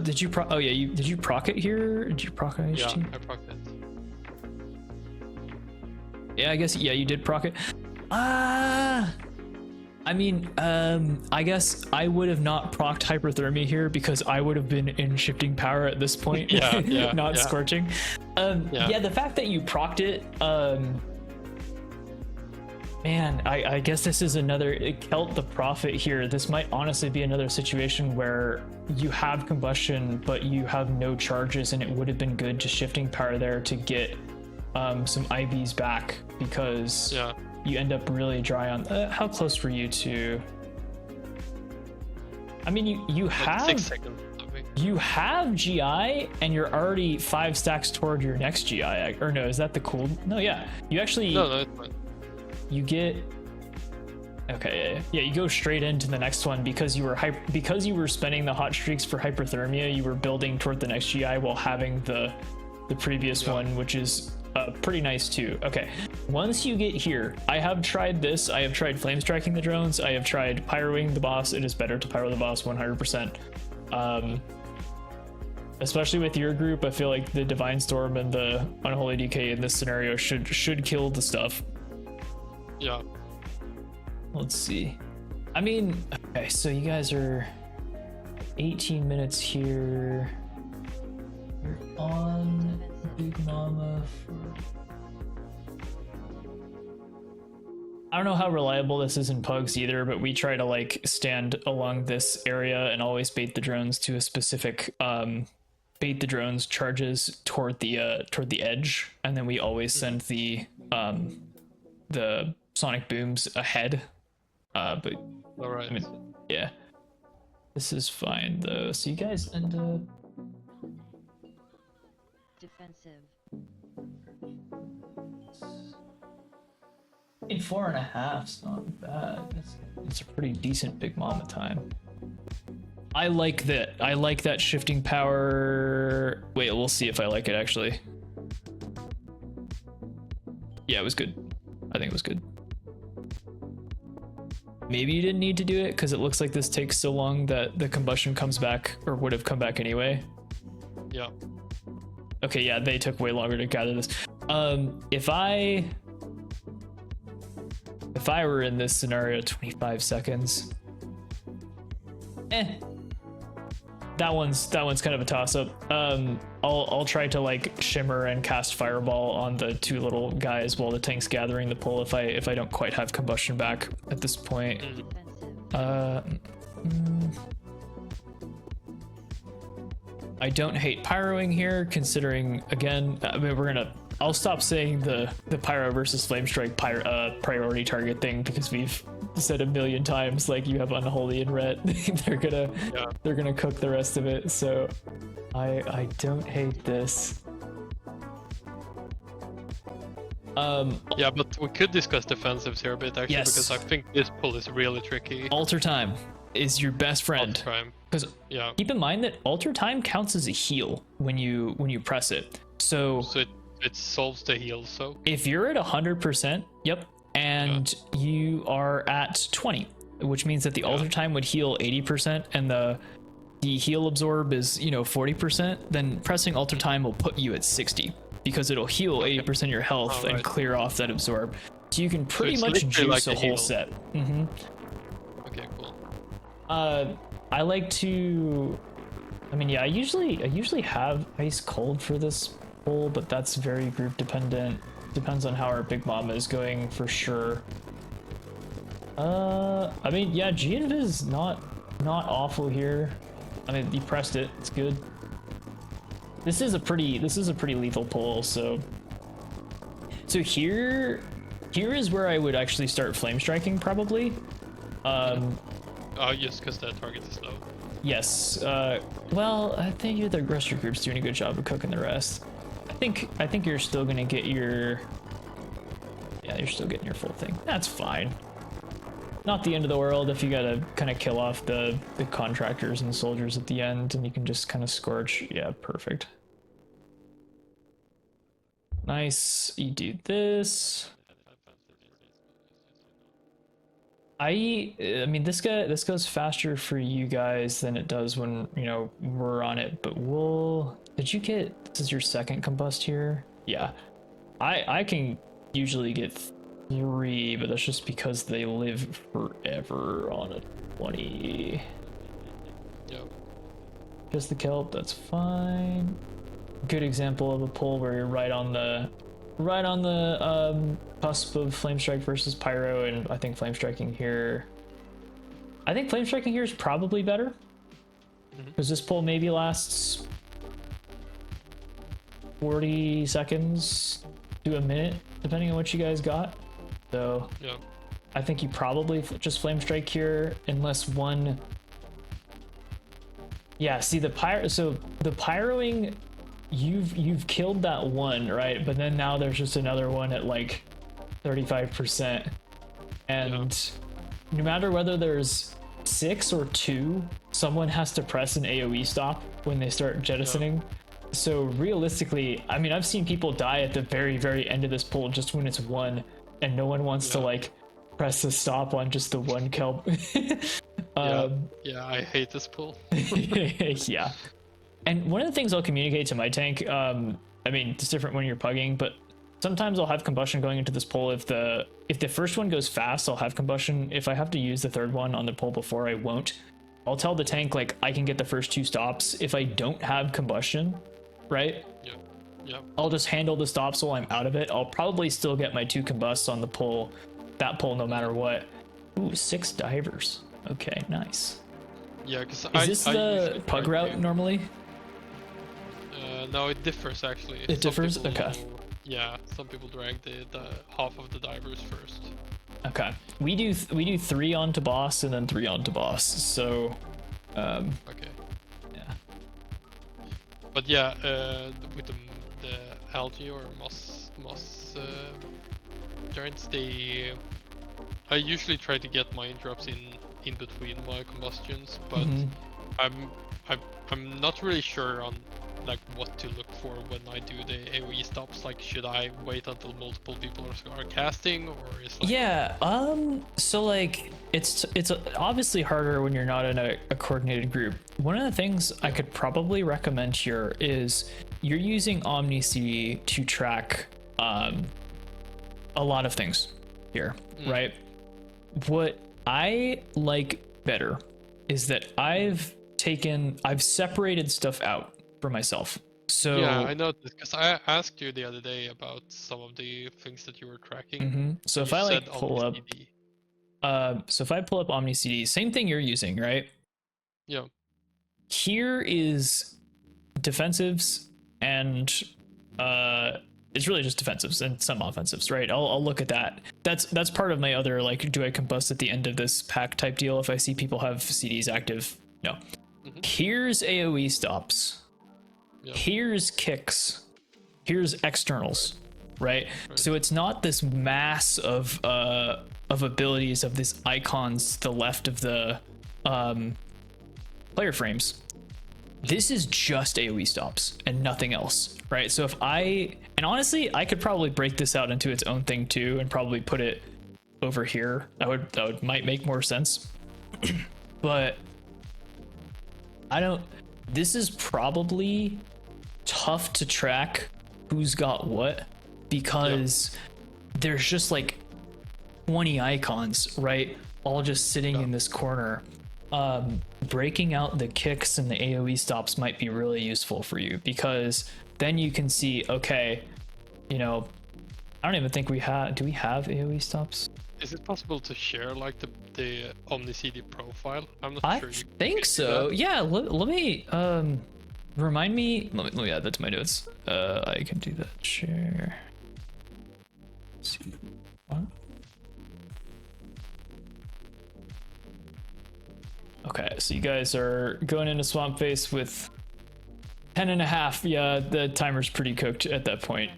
Did you proc? Oh yeah, did you proc it here? Did you proc it? Yeah, I proc it. Yeah, I guess you did proc it. I mean, I guess I would have not procced hyperthermia here because I would have been in shifting power at this point, not scorching. Yeah, the fact that you procced it, man, I guess this is another Kelt the Prophet here. This might honestly be another situation where you have combustion, but you have no charges, and it would have been good to shifting power there to get some IVs back, because you end up really dry on. How close were you to? I mean, you have 6 seconds. You have GI, and you're already 5 stacks toward your next GI. Or no, is that the cool? No, yeah, you actually. No, it's fine. You get. Okay, yeah, you go straight into the next one because you were spending the hot streaks for hyperthermia. You were building toward the next GI while having the previous one, which is pretty nice too. Okay, once you get here, I have tried this. I have tried flame striking the drones. I have tried pyroing the boss. It is better to pyro the boss 100%. Especially with your group, I feel like the Divine Storm and the Unholy DK in this scenario should kill the stuff. Yeah. Let's see. I mean, okay, so you guys are 18 minutes here. You're on Big Mama for... I don't know how reliable this is in pugs either, but we try to like stand along this area and always bait the drones to a specific bait the drones charges toward the edge, and then we always send the sonic booms ahead. But All right. I mean, yeah, this is fine though. So you guys end up defensive. in 4.5's not bad. It's a pretty decent Big Mama time. I like that. I like that shifting power. Wait, we'll see if I like it actually. Yeah, it was good. I think it was good. Maybe you didn't need to do it because it looks like this takes so long that the combustion comes back, or would have come back anyway. Yeah. Okay, yeah, they took way longer to gather this. If I were in this scenario, 25 seconds. That one's kind of a toss-up. I'll try to like shimmer and cast fireball on the 2 little guys while the tank's gathering the pull if I don't quite have combustion back at this point. I don't hate pyroing here, considering again, I mean, I'll stop saying the pyro versus flamestrike priority target thing, because we've said a million times like you have unholy and ret. they're gonna cook the rest of it. So I don't hate this. Yeah, but we could discuss defensives here a bit actually, yes, because I think this pull is really tricky. Alter time is your best friend. Because keep in mind that alter time counts as a heal when you press it. So it solves the heal soak. If you're at 100%, yep, and you are at 20, which means that the alter time would heal 80% and the heal absorb is 40%, then pressing alter time will put you at 60 because it'll heal 80% of your health and clear off that absorb. So you can pretty much juice like a whole set. Okay, cool. I like to, I mean, yeah, I usually have ice cold for this pull, but that's very group dependent. Depends on how our Big Mama is going for sure. I mean, yeah, G-Inv is not awful here. I mean, you pressed it, it's good. This is a pretty lethal pull, so here is where I would actually start flame striking probably. Just because the target is low. Yes. Well, I think the rest of your group's doing a good job of cooking the rest. I think you're still gonna get your... Yeah, you're still getting your full thing. That's fine. Not the end of the world if you gotta kind of kill off the contractors and soldiers at the end and you can just kind of scorch. Yeah, perfect. Nice. You do this. I mean, this goes faster for you guys than it does when, we're on it, but did you get, this is your second combust here? Yeah. I can usually get 3, but that's just because they live forever on a 20. Yeah. Just the kelp, that's fine. Good example of a pull where you're right on the cusp of Flamestrike versus Pyro, and I think Flamestriking here. I think Flamestriking here is probably better because this pull maybe lasts 40 seconds to a minute, depending on what you guys got. So Yeah. I think you probably just Flamestrike here, unless one. Yeah, see the pyro. So the pyroing, you've killed that one, right? But then now there's just another one at like 35%, and no matter whether there's 6 or 2, someone has to press an AoE stop when they start jettisoning. So realistically, I mean, I've seen people die at the very, very end of this pull just when it's 1, and no one wants to like press the stop on just the 1 kelp. Yeah, I hate this pull. Yeah. And one of the things I'll communicate to my tank, I mean, it's different when you're pugging, but sometimes I'll have combustion going into this pull. If the first one goes fast, I'll have combustion. If I have to use the third one on the pull before, I won't. I'll tell the tank, like, I can get the first 2 stops. If I don't have combustion, right? Yeah. I'll just handle the stops while I'm out of it. I'll probably still get my 2 combusts on the pull, that pull, no matter what. Ooh, 6 divers. Okay, nice. Yeah, because Is this the pug route normally? No, it differs actually. It differs? Okay. Yeah, some people drag the half of the divers first. Okay. We do 3 onto boss and then 3 onto boss. So Okay. yeah. But yeah, with the algae or moss giants, I usually try to get my interrupts in between my combustions, but I'm not really sure on like what to look for when I do the AoE stops. Like, should I wait until multiple people are casting, or is like... Yeah, so like it's obviously harder when you're not in a coordinated group. One of the things I could probably recommend here is you're using Omni CD to track a lot of things here, right? What I like better is that I've separated stuff out for myself. So Yeah, I know this because I asked you the other day about some of the things that you were tracking. So if You I like said pull up OmniCD. so if I pull up Omni CD, same thing you're using, right? Yeah. Here is defensives and it's really just defensives and some offensives, right? I'll look at that. That's part of my other, like, do I combust at the end of this pack type deal if I see people have CDs active? No. Here's AoE stops. Here's kicks. Here's externals, right? So it's not this mass of abilities of these icons to the left of the player frames. This is just AoE stops and nothing else, right? So and honestly, I could probably break this out into its own thing too and probably put it over here. That might make more sense. But this is probably tough to track who's got what, because there's just like 20 icons, right? All just sitting in this corner. Breaking out the kicks and the AoE stops might be really useful for you, because then you can see, okay, I don't even think do we have AoE stops? Is it possible to share like the OmniCD profile? I'm not sure. I think so. Yeah, let me remind me. Let me add that to my notes. I can do that. Share. Let's see. What? Okay, so you guys are going into Swamp Face with 10.5. Yeah, the timer's pretty cooked at that point.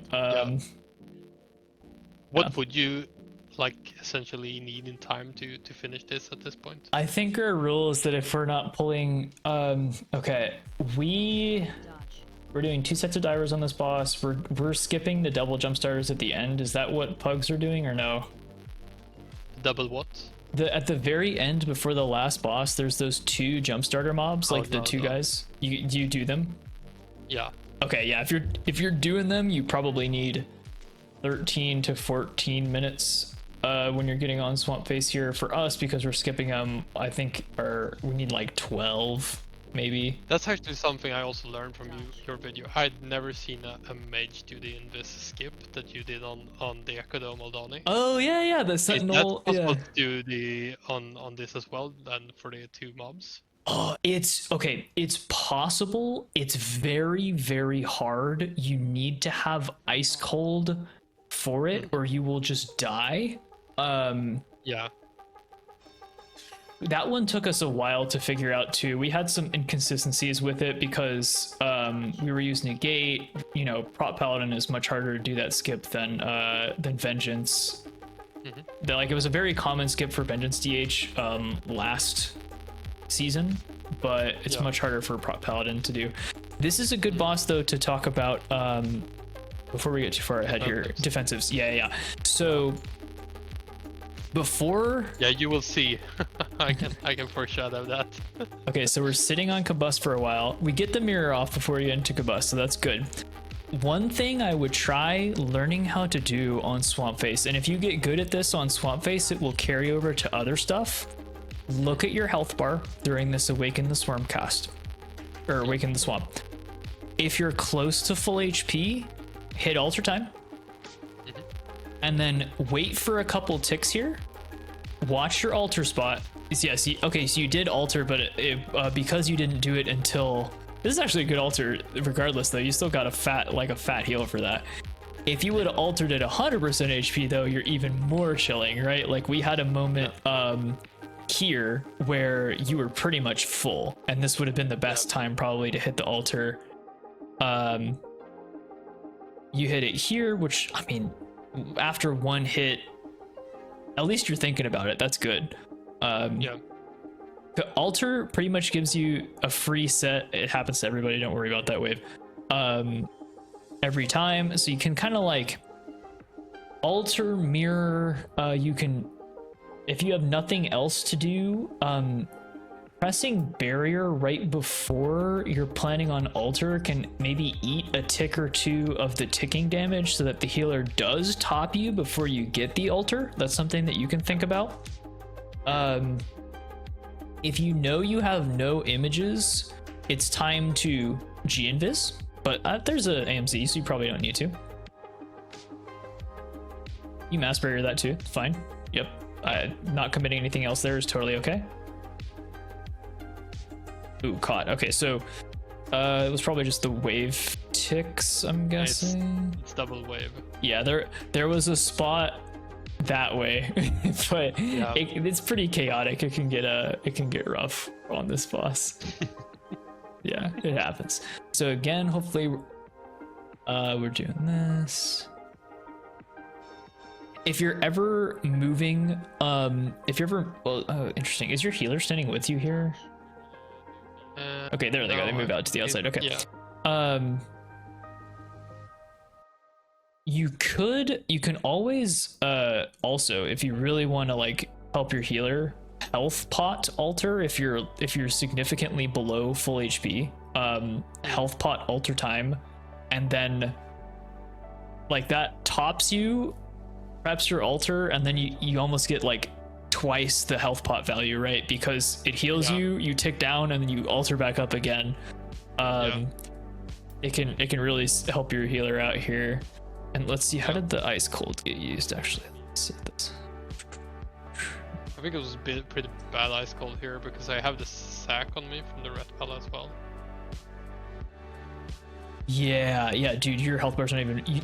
What would you like essentially need in time to finish this at this point? I think our rule is that if we're not pulling, okay, we're doing 2 sets of divers on this boss. We're skipping the double jump starters at the end. Is that what pugs are doing or no? Double what? At the very end before the last boss, there's those 2 jump starter mobs, like the 2 guys. You do them? Yeah. Okay, yeah. If you're doing them, you probably need 13 to 14 minutes when you're getting on Swamp Face here. For us, because we're skipping them, I think we need like 12 maybe. That's actually something I also learned from your video. I'd never seen a mage do the invis skip that you did on the Ecodome Aldani. Oh yeah, the Sentinel. Is that possible to do the on this as well, than for the 2 mobs? Oh, it's okay. It's possible. It's very, very hard. You need to have ice cold for it, or you will just die. Yeah. That one took us a while to figure out too. We had some inconsistencies with it because we were using a gate. You know, Prop Paladin is much harder to do that skip than Vengeance. Like, it was a very common skip for Vengeance DH last season, but it's much harder for Prop Paladin to do. This is a good boss though to talk about before we get too far ahead here. Defensives. Yeah. So before, yeah, you will see. I can foreshadow that. Okay, so we're sitting on Combust for a while. We get the mirror off before we get into Combust, so that's good. One thing I would try learning how to do on Swamp Face, and if you get good at this on Swamp Face, it will carry over to other stuff. Look at your health bar during this Awaken the Swarm cast, or Awaken the Swamp. If you're close to full HP, hit altar time, and then wait for a couple ticks here. Watch your altar spot. Yeah, see, okay, so you did altar, but because you didn't do it until, this is actually a good altar regardless though. You still got a fat heal for that. If you would have altered at 100% HP though, you're even more chilling, right? Like, we had a moment here where you were pretty much full, and this would have been the best time probably to hit the altar. You hit it here, which, I mean, after one hit, at least you're thinking about it. That's good. Yeah. The altar pretty much gives you a free set. It happens to everybody. Don't worry about that wave. Every time. So you can kind of like altar, mirror. You can, if you have nothing else to do, pressing barrier right before you're planning on altar can maybe eat a tick or two of the ticking damage so that the healer does top you before you get the altar. That's something that you can think about. If you know you have no images, it's time to G-Invis, but there's a AMZ, so you probably don't need to. You mass barrier that too, fine. Yep, not committing anything else there is totally okay. Ooh, caught. Okay, so it was probably just the wave ticks, I'm guessing. It's double wave. Yeah, there was a spot that way, but Yeah. it's pretty chaotic. It can get rough on this boss. Yeah, it happens. So again, hopefully we're doing this. If you're ever moving, interesting. Is your healer standing with you here? Okay, there they go. They move out to the outside. Okay. Yeah. You can always also, if you really want to like help your healer, health pot altar if you're significantly below full HP. Health pot altar time, and then like that tops you, preps your altar, and then you almost get like twice the health pot value, right? Because it heals you tick down, and then you alter back up again. It can really help your healer out here. And let's see, how did the ice cold get used actually? Let's see this. I think it was pretty bad ice cold here because I have the sack on me from the red pal as well. Yeah, dude, your health bar's not even, you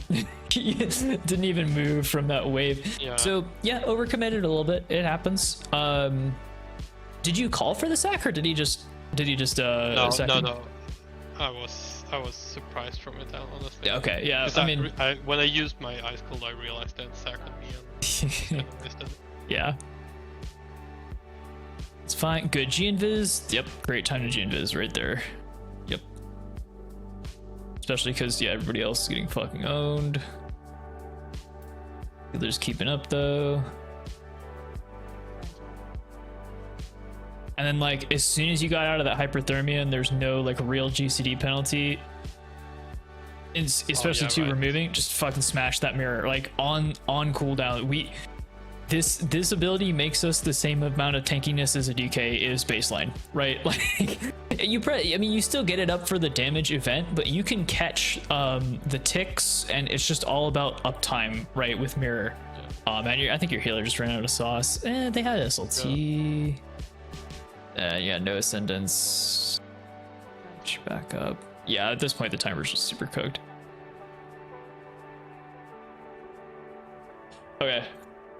didn't even move from that wave. Yeah. So yeah, overcommitted a little bit. It happens. Did you call for the sack, or did he just sack him? No. I was surprised from it, honestly. Okay, yeah. I mean, when I used my ice cold, I realized that sack on me and missed it. Yeah. It's fine. Good G-Invis. Yep, great time to G-Invis right there. Yep. Especially because, yeah, everybody else is getting fucking owned. They're just keeping up, though. And then, like, as soon as you got out of that hyperthermia and there's no, like, real GCD penalty, especially removing, just fucking smash that mirror, like, on cooldown. this ability makes us the same amount of tankiness as a DK is baseline, right? Like you still get it up for the damage event, but you can catch the ticks, and it's just all about uptime, right? With mirror. Man, I think your healer just ran out of sauce. They had SLT. Yeah, no ascendance. Back up. Yeah, at this point the timer's just super cooked. Okay.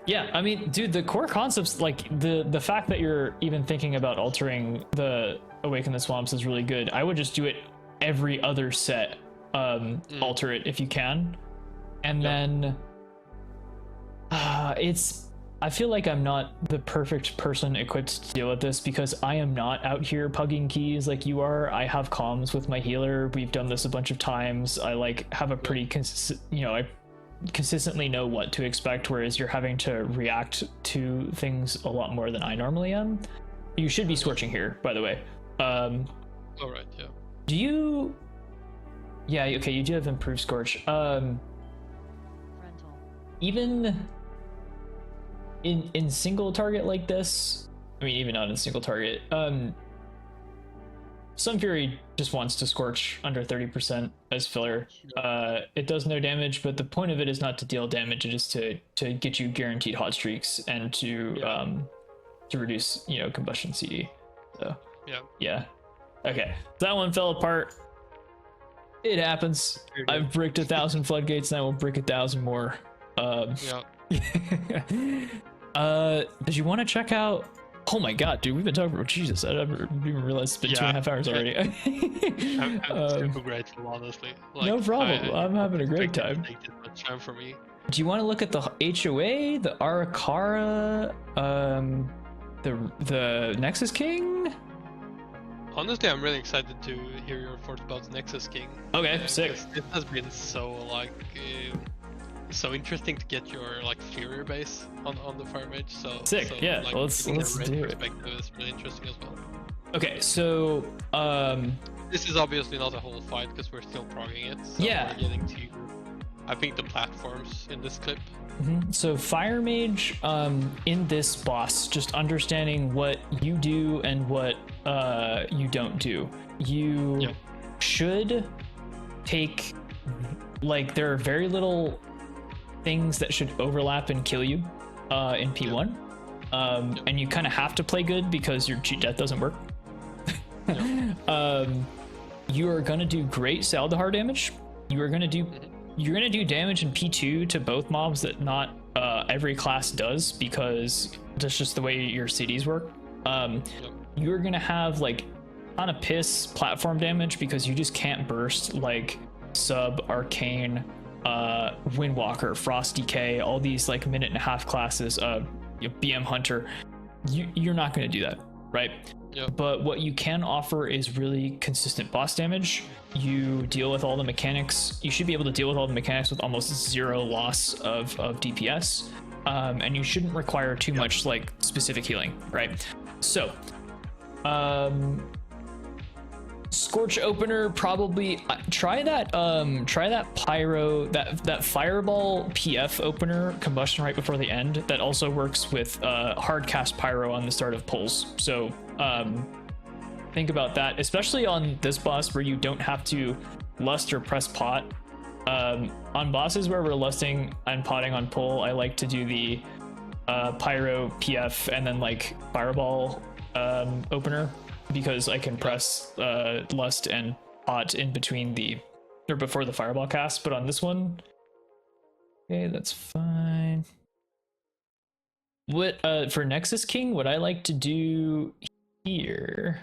Yeah, I mean, dude, the core concepts, like the fact that you're even thinking about altering the Awaken the Swamps is really good. I would just do it every other set, alter it if you can, and then I feel like I'm not the perfect person equipped to deal with this because I am not out here pugging keys like you are. I have comms with my healer. We've done this a bunch of times. I like have a pretty I consistently know what to expect, whereas you're having to react to things a lot more than I normally am. You should be scorching here, by the way. All right, yeah. Do you? Yeah, okay, you do have improved scorch. Even in single target like this, I mean, even not in single target, Sunfury just wants to scorch under 30% as filler. It does no damage, but the point of it is not to deal damage. It is to get you guaranteed hot streaks and to reduce combustion CD. So yeah. Okay, that one fell apart. It happens. I've bricked 1,000 floodgates, and I will brick 1,000 more. Did you want to check out? Oh my god, dude, we've been talking about Jesus. I didn't even realize it's been 2.5 hours already. I'm super grateful, honestly. Like, no problem. I'm having a great time. Take this much time for me. Do you want to look at the HOA, the Arakara, the Nexus King? Honestly, I'm really excited to hear your thoughts about Nexus King. Okay, sick. It has been so so interesting to get your Fury base on the Fire Mage. So sick. So, yeah, let's do it. Perspective is really interesting as well. Okay, so this is obviously not a whole fight because we're still progging it. So yeah. We're getting to, I think, the platforms in this clip. So Fire Mage, in this boss, just understanding what you do and what you don't do. You should take, there are very little things that should overlap and kill you in P1. And you kind of have to play good because your cheat death doesn't work. You are going to do great Saldahar damage. You're going to do damage in P2 to both mobs that not every class does, because that's just the way your CDs work. You're going to have ton of piss platform damage because you just can't burst Sub, Arcane, Windwalker, Frost Decay, all these minute-and-a-half classes, BM Hunter. You're not going to do that, right? But what you can offer is really consistent boss damage. You deal with all the mechanics. You should be able to deal with all the mechanics with almost zero loss of DPS, and you shouldn't require too much specific healing, right? So Scorch opener, probably try that Pyro, that Fireball PF opener, combustion right before the end. That also works with hard cast Pyro on the start of pulls. So think about that, especially on this boss where you don't have to lust or press pot. On bosses where we're lusting and potting on pull, I like to do the Pyro PF and then Fireball opener, because I can press lust and pot in between before the fireball cast. But on this one, okay, that's fine. What for Nexus King, what I like to do here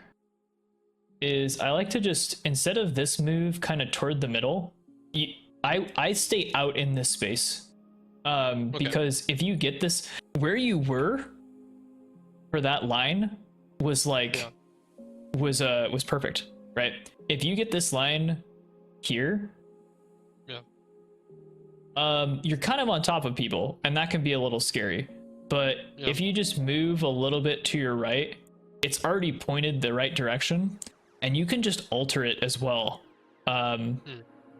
is I like to just, instead of this move kind of toward the middle, I stay out in this space, because if you get this where you were for that line was was perfect, right? If you get this line here, you're kind of on top of people, and that can be a little scary. But if you just move a little bit to your right, it's already pointed the right direction, and you can just alter it as well.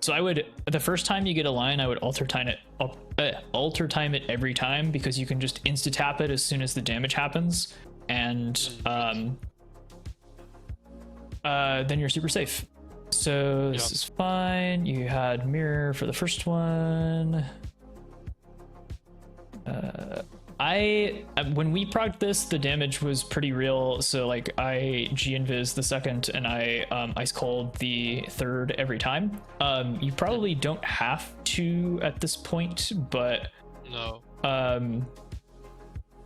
So I would, the first time you get a line, I would alter time it every time, because you can just insta tap it as soon as the damage happens, and then you're super safe. So this is fine. You had mirror for the first one. When we procced this, the damage was pretty real. So like I G-invis the second, and I ice cold the third every time. You probably don't have to at this point, but No.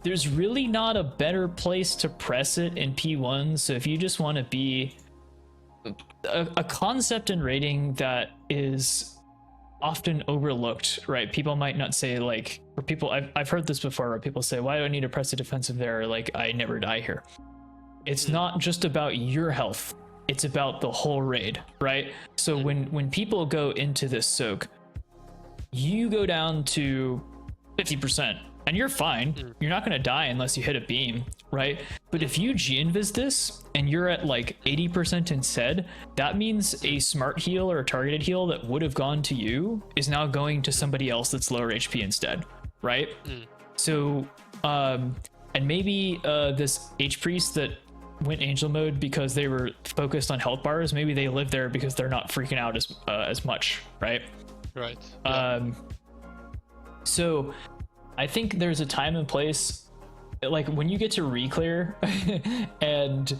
There's really not a better place to press it in P1. So if you just want to be a concept in raiding that is often overlooked, right? People might not say like, or people, I've heard this before, where people say, why do I need to press a defensive there? Like, I never die here. It's not just about your health, it's about the whole raid, right? So when people go into this soak, you go down to 50% and you're fine. You're not going to die unless you hit a beam, right? But if you G-invis this and you're at like 80% instead, that means a smart heal or a targeted heal that would have gone to you is now going to somebody else that's lower HP instead, right? So, and maybe this H-Priest that went Angel mode because they were focused on health bars, maybe they live there because they're not freaking out as much, right? Right. So I think there's a time and place, like when you get to reclear and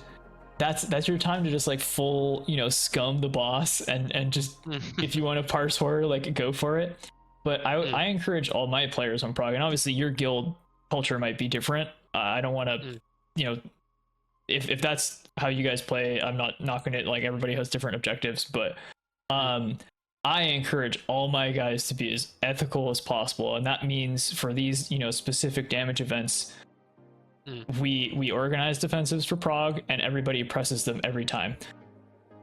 that's your time to just like full, scum the boss and just if you want to parse horror, like go for it. But I encourage all my players on prog, and obviously your guild culture might be different. I don't want to, if that's how you guys play, I'm not knocking it. Like everybody has different objectives, but I encourage all my guys to be as ethical as possible, and that means for these, specific damage events, we organize defensives for prog, and everybody presses them every time.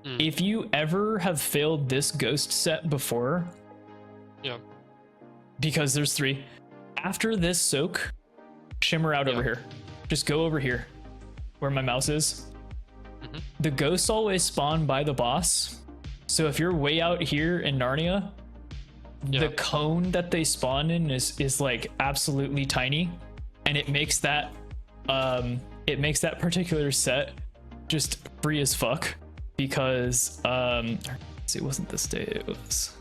If you ever have failed this ghost set before, because there's 3, after this soak, shimmer out over here. Just go over here, where my mouse is. The ghosts always spawn by the boss. So if you're way out here in Narnia, the cone that they spawn in is like absolutely tiny, and it makes that particular set just free as fuck, because it wasn't this day, it was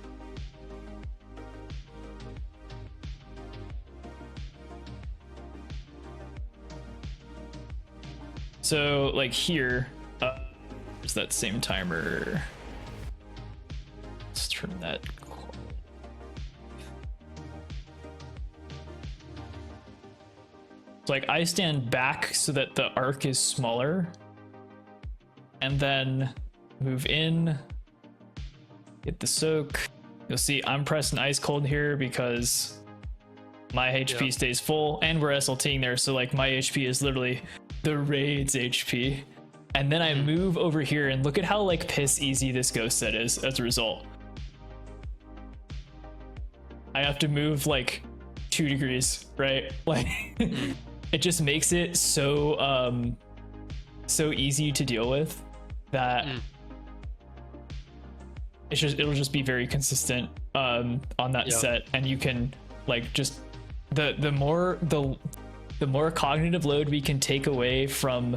so like here, there's that same timer. Let's turn that. So like I stand back so that the arc is smaller, and then move in, get the soak. You'll see I'm pressing ice cold here because my HP stays full, and we're SLTing there, so like my HP is literally the raid's HP. And then I move over here, and look at how like piss easy this ghost set is as a result. I have to move like 2 degrees, right? Like it just makes it so so easy to deal with that it'll just be very consistent on that set, and you can like just the more cognitive load we can take away from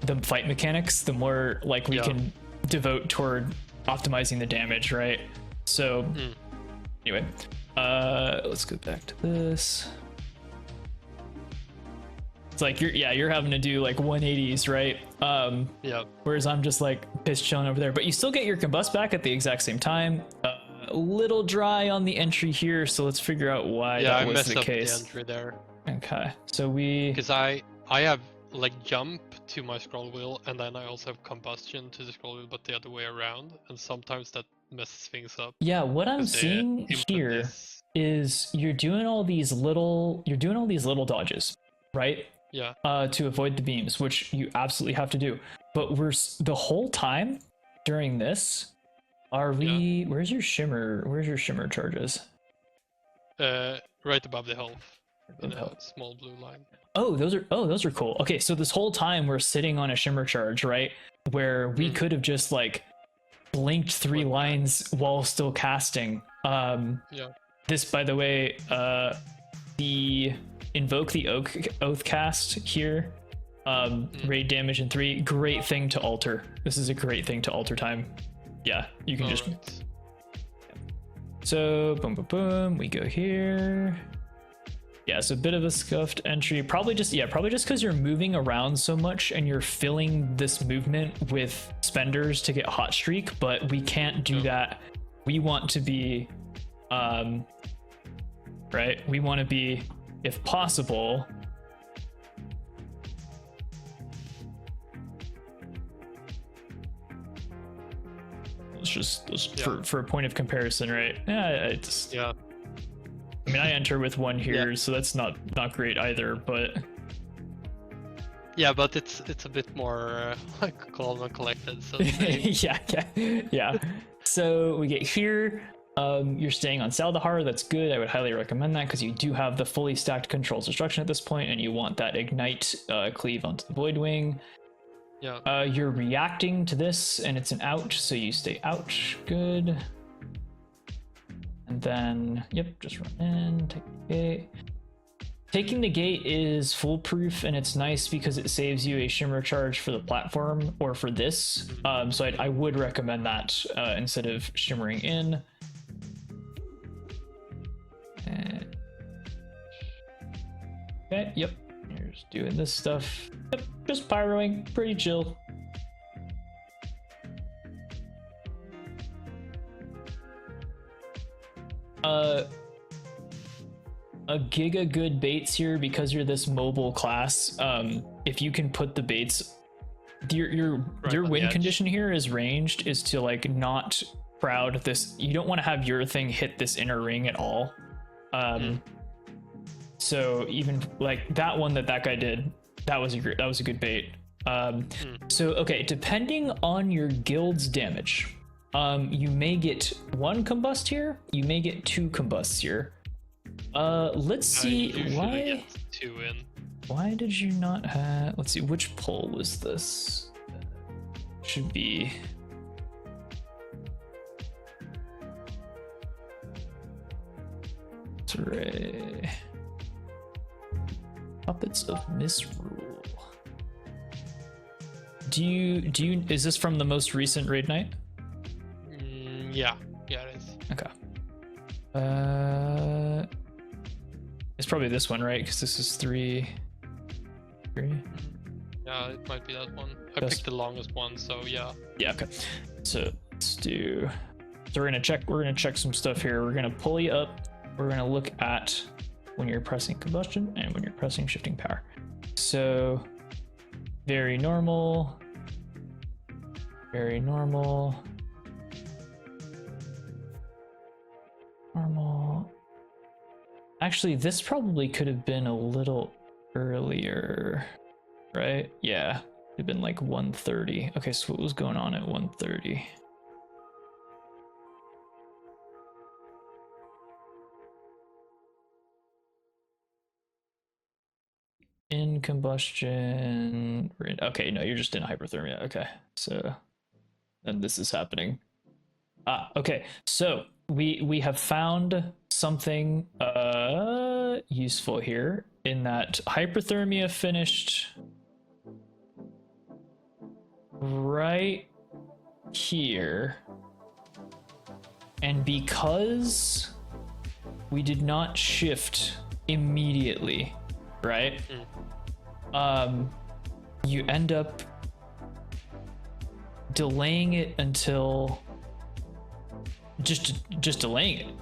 the fight mechanics, the more like we can devote toward optimizing the damage, right? So anyway, let's go back to this. It's like you're having to do like 180s, right? Whereas I'm just like piss chilling over there, but you still get your combust back at the exact same time. A little dry on the entry here, so let's figure out why that was the case. The entry there. Okay, so because I have like jump to my scroll wheel, and then I also have combustion to the scroll wheel, but the other way around, and sometimes that messes things up. Yeah, what I'm seeing here is you're doing all these little dodges, right? To avoid the beams, which you absolutely have to do. But we're the whole time during this, are we? Where's your shimmer charges? Right above the health, in a small blue line. Oh, those are cool. Okay, so this whole time we're sitting on a shimmer charge, right? Where we could have just like blinked 3 lines while still casting. Yeah. This, by the way, the invoke the oath cast here, raid damage in 3, great thing to alter. This is a great thing to alter time. Yeah, you can just. Right. So boom, boom, boom. We go here. Yeah, it's a bit of a scuffed entry. Probably just because you're moving around so much and you're filling this movement with spenders to get hot streak, but we can't do that. We want to be, right? We want to be, if possible, for a point of comparison, right? Yeah, I mean, I enter with 1 here, so that's not great either, but yeah, but it's a bit more like calm and collected. So yeah. So we get here. You're staying on Saldahar. That's good. I would highly recommend that because you do have the fully stacked controls destruction at this point, and you want that ignite cleave onto the Voidwing. Yeah. You're reacting to this, and it's an out, so you stay out. Good. And then, yep, just run in, take the gate. Taking the gate is foolproof, and it's nice because it saves you a shimmer charge for the platform or for this. So I would recommend that instead of shimmering in. Okay, yep, you're just doing this stuff. Yep, just pyroing, pretty chill. A giga good baits here because you're this mobile class. If you can put the baits, your win condition here is ranged is to like not crowd this. You don't want to have your thing hit this inner ring at all. So even like that one that guy did, that was a good bait. So okay, depending on your guild's damage, you may get 1 combust here, you may get 2 combusts here. Let's see why. 2 in. Why did you not have? Let's see, which poll was this? Should be. Altirae. Puppets of Misrule. Do you? Is this from the most recent raid night? Yeah, it is. Okay. It's probably this one, right? Because this is 3. Yeah, it might be that one. I picked the longest one, so yeah. Yeah, okay. So let's do. So we're gonna check some stuff here. We're gonna pull you up. We're gonna look at when you're pressing combustion and when you're pressing shifting power. So very normal. Very normal. Normal. Actually, this probably could have been a little earlier, right? Yeah, it'd have been like 1:30. Okay, so what was going on at 1:30? In combustion. Okay, no, you're just in hyperthermia. Okay, so then this is happening. Okay, so we have found something useful here in that hyperthermia finished right here, and because we did not shift immediately, right? You end up delaying it until just delaying it.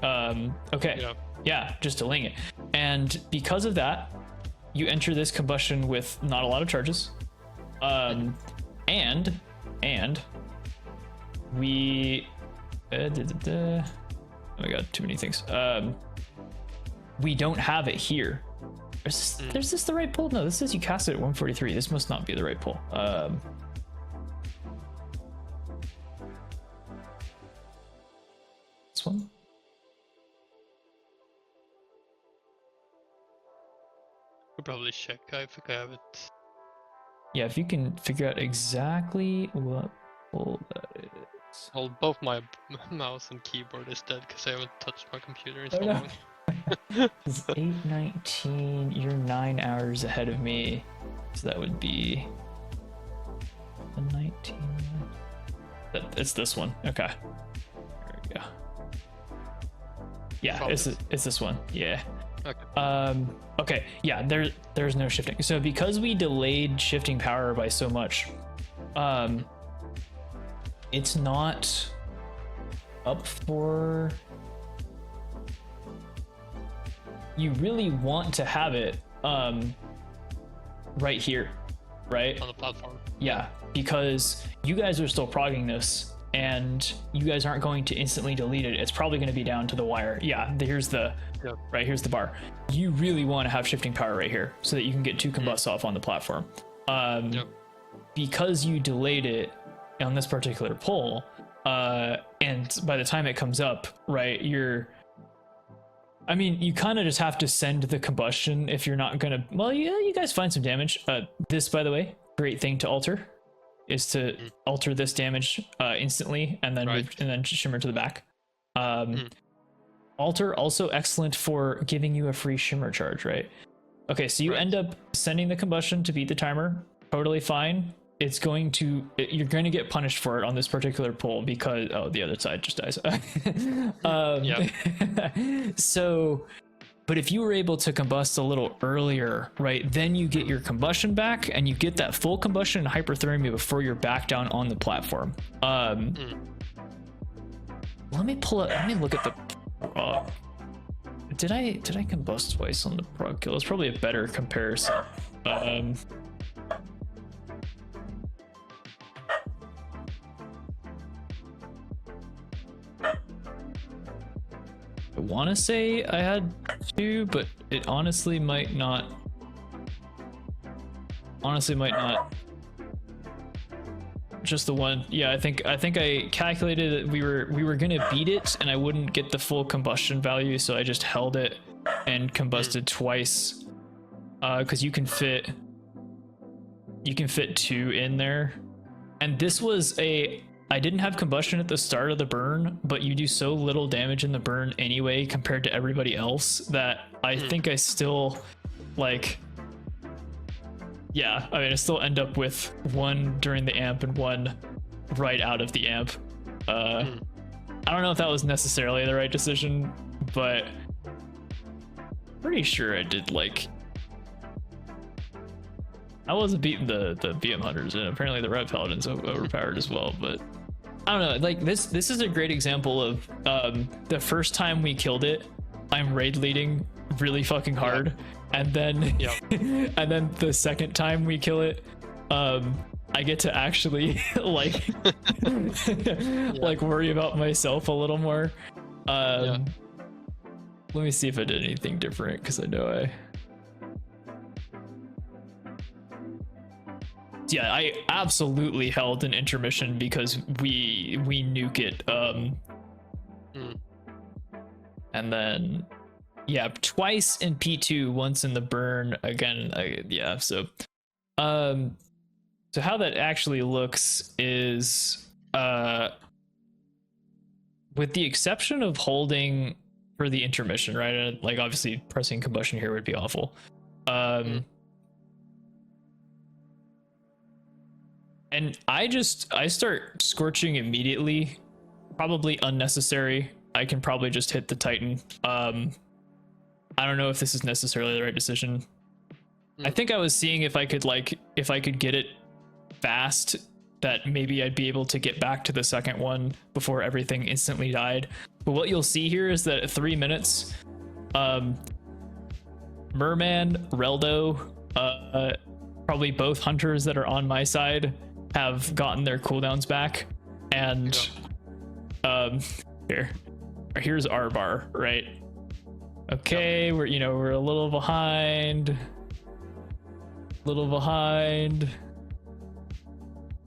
Okay. Yeah, just delaying it. And because of that, you enter this combustion with not a lot of charges. And we oh my god, too many things. We don't have it here. Is this the right pull? No, this says you cast it at 143. This must not be the right pull. This one? Could probably check. I think I have it. Yeah, if you can figure out exactly what pull that is. Well, both my mouse and keyboard is dead because I haven't touched my computer in so Oh, no. long. It's 8:19. You're 9 hours ahead of me, so that would be the 19. It's this one. Okay. There we go. Yeah, it's this one. Yeah. Okay. Okay. Yeah. There's no shifting. So because we delayed shifting power by so much, it's not up for. You really want to have it right here, right? On the platform. Yeah, because you guys are still progging this and you guys aren't going to instantly delete it. It's probably going to be down to the wire. Yeah, here's the right here's the bar. You really want to have shifting power right here so that you can get 2 combusts off on the platform. Because you delayed it on this particular pull, and by the time it comes up, right, I mean, you kind of just have to send the combustion if you're not gonna. Well, yeah, you guys find some damage. This, by the way, great thing to alter is to alter this damage instantly and then move, and then shimmer to the back. Alter also excellent for giving you a free shimmer charge, right? Okay, so you end up sending the combustion to beat the timer. Totally fine. It's going to, you're going to get punished for it on this particular pull because, oh, the other side just dies. So, but if you were able to combust a little earlier, right, then you get your combustion back and you get that full combustion and hyperthermia before you're back down on the platform. Let me pull up, let me look at the, did I combust twice on the prog kill? It's probably a better comparison. I want to say I had 2, but it honestly might not. Just the one. Yeah, I think I calculated that we were gonna beat it, and I wouldn't get the full combustion value, so I just held it and combusted twice. Because you can fit 2 in there, and this was I didn't have combustion at the start of the burn, but you do so little damage in the burn anyway compared to everybody else that I think I still, like, yeah, I mean, I still end up with 1 during the amp and 1 right out of the amp. I don't know if that was necessarily the right decision, but pretty sure I did, like, I wasn't beating the BM hunters, and apparently the Red Paladin's overpowered as well, but I don't know, like this is a great example of the first time we killed it, I'm raid leading really fucking hard, and then and then the second time we kill it, I get to actually like like worry about myself a little more. Let me see if I did anything different, because I know yeah, I absolutely held an intermission because we nuke it. And then yeah, twice in P2, once in the burn again. Yeah, so so how that actually looks is with the exception of holding for the intermission, right? And like obviously pressing combustion here would be awful. And I start scorching immediately, probably unnecessary. I can probably just hit the Titan. I don't know if this is necessarily the right decision. I think I was seeing if I could get it fast, that maybe I'd be able to get back to the second one before everything instantly died. But what you'll see here is that at 3 minutes, Merman, Reldo, probably both hunters that are on my side have gotten their cooldowns back, and here's our bar, right? Okay, we're a little behind.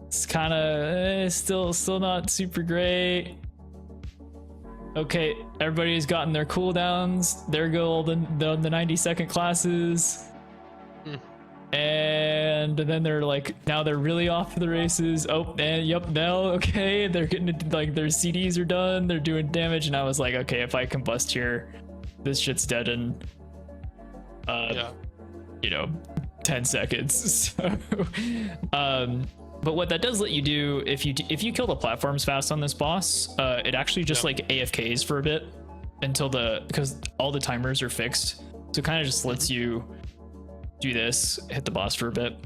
It's kind of still not super great. Okay, everybody's gotten their cooldowns. There go the 90-second classes. And then they're like, now they're really off to the races. Oh, and yep, now okay, they're getting like their CDs are done, they're doing damage, and I was like, okay, if I combust here, this shit's dead in Yeah. you know, 10 seconds. So but what that does let you do, if you kill the platforms fast on this boss, it actually just like AFKs for a bit until because all the timers are fixed, so it kind of just lets you do this, hit the boss for a bit.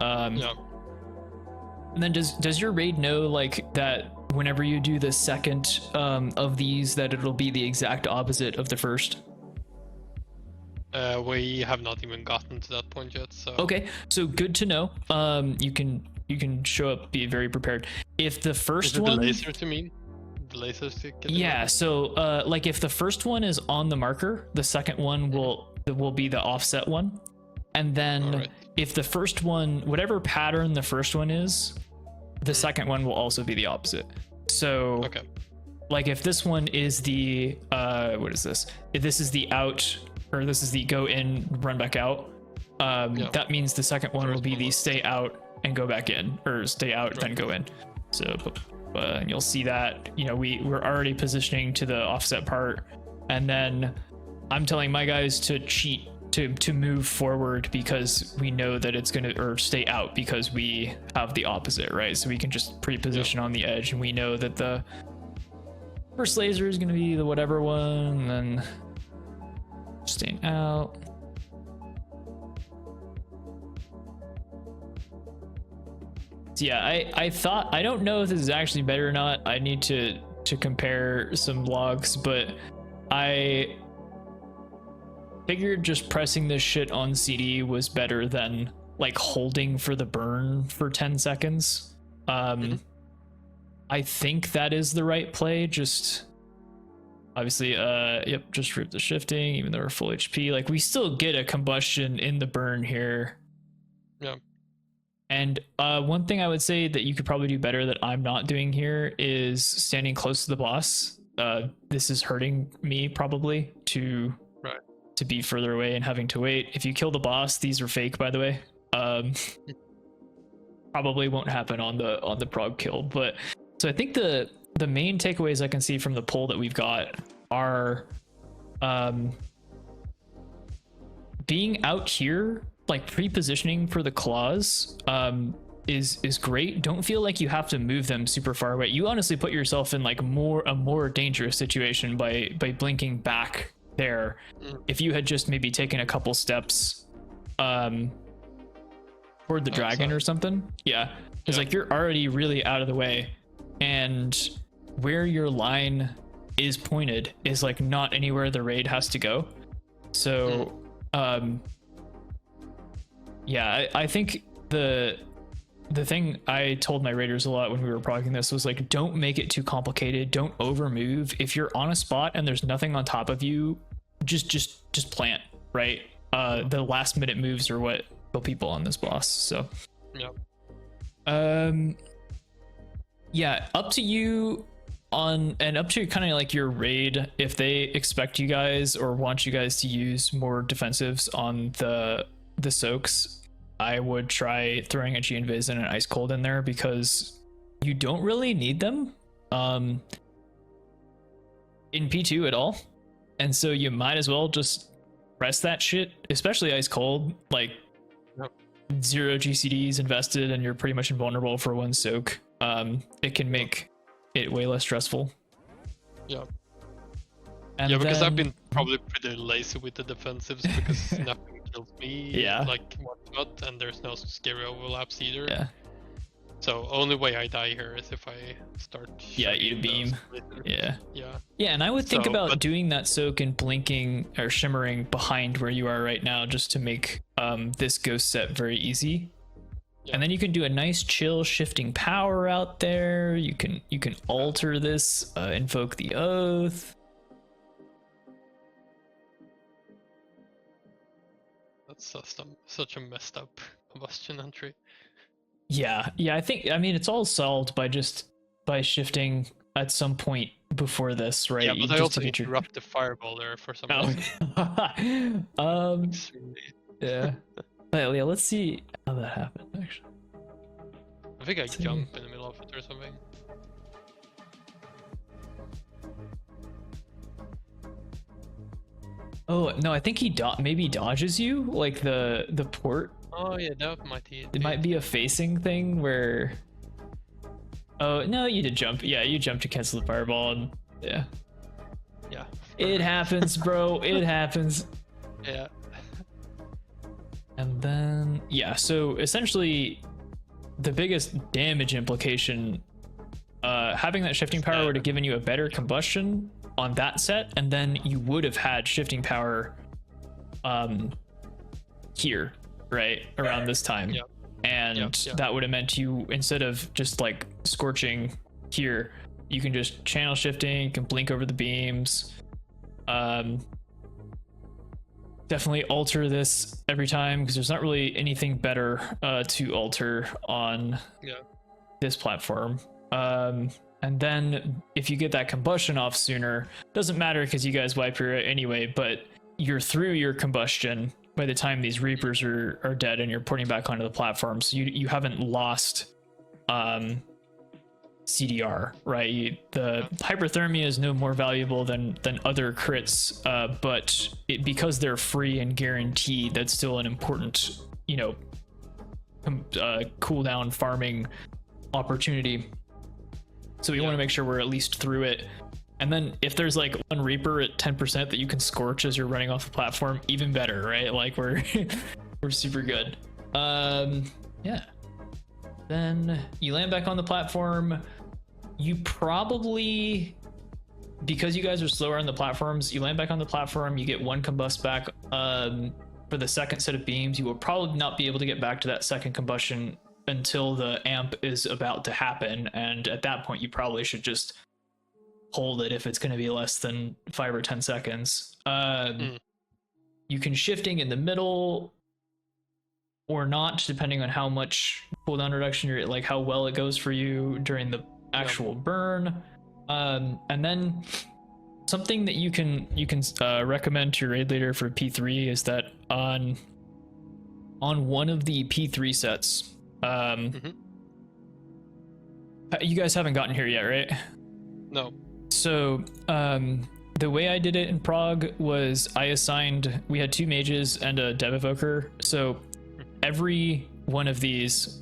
Yeah. And then does your raid know like that whenever you do the second of these, that it'll be the exact opposite of the first? We have not even gotten to that point yet, so. Okay, so good to know. You can show up, be very prepared. If the first Is it one, the lasers, you mean? The lasers to get yeah. So like if the first one is on the marker, the second one will be the offset one, and then Alright. if the first one, whatever pattern the first one is, the second one will also be the opposite. So Okay. like if this one is the what is this? If this is the out, or this is the go in, run back out, that means the second one will be the stay out and go back in, or stay out then go in. So and you'll see that, you know, we're already positioning to the offset part, and then I'm telling my guys to cheat to move forward because we know that it's gonna, or stay out because we have the opposite, right? So we can just pre-position on the edge, and we know that the first laser is gonna be the whatever one, and then staying out. So yeah, I thought, I don't know if this is actually better or not. I need to compare some logs, but I figured just pressing this shit on CD was better than like holding for the burn for 10 seconds. I think that is the right play. Just obviously, yep, just root the shifting, even though we're full HP. Like we still get a combustion in the burn here. Yeah. And one thing I would say that you could probably do better that I'm not doing here is standing close to the boss. This is hurting me probably to be further away and having to wait. If you kill the boss, these are fake, by the way. Probably won't happen on the prog kill. But so I think the main takeaways I can see from the poll that we've got are being out here, like pre-positioning for the claws, is great. Don't feel like you have to move them super far away. You honestly put yourself in like a more dangerous situation by blinking back there. If you had just maybe taken a couple steps toward the dragon or something. Yeah, it's like you're already really out of the way, and where your line is pointed is like not anywhere the raid has to go. So yeah, I think the thing I told my raiders a lot when we were progging this was like, don't make it too complicated, don't over move. If you're on a spot and there's nothing on top of you, just plant, right? The last minute moves are what kill people on this boss. So yeah, up to you and up to kind of like your raid, if they expect you guys or want you guys to use more defensives on the soaks. I would try throwing a G-Invis and an Ice Cold in there because you don't really need them in P2 at all, and so you might as well just press that shit, especially Ice Cold. Like 0 GCDs invested and you're pretty much invulnerable for one soak. It can make it way less stressful. And because then, I've been probably pretty lazy with the defensives because nothing kills me like one shot, and there's no scary overlaps either. So only way I die here is if I start eat a beam. Yeah, and I would think So, about but- doing that soak and blinking or shimmering behind where you are right now, just to make this ghost set very easy. And then you can do a nice chill shifting power out there. You can alter this, invoke the oath. That's such a messed up combustion entry. Yeah, I mean it's all solved by shifting at some point before this, right? Yeah, You but I just also to get your- interrupt the fireball there for some Oh. reason. Extremely- Yeah. But yeah, let's see how that happened actually. I think I jump in the middle of it or something. Oh no, I think he maybe dodges you, like the port. Oh yeah, that might be it. It might be a facing thing where. Oh no, you did jump. Yeah, you jumped to cancel the fireball. And yeah. Yeah. It happens, bro. It happens. Yeah. And then yeah, so essentially, the biggest damage implication, having that shifting power would have given you a better combustion on that set, and then you would have had shifting power here, right around this time. Yep. And that would have meant you, instead of just like scorching here, you can just channel shifting, you can blink over the beams. Definitely alter this every time, because there's not really anything better to alter on this platform. And then if you get that combustion off sooner, doesn't matter because you guys wipe your anyway, but you're through your combustion by the time these Reapers are dead and you're porting back onto the platform. So you haven't lost CDR, right? The hyperthermia is no more valuable than other crits, but because they're free and guaranteed, that's still an important, you know, cooldown farming opportunity. So we want to make sure we're at least through it. And then if there's like one Reaper at 10% that you can scorch as you're running off the platform, even better, right? Like we're super good. Yeah. Then you land back on the platform. You probably, because you guys are slower on the platforms, you land back on the platform, you get one combust back for the second set of beams. You will probably not be able to get back to that second combustion until the amp is about to happen, and at that point you probably should just hold it if it's going to be less than 5 or 10 seconds. You can shifting in the middle or not, depending on how much cooldown reduction you're, like how well it goes for you during the actual burn. And then something that you can recommend to your raid leader for P3 is that on one of the P3 sets, you guys haven't gotten here yet, right? No. So the way I did it in Prague was we had 2 mages and a dev evoker. So every one of these,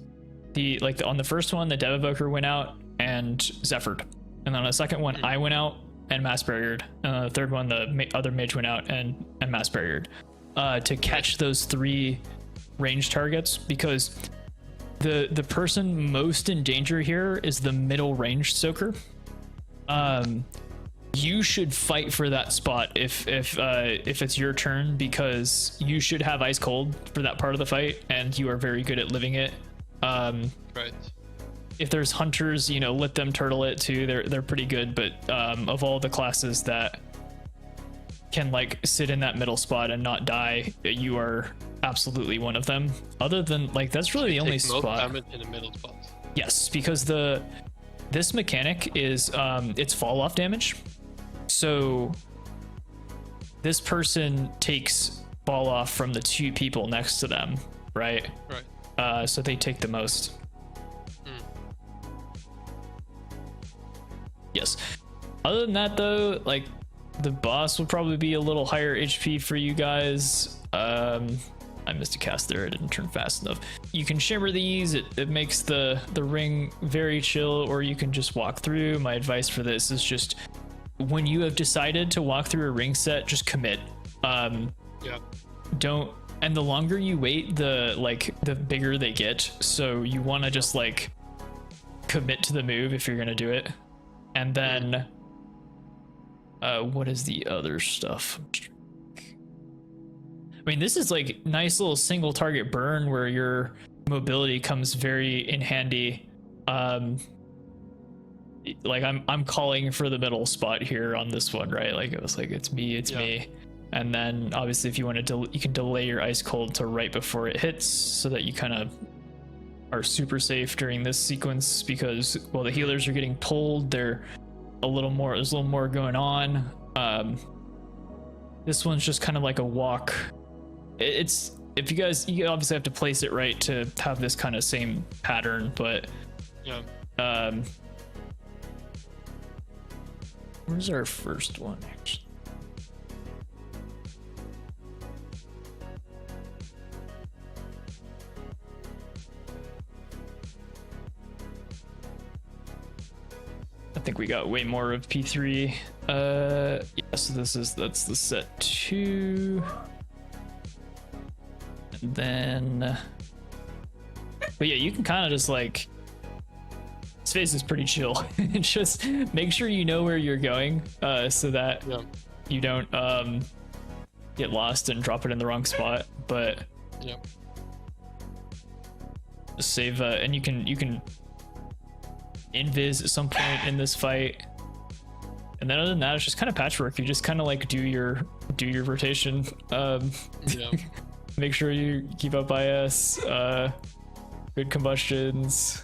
on the first one, the dev evoker went out and Zephyr'd, and then on the second one I went out and mass barriered, and on the third one the other mage went out and mass barriered to catch those 3 range targets, because the person most in danger here is the middle range soaker. You should fight for that spot if it's your turn, because you should have ice cold for that part of the fight, and you are very good at living it. Right. If there's hunters, you know, let them turtle it too. They're pretty good, but of all the classes that can like sit in that middle spot and not die, you are absolutely one of them. Other than like, that's really the only spot. Damage in the middle spot. Yes, because this mechanic is it's fall off damage. So this person takes fall off from the 2 people next to them, right? Right. So they take the most. Yes. Other than that though, like the boss will probably be a little higher HP for you guys. I missed a cast there, I didn't turn fast enough. You can shimmer these, it makes the ring very chill, or you can just walk through. My advice for this is just, when you have decided to walk through a ring set, just commit. Don't, and the longer you wait, the bigger they get. So you want to just like commit to the move if you're gonna do it. And then what is the other stuff? I mean, this is like nice little single target burn where your mobility comes very in handy. Like I'm calling for the middle spot here on this one, right? Like it was like, it's me. And then obviously if you want to you can delay your ice cold to right before it hits, so that you kind of are super safe during this sequence, because while the healers are getting pulled, there's a little more going on. This one's just kind of like a walk. It's if you guys, you obviously have to place it right to have this kind of same pattern, but Yeah. Where's our first one actually? I think we got way more of P3. Yeah, so that's the set 2. And then, but yeah, you can kind of just like, space is pretty chill. Just make sure you know where you're going, so that you don't get lost and drop it in the wrong spot. But just save, and you can invis at some point in this fight. And then other than that, it's just kind of patchwork. You just kind of like do your rotation. Make sure you keep up IS, good combustions.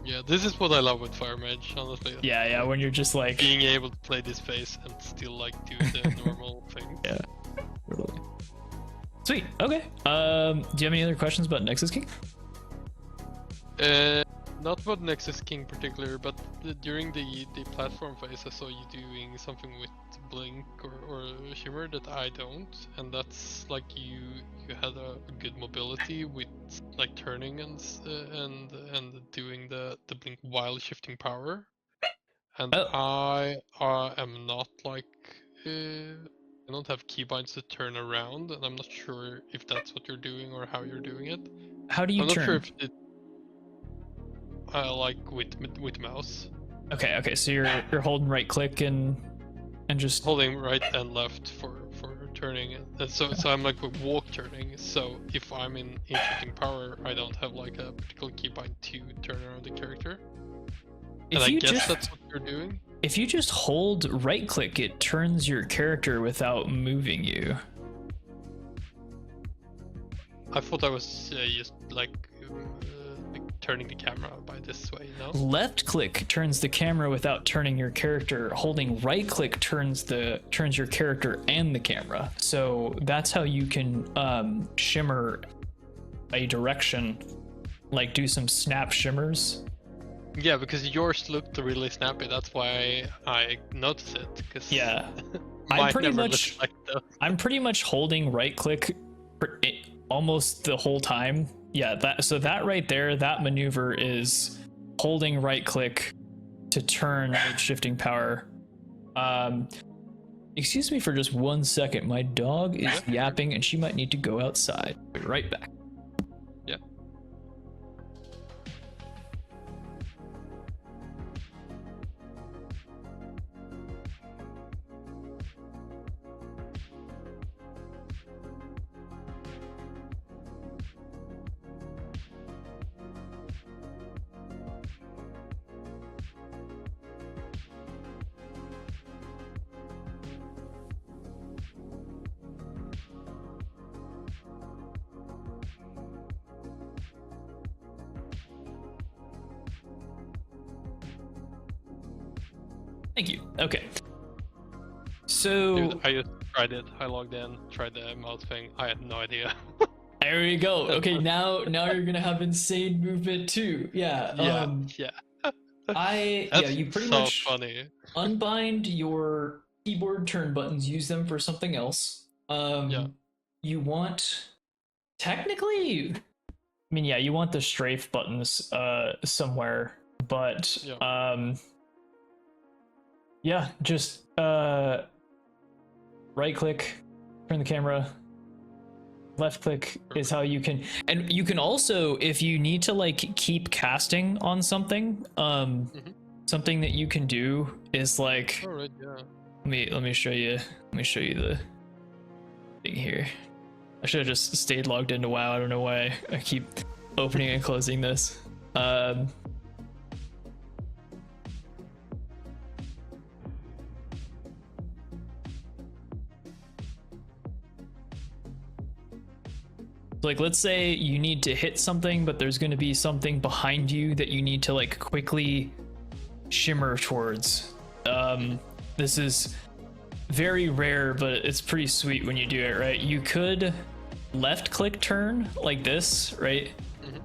Yeah, this is what I love with Fire Mage, honestly. Yeah, when you're just like being able to play this phase and still like do the normal thing. Yeah, totally. Sweet. Okay. Do you have any other questions about Nexus King? Not about Nexus King in particular, but during the platform phase, I saw you doing something with Blink or Shimmer that I don't, and that's like you had a good mobility with like turning and doing the Blink while shifting power, and I am not like I don't have keybinds to turn around, and I'm not sure if that's what you're doing or how you're doing it. How do you I'm turn? not sure if it. Like with mouse. Okay. So you're holding right click and just holding right and left for turning. And so I'm like walk turning. So if I'm in shifting power, I don't have like a particular keybind to turn around the character. And I guess that's what you're doing. If you just hold right click, it turns your character without moving you. I thought I was just like turning the camera by this way, you know? Left click turns the camera without turning your character. Holding right click turns your character and the camera. So that's how you can shimmer a direction, like do some snap shimmers. Yeah, because yours looked really snappy. That's why I noticed it. Cause yeah, I'm pretty much holding right click almost the whole time. Yeah, that right there, that maneuver is holding right click to turn with shifting power. Excuse me for just 1 second. My dog is yapping and she might need to go outside. Be right back. Yeah. Thank you. Okay. So dude, I just tried it. I logged in, tried the mouse thing. I had no idea. There we go. Okay, now you're gonna have insane movement too. Yeah. You pretty much funny. Unbind your keyboard turn buttons. Use them for something else. You want technically. I mean, you want the strafe buttons somewhere, but just right click, turn the camera. Left click is how you can, and you can also, if you need to like keep casting on something, something that you can do is like, let me show you the thing here. I should have just stayed logged into WoW. I don't know why I keep opening and closing this. Like, let's say you need to hit something, but there's going to be something behind you that you need to like quickly shimmer towards. This is very rare, but it's pretty sweet when you do it, right? You could left click turn like this, right?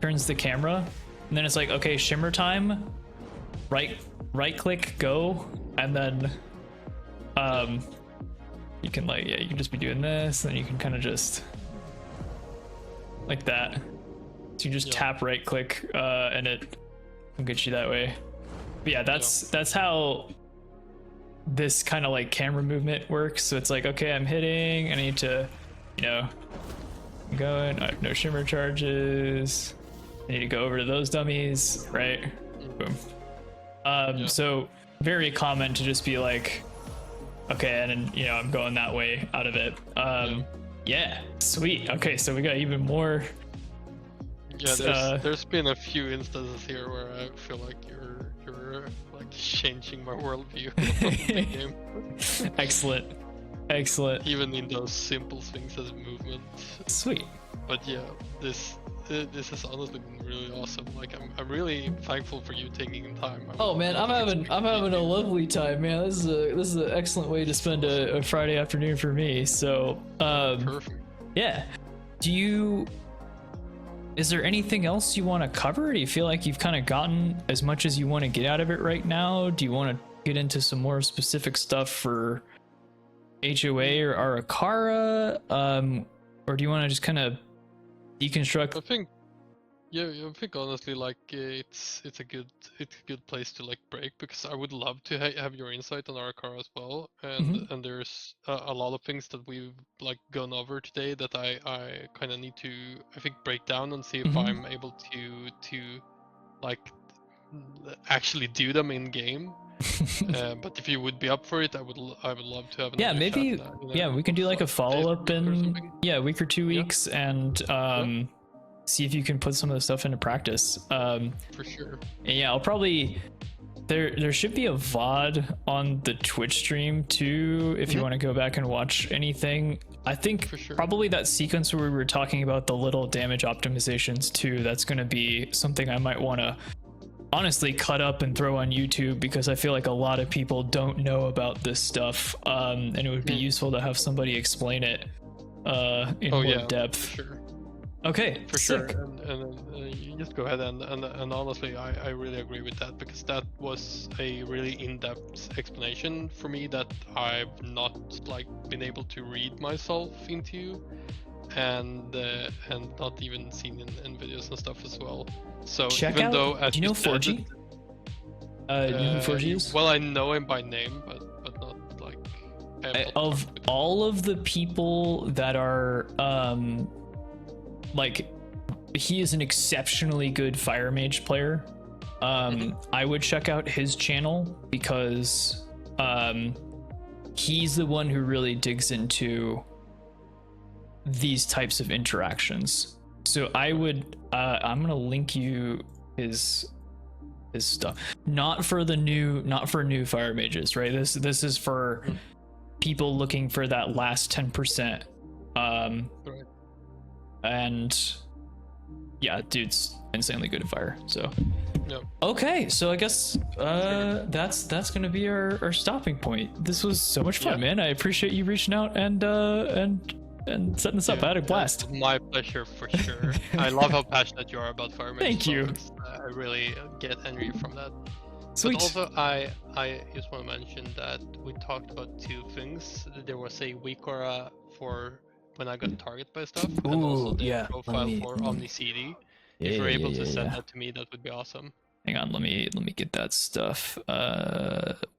Turns the camera, and then it's like, okay, shimmer time, right click, go, and then you can like, yeah, you can just be doing this, and then you can kind of just like that. So you just tap right click, and it will get you that way. But yeah, that's how this kind of like camera movement works. So it's like, okay, I'm hitting, I need to, you know, I'm going, I have no shimmer charges, I need to go over to those dummies, right? Boom. So very common to just be like, okay, and then, you know, I'm going that way out of it. Yeah, sweet. Okay, so we got even more. Yeah, there's been a few instances here where I feel like you're like changing my worldview of the game. Excellent. Even in those simple things as movement. Sweet. But yeah, this has honestly been really awesome. Like I'm really thankful for you taking time. Oh man, I'm having a lovely time, man. This is an excellent way to spend a Friday afternoon for me. So perfect. Yeah. Is there anything else you want to cover? Do you feel like you've kind of gotten as much as you want to get out of it right now? Do you want to get into some more specific stuff for HOA or Arakara? Or do you want to just kind of deconstruct? I think honestly, like it's a good place to like break, because I would love to have your insight on Arakara as well, and there's a lot of things that we've like gone over today that I kind of need to, I think, break down and see if I'm able to like actually do them in game. But if you would be up for it, I would love to have. Yeah, maybe. Chat, yeah, we can do like a follow up in a week or 2 weeks, and see if you can put some of the stuff into practice. For sure. Yeah, I'll probably. There should be a VOD on the Twitch stream too, if you want to go back and watch anything. I think probably that sequence where we were talking about the little damage optimizations too. That's going to be something I might want to honestly cut up and throw on YouTube, because I feel like a lot of people don't know about this stuff, and it would be useful to have somebody explain it in more depth. Sure. Okay, for sick. Sure. And you just go ahead and honestly, I really agree with that, because that was a really in-depth explanation for me that I've not like been able to read myself into, and not even seen in videos and stuff as well. So check even out, though, as do you know 4G? Do you know who 4G is? Well, I know him by name, but not like of all of the people that are like, he is an exceptionally good Fire Mage player. I would check out his channel, because he's the one who really digs into these types of interactions. So I would I'm gonna link you his stuff. Not for new Fire Mages, right? This is for people looking for that last 10%. Right. And yeah, dude's insanely good at fire. So Yep. Okay, so I guess that's gonna be our stopping point. This was so much fun, man. I appreciate you reaching out and setting this up. I had a blast. My pleasure, for sure. I love how passionate you are about Fire Mage. Thank you. I really get energy from that. Sweet. But also, I just want to mention that we talked about two things. There was a weak aura for when I got targeted by stuff, and also the profile for Omni CD. If you're able to send that to me, that would be awesome. Hang on, let me get that stuff.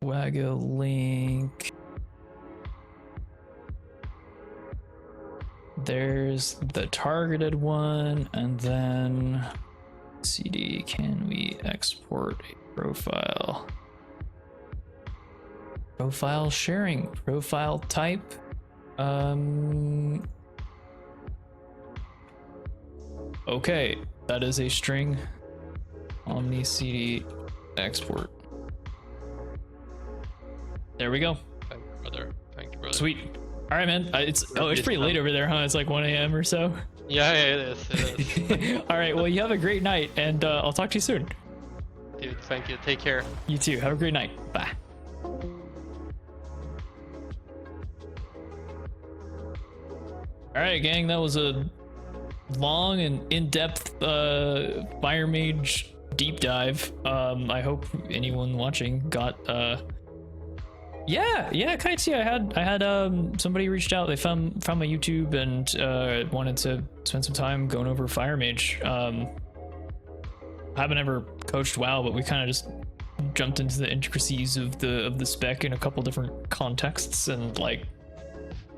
Wagga link. There's the targeted one, and then CD. Can we export a profile? Profile sharing. Profile type. Okay, that is a string. Omni CD export. There we go. Thank you, brother. Thank you, brother. Sweet. All right, man. It's pretty late over there, huh? It's like 1 a.m. or so. Yeah, it is. It is. All right. Well, you have a great night, and I'll talk to you soon. Dude, thank you. Take care. You too. Have a great night. Bye. All right, gang. That was a long and in-depth Fire Mage deep dive. I hope anyone watching got yeah, Kites. Yeah, I had somebody reached out. They found my YouTube and wanted to spend some time going over Fire Mage. I haven't ever coached WoW, but we kind of just jumped into the intricacies of the spec in a couple different contexts, and like,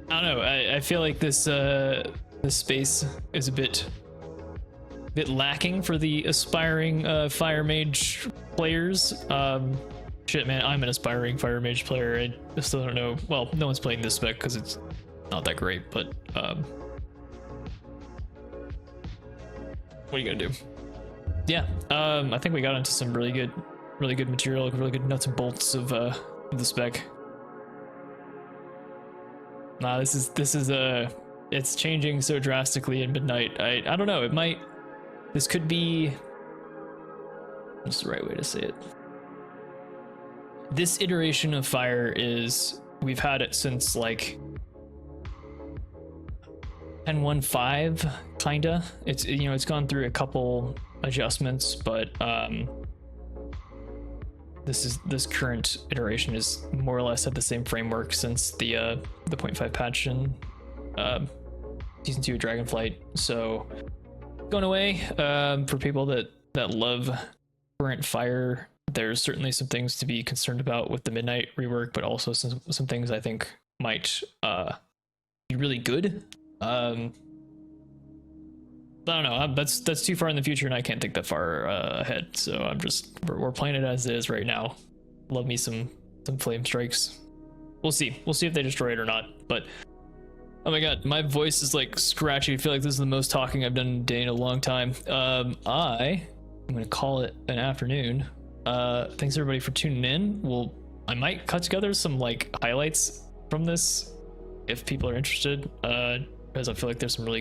I don't know. I feel like this space is a bit lacking for the aspiring Fire Mage players. Shit, man, I'm an aspiring Fire Mage player. I still don't know. Well, no one's playing this spec because it's not that great, but what are you gonna do? Yeah, I think we got into some really good material, like really good nuts and bolts of the spec. Nah, this is it's changing so drastically in Midnight. I don't know. This could be. What's the right way to say it? This iteration of Fire we've had it since like 10.1.5 kinda. It's gone through a couple adjustments, but this current iteration is more or less at the same framework since the 0.5 patch in season 2 of Dragonflight. So going away for people that love current Fire. There's certainly some things to be concerned about with the Midnight rework, but also some things I think might be really good. I don't know. That's too far in the future, and I can't think that far ahead. So we're playing it as is right now. Love me some Flamestrikes. We'll see. We'll see if they destroy it or not. But oh my god, my voice is like scratchy. I feel like this is the most talking I've done in a day in a long time. I'm gonna call it an afternoon. Thanks everybody for tuning in. I might cut together some like highlights from this if people are interested, because I feel like there's some really good